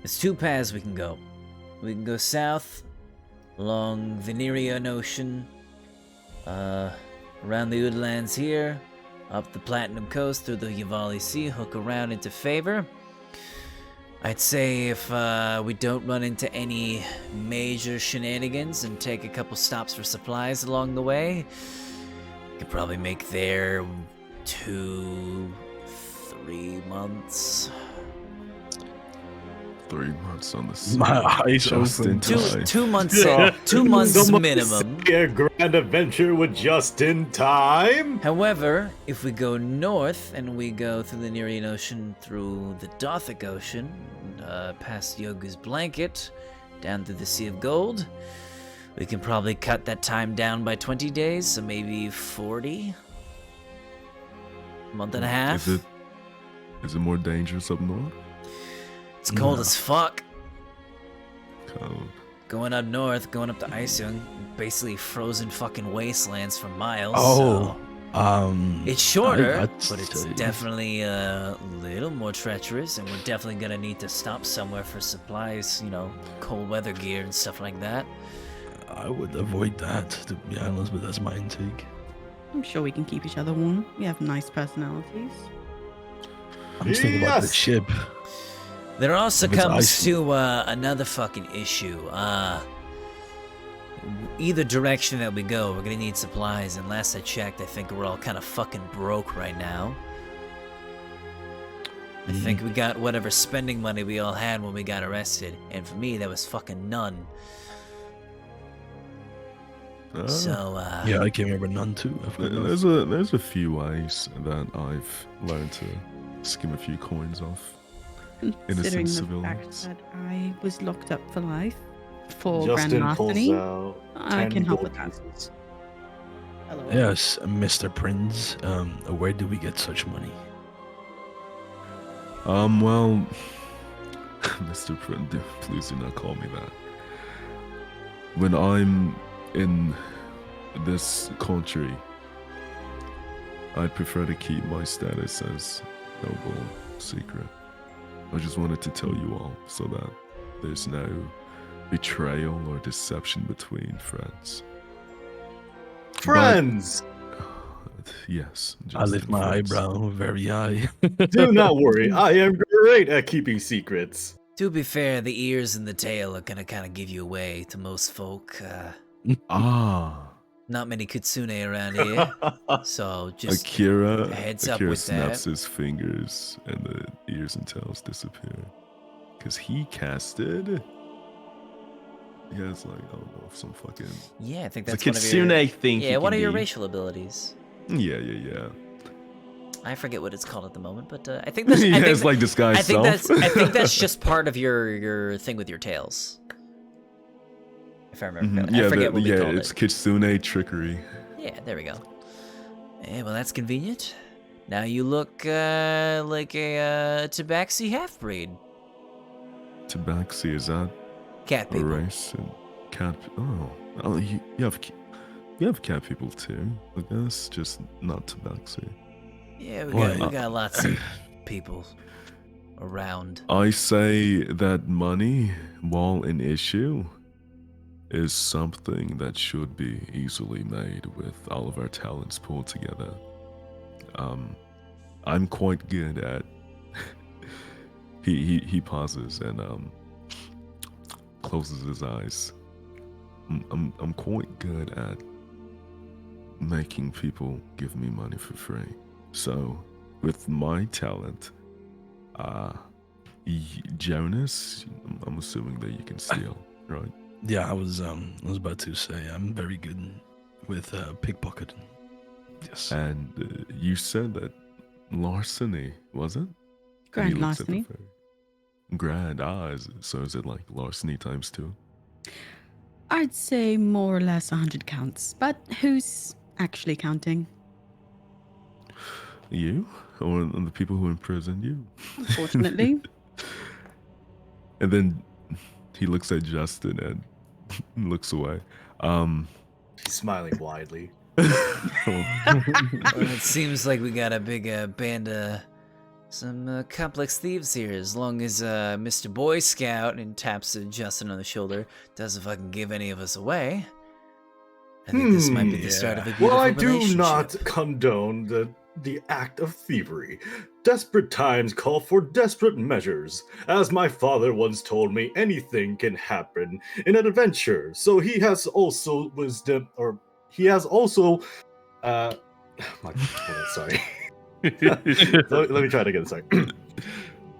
there's two paths we can go. We can go south along Venerean Ocean, around the Woodlands here, up the Platinum Coast through the Yavali Sea, hook around into Favor. I'd say if we don't run into any major shenanigans and take a couple stops for supplies along the way, we could probably make there 2-3 months. 3 months on the sea. My eyes just in time. 2 months. 2 months minimum. A grand adventure with just in time. However, if we go north and we go through the Nerean Ocean, through the Dothic Ocean, past Yogu's Blanket, down through the Sea of Gold, we can probably cut that time down by 20 days, so maybe 40. Month and a half. Is it more dangerous up north? It's cold as fuck. Cold. Going up north, going up to Iceland, basically frozen fucking wastelands for miles. Oh, so it's shorter, I'd but it's say- definitely a little more treacherous, and we're definitely gonna need to stop somewhere for supplies, you know, cold weather gear and stuff like that. I would avoid that, to be honest, but that's my intake. I'm sure we can keep each other warm. We have nice personalities. I'm just thinking about the Yes! ship. There also If it's comes icy. to another fucking issue. either direction that we go, we're gonna need supplies. And last I checked, I think we're all kind of fucking broke right now. I think we got whatever spending money we all had when we got arrested. And for me, that was fucking none. So, Yeah, I came here with none too. I've got none. There's a few ways that I've learned to skim a few coins off Considering innocent the fact civilians. that I was locked up for life for grand Justin pulls larceny, out I 10 can help gold with that. pieces. Hello. Yes, Mr. Prince. Where do we get such money? Well, Mr. Prince, please do not call me that. When I'm in this country, I prefer to keep my status as noble secret. I just wanted to tell you all so that there's no betrayal or deception between friends. Friends! Yes. I lift just my friends. eyebrow very high. Do not worry, I am great at keeping secrets. to be fair, the ears and the tail are gonna kind of give you away to most folk. Not many kitsune around here, so just Akira heads up Akira with snaps that. his fingers and the ears and tails disappear. Because he casted. He has like, I don't know, some fucking. Yeah, I think It's that's a one of your. kitsune thing. Yeah, one of your racial abilities. Yeah. I forget what it's called at the moment, but I think that's. He I think has that- like disguise I think self. that's. I think that's just part of your thing with your tails. If I remember, correctly. I forget what we called it's it. kitsune trickery. Yeah, there we go. Yeah, well, that's convenient. Now you look like a tabaxi half-breed. Tabaxi, is that Cat a people. race? And cat. Oh, you have cat people too. I guess just not tabaxi. Yeah, we Why? got lots of people around. I say that money, while an issue, is something that should be easily made with all of our talents pulled together. I'm quite good at. He pauses and closes his eyes. I'm quite good at making people give me money for free. So, with my talent, Jonas, I'm assuming that you can steal, right? Yeah, I was about to say I'm very good with pickpocketing. Yes. And you said that larceny, was it? And he Grand looks at the larceny. fairy. Grand, so is it like larceny times 2? I'd say more or less 100 counts, but who's actually counting? You? Or the people who imprisoned you? Unfortunately. And then he looks at Justin and looks away. He's smiling widely. Well, it seems like we got a big band of some complex thieves here. As long as Mr. Boy Scout and taps Justin on the shoulder doesn't fucking give any of us away. I think this might be the start of a beautiful Well, I do relationship. not condone the act of thievery. Desperate times call for desperate measures. As my father once told me, anything can happen in an adventure. So he has also wisdom, or he has also, sorry. let me try it again, sorry.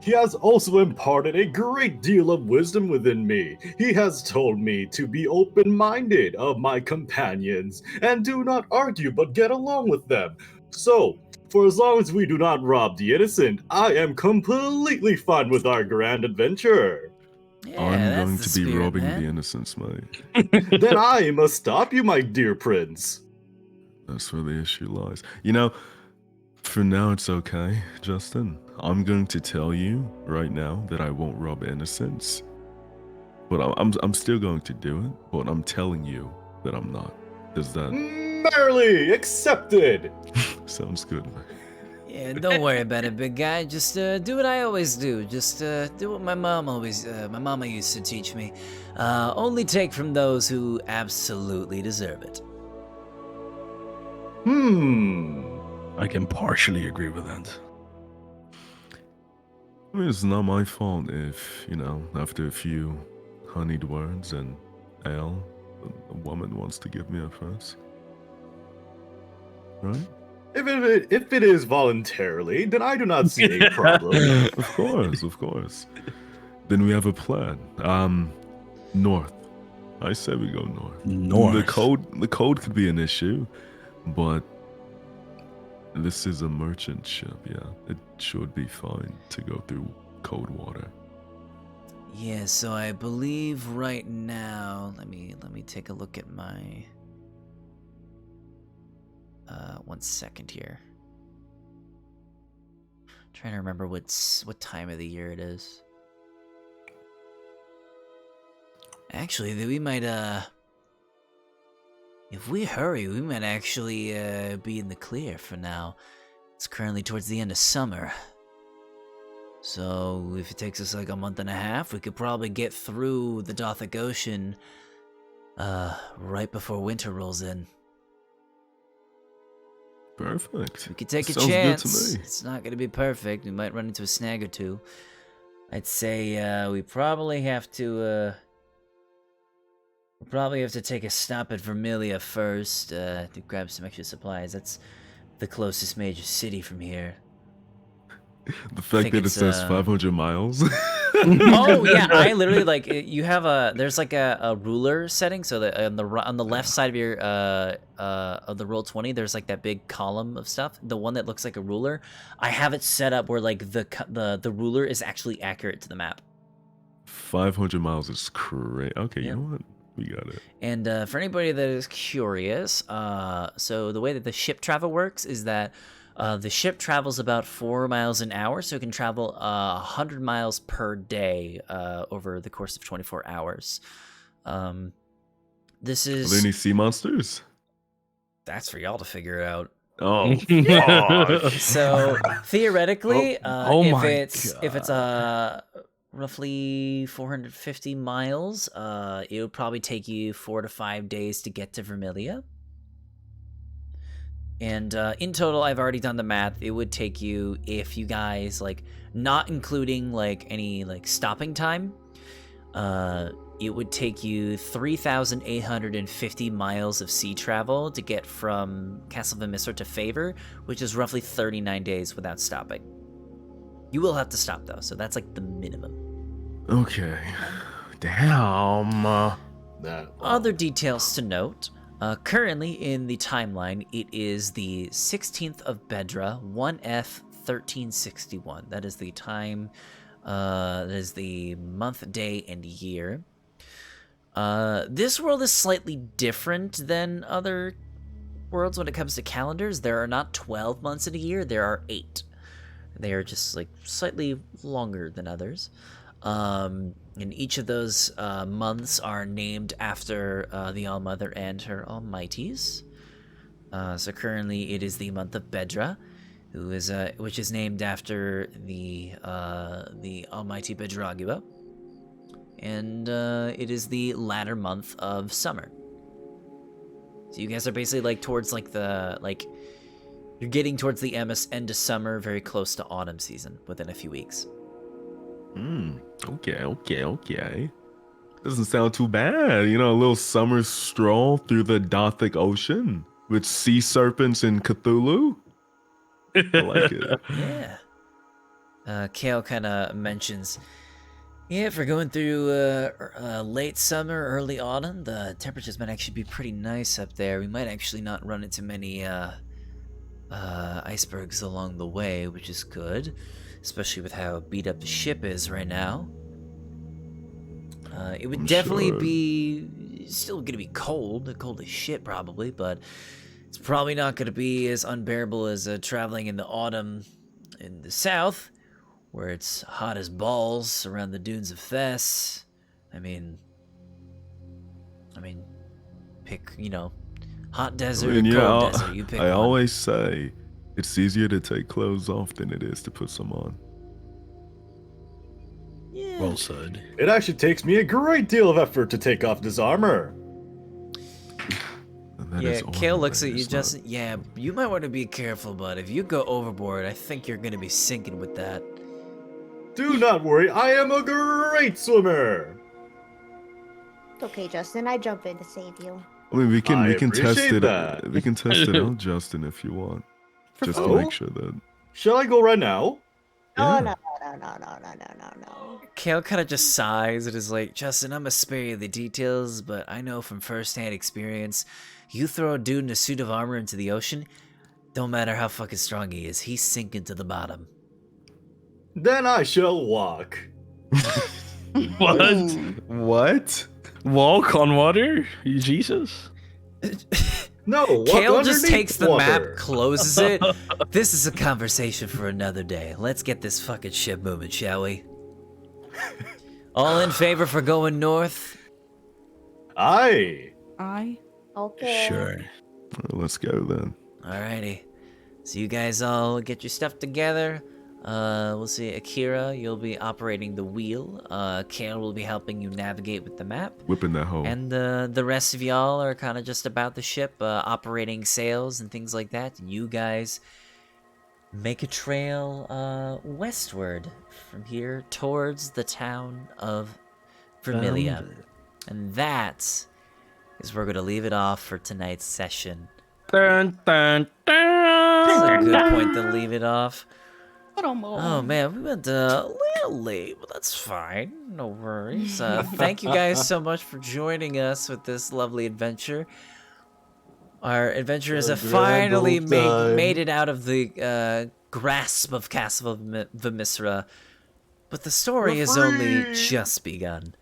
He has also imparted a great deal of wisdom within me. He has told me to be open-minded of my companions and do not argue but get along with them. So, for as long as we do not rob the innocent, I am completely fine with our grand adventure. Yeah, I'm that's going the to be spirit, robbing man. the innocents, mate. Then I must stop you, my dear prince. That's where the issue lies. You know, for now it's okay, Justin. I'm going to tell you right now that I won't rob innocents. But I'm still going to do it, but I'm telling you that I'm not. Does that Merrily accepted. sounds good? Yeah, don't worry about it, big guy. Just do what I always do. Just do what my mama used to teach me. Only take from those who absolutely deserve it. I can partially agree with that. I mean, it's not my fault if, after a few honeyed words and ale, a woman wants to give me a first. Right? If it is voluntarily, then I do not see a problem. Of course. Then we have a plan. North. I say we go north. North. The code could be an issue, but this is a merchant ship. Yeah, it should be fine to go through cold water. Yeah, so I believe right now, let me take a look at my 1 second here. Trying to remember what time of the year it is. Actually, we might if we hurry, we might actually be in the clear for now. It's currently towards the end of summer. So if it takes us like a month and a half, we could probably get through the Dothic Ocean right before winter rolls in. Perfect. We could take a Sounds chance. good to me. It's not going to be perfect. We might run into a snag or two. I'd say we probably have to take a stop at Vermilia first to grab some extra supplies. That's the closest major city from here. The fact that it says 500 miles. Oh yeah, I literally you have there's like a ruler setting, so that on the left side of your of the roll20, there's like that big column of stuff, the one that looks like a ruler. I have it set up where like the ruler is actually accurate to the map. 500 miles is crazy. Okay, You know what? We got it. And for anybody that is curious, so the way that the ship travel works is that the ship travels about 4 miles an hour, so it can travel 100 miles per day over the course of 24 hours. This is... Are there any sea monsters? That's for y'all to figure out. Oh, fuck. So theoretically, if it's roughly 450 miles, it would probably take you 4 to 5 days to get to Vermilia. And in total, I've already done the math. It would take you, if you guys, like, not including, like, any, like, stopping time, it would take you 3,850 miles of sea travel to get from Castle Vemiscera to Favor, which is roughly 39 days without stopping. You will have to stop, though, so that's, like, the minimum. Okay. Damn. Other details to note. Currently in the timeline, it is the 16th of Bedra, 1F 1361. That is the time, that is the month, day, and year. This world is slightly different than other worlds when it comes to calendars. There are not 12 months in a year, there are 8. They are just like slightly longer than others. And each of those months are named after the All-Mother and her Almighties. So currently it is the month of Bedra, which is named after the Almighty Bedragua. And it is the latter month of summer. So you guys are basically like towards like you're getting towards the end of summer, very close to autumn season within a few weeks. Okay. Doesn't sound too bad. You know, a little summer stroll through the Dothic Ocean with sea serpents and Cthulhu. I like it. Yeah. Kale kind of mentions, if we're going through late summer, early autumn, the temperatures might actually be pretty nice up there. We might actually not run into many icebergs along the way, which is good. Especially with how beat up the ship is right now. It would definitely be still going to be cold as shit probably, but it's probably not going to be as unbearable as traveling in the autumn in the south, where it's hot as balls around the dunes of Thess. I mean, pick, hot desert or cold desert. You pick I one. always say it's easier to take clothes off than it is to put some on. Yeah. Well said. It actually takes me a great deal of effort to take off this armor. Yeah, Kale looks at you, Justin. Yeah, you might want to be careful, bud. If you go overboard, I think you're going to be sinking with that. Do not worry, I am a great swimmer. Okay, Justin, I jump in to save you. I mean, we I can test appreciate it. that. We can test it out, Justin, if you want, just to Oh? make sure that. Shall I go right now? Oh, Yeah. no. Kale kind of just sighs and is like, Justin, I'm gonna spare you the details, but I know from first-hand experience, you throw a dude in a suit of armor into the ocean, don't matter how fucking strong he is, he's sinking to the bottom. Then I shall walk. What? What? Walk on water? You Jesus? No, walk Kale just underneath takes the water. map, closes it. This is a conversation for another day. Let's get this fucking ship moving, shall we? All in favor for going north? Aye. Okay. Sure. Let's go then. Alrighty. So you guys all get your stuff together. We'll see. Akira, you'll be operating the wheel. Kale will be helping you navigate with the map. Whipping that hoe. And the rest of y'all are kind of just about the ship, operating sails and things like that. And you guys make a trail westward from here towards the town of Vermilia. And that is where we're going to leave it off for tonight's session. Dun, dun, That's a dun, good point to leave it off. Oh Oh, man, we went a little late, but that's fine. No worries. Thank you guys so much for joining us with this lovely adventure. Our adventurers have finally made it out of the grasp of Castle of Vemiscera, but the story has only just begun.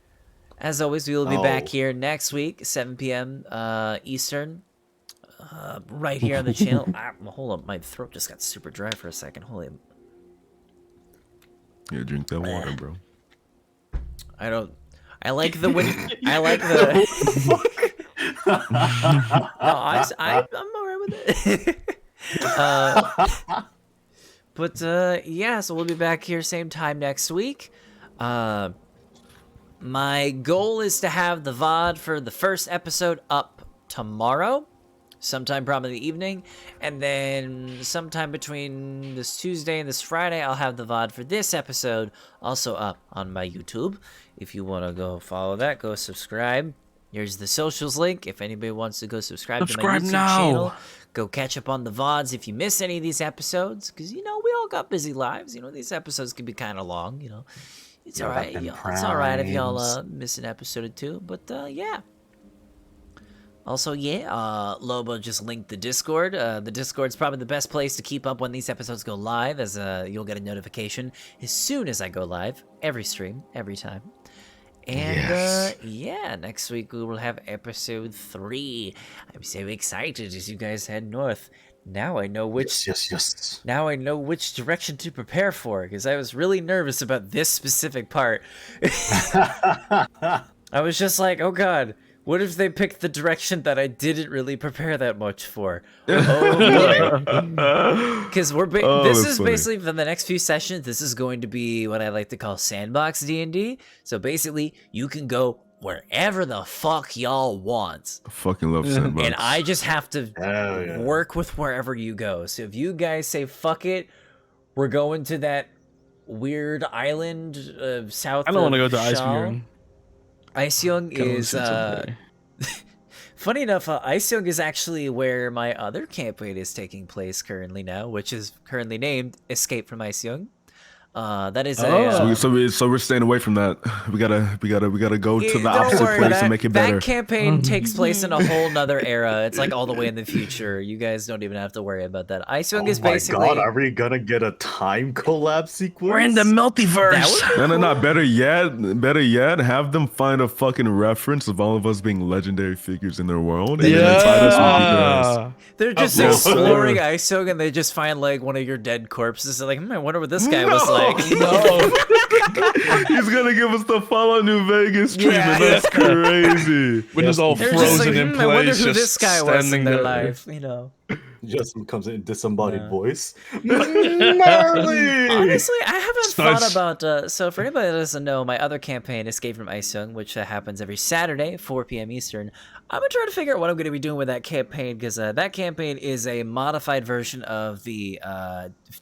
As always, we will be back here next week, 7 p.m. Eastern, right here on the channel. Hold up, my throat just got super dry for a second. Holy. Yeah, drink that water, bro. I like the wind. I like the. No, I'm alright with it. But yeah, so we'll be back here same time next week. My goal is to have the VOD for the first episode up tomorrow, sometime probably in the evening, and then sometime between this Tuesday and this Friday, I'll have the VOD for this episode also up on my YouTube. If you want to go follow that, go subscribe. Here's the socials link. If anybody wants to go subscribe to my YouTube channel, go catch up on the VODs if you miss any of these episodes, because, you know, we all got busy lives. You know, these episodes can be kind of long, you know. It's all right. It's all right if y'all miss an episode or two, but yeah. Also, yeah, Lobo just linked the Discord. The Discord's probably the best place to keep up when these episodes go live, as you'll get a notification as soon as I go live. Every stream, every time. And yeah, next week we will have episode 3. I'm so excited as you guys head north. Now I know which Now I know which direction to prepare for, because I was really nervous about this specific part. I was just like, oh god, what if they picked the direction that I didn't really prepare that much for? Oh boy. Because this is funny. basically, for the next few sessions, this is going to be what I like to call sandbox D&D. So basically, you can go wherever the fuck y'all want. I fucking love Sandbox. And I just have to work with wherever you go. So if you guys say, fuck it, we're going to that weird island south of I don't want to go to Shaw. Iceyoung. Iceyoung is funny enough, Iceyoung is actually where my other campaign is taking place currently now, which is currently named Escape from Iceyoung. That is so we're staying away from that. We gotta go to the opposite place and make it better. That campaign takes place in a whole nother era. It's like all the way in the future. You guys don't even have to worry about that. Iceyoung is basically. Oh my god, are we gonna get a time collapse sequence? We're in the multiverse. No, better yet, have them find a fucking reference of all of us being legendary figures in their world. And then invite us with you guys. They're just exploring Iceyoung and they just find like one of your dead corpses. They're like, I wonder what this guy was like. No. He's gonna give us the Fallout New Vegas treatment. That's crazy. We're just all They're frozen just like, in place. I wonder who just this guy was in standing their there. life, you know. Justin comes in disembodied voice. Gnarly! Honestly, I haven't Starts- thought about. So, for anybody that doesn't know, my other campaign, Escape from Iceyoung, which happens every Saturday, 4 p.m. Eastern, I'm gonna try to figure out what I'm gonna be doing with that campaign, because that campaign is a modified version of the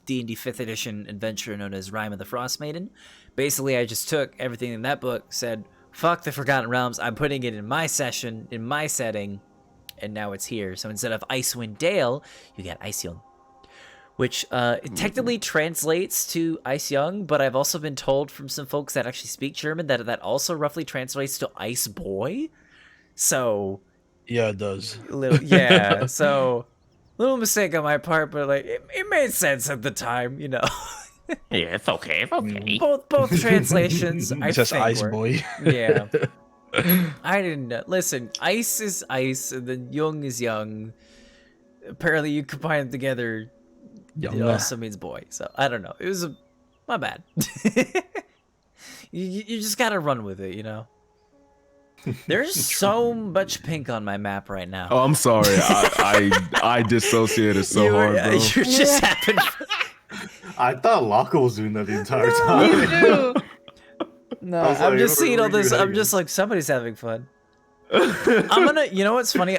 D&D 5th edition adventure known as Rime of the Frost Maiden. Basically, I just took everything in that book, said, fuck the Forgotten Realms. I'm putting it in my session, in my setting, and now it's here. So instead of Icewind Dale, you get Ice Young, which it technically translates to Ice Young, but I've also been told from some folks that actually speak German that that also roughly translates to Ice Boy. So Yeah, it does. yeah, so little mistake on my part, but like it made sense at the time, you know. Yeah, it's okay. It's okay. both translations. I It's just think Ice were- Boy. Yeah. I didn't know. Listen, ice is ice, and then young is young. Apparently, you combine them together, it Young. also means boy. So I don't know. It was my bad. you just gotta run with it, you know. There's so much pink on my map right now. Oh, I'm sorry. I dissociated so hard, bro. You're just happened. I thought Locke was doing that the entire time. No, I was I'm like, just what seeing all are you this. I'm having? just like, somebody's having fun. You know what's funny?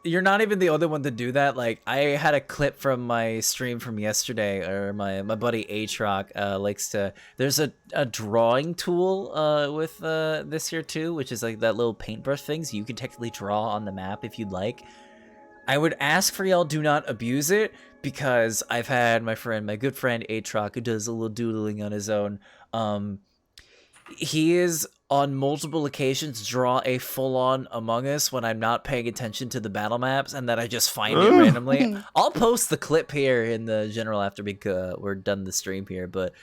You're not even the only one to do that. Like, I had a clip from my stream from yesterday, or my buddy H-Rock likes to, there's a drawing tool with this here too, which is like that little paintbrush thing, so you can technically draw on the map if you'd like. I would ask for y'all do not abuse it, because I've had my good friend H-Rock, who does a little doodling on his own. He is on multiple occasions draw a full-on Among Us when I'm not paying attention to the battle maps, and that I just find it randomly. I'll post the clip here in the general after we're done the stream here, but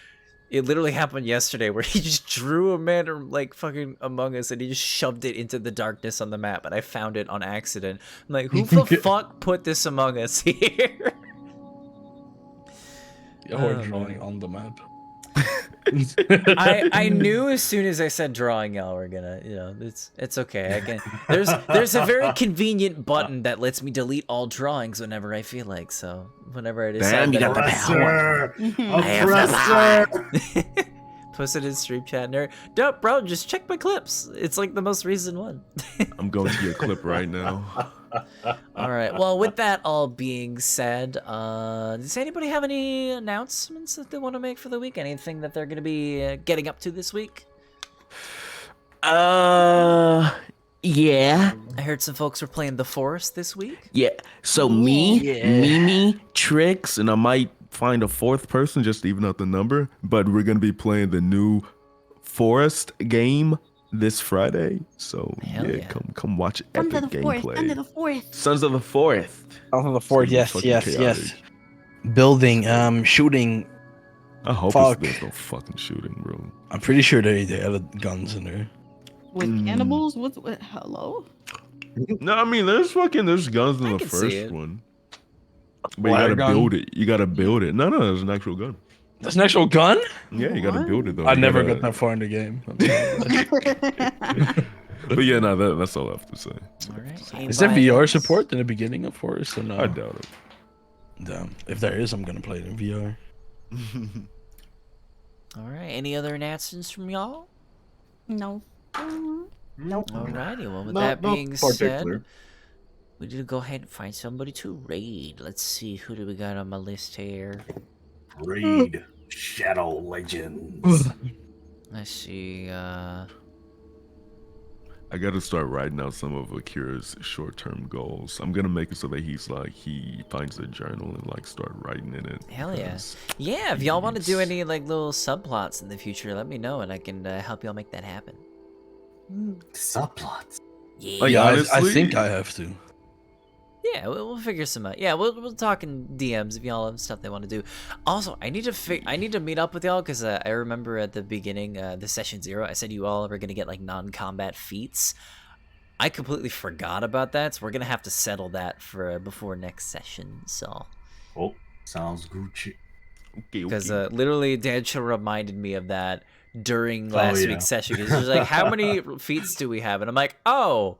it literally happened yesterday where he just drew a man like fucking Among Us and he just shoved it into the darkness on the map, and I found it on accident. I'm like, who the fuck put this Among Us here? Or drawing on the map. I knew as soon as I said drawing, y'all were gonna, you know, it's okay. I can. There's a very convenient button that lets me delete all drawings whenever I feel like. So whenever I decide, Damn, you that got the power. Oppressor! post it in stream chat. Nerd, dope, bro. Just check my clips. It's like the most recent one. I'm going to your clip right now. All right. Well, with that all being said, does anybody have any announcements that they want to make for the week? Anything that they're going to be getting up to this week? Yeah. I heard some folks were playing The Forest this week. Yeah. So Mimi, Trix, and I might find a fourth person just to even out the number. But we're gonna be playing the new Forest game this Friday. So Hell yeah. come watch Under epic the forest, gameplay. under the forest. Sons of the Forest. On the fort, It's gonna be yes, fucking yes. chaotic. Building, shooting. I hope Fuck. there's no fucking shooting, bro. I'm pretty sure they had guns in there. With cannibals? What? Hello? No, I mean there's guns in I the can see first it. one. But you Flare gotta gun? build it. You gotta build it. No, there's an actual gun. That's an actual gun? Yeah, you gotta build it though. I You never gotta- got that far in the game. But yeah, no, that's all I have to say. All right. Is there Anybody VR else? support in the beginning of Forest or no? I doubt it. Damn. If there is, I'm gonna play it in VR. All right. Any other announcements from y'all? No. Nope. Alrighty. Well, with No, that no being said, particular. we need to go ahead and find somebody to raid. Let's see, who do we got on my list here? Raid Shadow Legends. Let's see. I gotta start writing out some of Akira's short-term goals. I'm gonna make it so that he finds a journal and like start writing in it. Hell yeah. 'cause Yeah, if y'all want to do needs- any like little subplots in the future, let me know and I can help y'all make that happen. Subplots. Yeah. Like, Yeah, I honestly- think I have to. Yeah, we'll figure some out. Yeah, we'll talk in DMs if y'all have stuff they want to do. Also, I need to meet up with y'all because I remember at the beginning, the session 0, I said you all were gonna get like non-combat feats. I completely forgot about that, so we're gonna have to settle that for before next session. So, Oh, sounds Gucci. Okay, because okay. literally Dancho reminded me of that during last yeah. week's session. Because he was like, "How many feats do we have?" And I'm like, "Oh,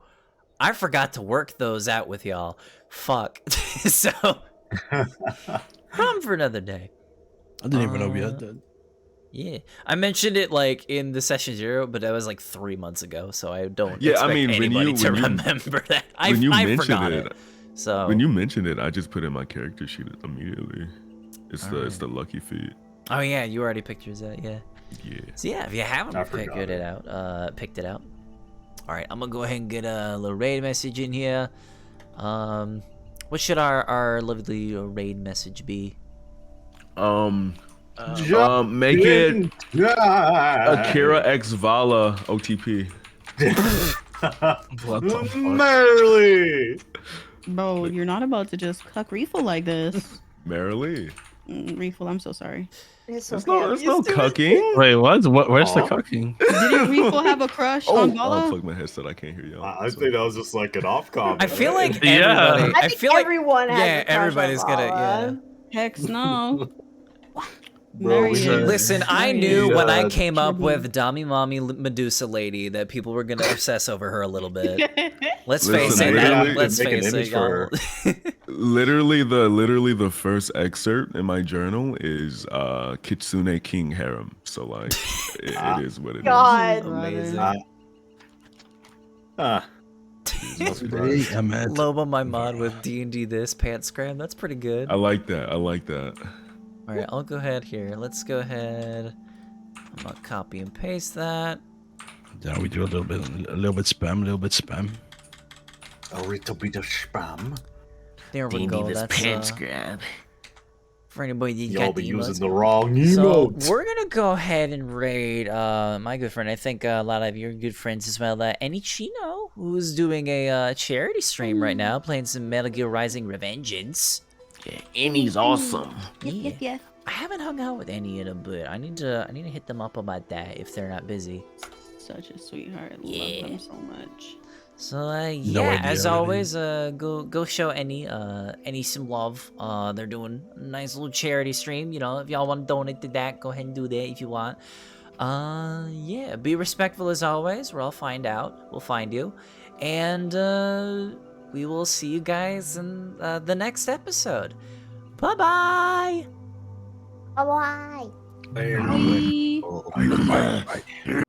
I forgot to work those out with y'all. Fuck." So, problem for another day. I didn't even know we had that. Yeah, I mentioned it like in the session 0, but that was like 3 months ago, so I don't. Yeah, I expect mean, when anybody you- to when you- remember that. I when you I mentioned forgot it, it. So when you mentioned it, I just put in my character sheet immediately. It's Alright. the lucky feat. oh yeah, you already picked yours out. Yeah. Yeah. So yeah, if you haven't I forgot picked it out, All right, I'm gonna go ahead and get a little raid message in here. What should our lovely raid message be? Make it Akira X Vala OTP. What the fuck? Merrily. Bro, you're not about to just cuck Refill like this. Merrily. Refill, I'm so sorry. It's There's okay. no cucking. Wait, what? Where's the Aw. cucking? Didn't Refill have a crush on I'll Bala? plug my headset. I can't hear you. I think that was just like an off comment. I feel like Yeah. everybody. I think feel like everyone has yeah, a crush on everybody's gonna Vala. Heck no. Bro, we Marion. had- Listen, I Marion. knew when I Yeah, came up Tribute. with Dami Mommy Medusa Lady that people were gonna obsess over her a little bit. Let's Listen, face it. we're gonna That, have to let's make an face it, image for y'all. Literally the first excerpt in my journal is Kitsune King Harem. So like it is what it is. God. Amazing. Yeah, man. Lobo my mod with D&D this pants scram. That's pretty good. I like that. I like that. All right, I'll go ahead here. Let's go ahead. I'm gonna copy and paste that. Yeah, we do a little bit spam, a little bit spam. A little bit of spam. There we go. That's grab. for anybody that Y'all got be the using emotes. the wrong So emotes. we're gonna go ahead and raid my good friend. I think a lot of your good friends as well. Enichino, who's doing a charity stream right now, playing some Metal Gear Rising Revengeance. Yeah, Annie's awesome. Yeah. I haven't hung out with any of them, but I need to hit them up about that if they're not busy. Such a sweetheart. Yeah. Love them so much. So No yeah, idea as what it always, go show any some love. They're doing a nice little charity stream. You know, if y'all want to donate to that, go ahead and do that if you want. Yeah, be respectful as always, or I'll find out. We'll find you, and we will see you guys in the next episode. Bye bye. Bye-bye. Bye. Oh,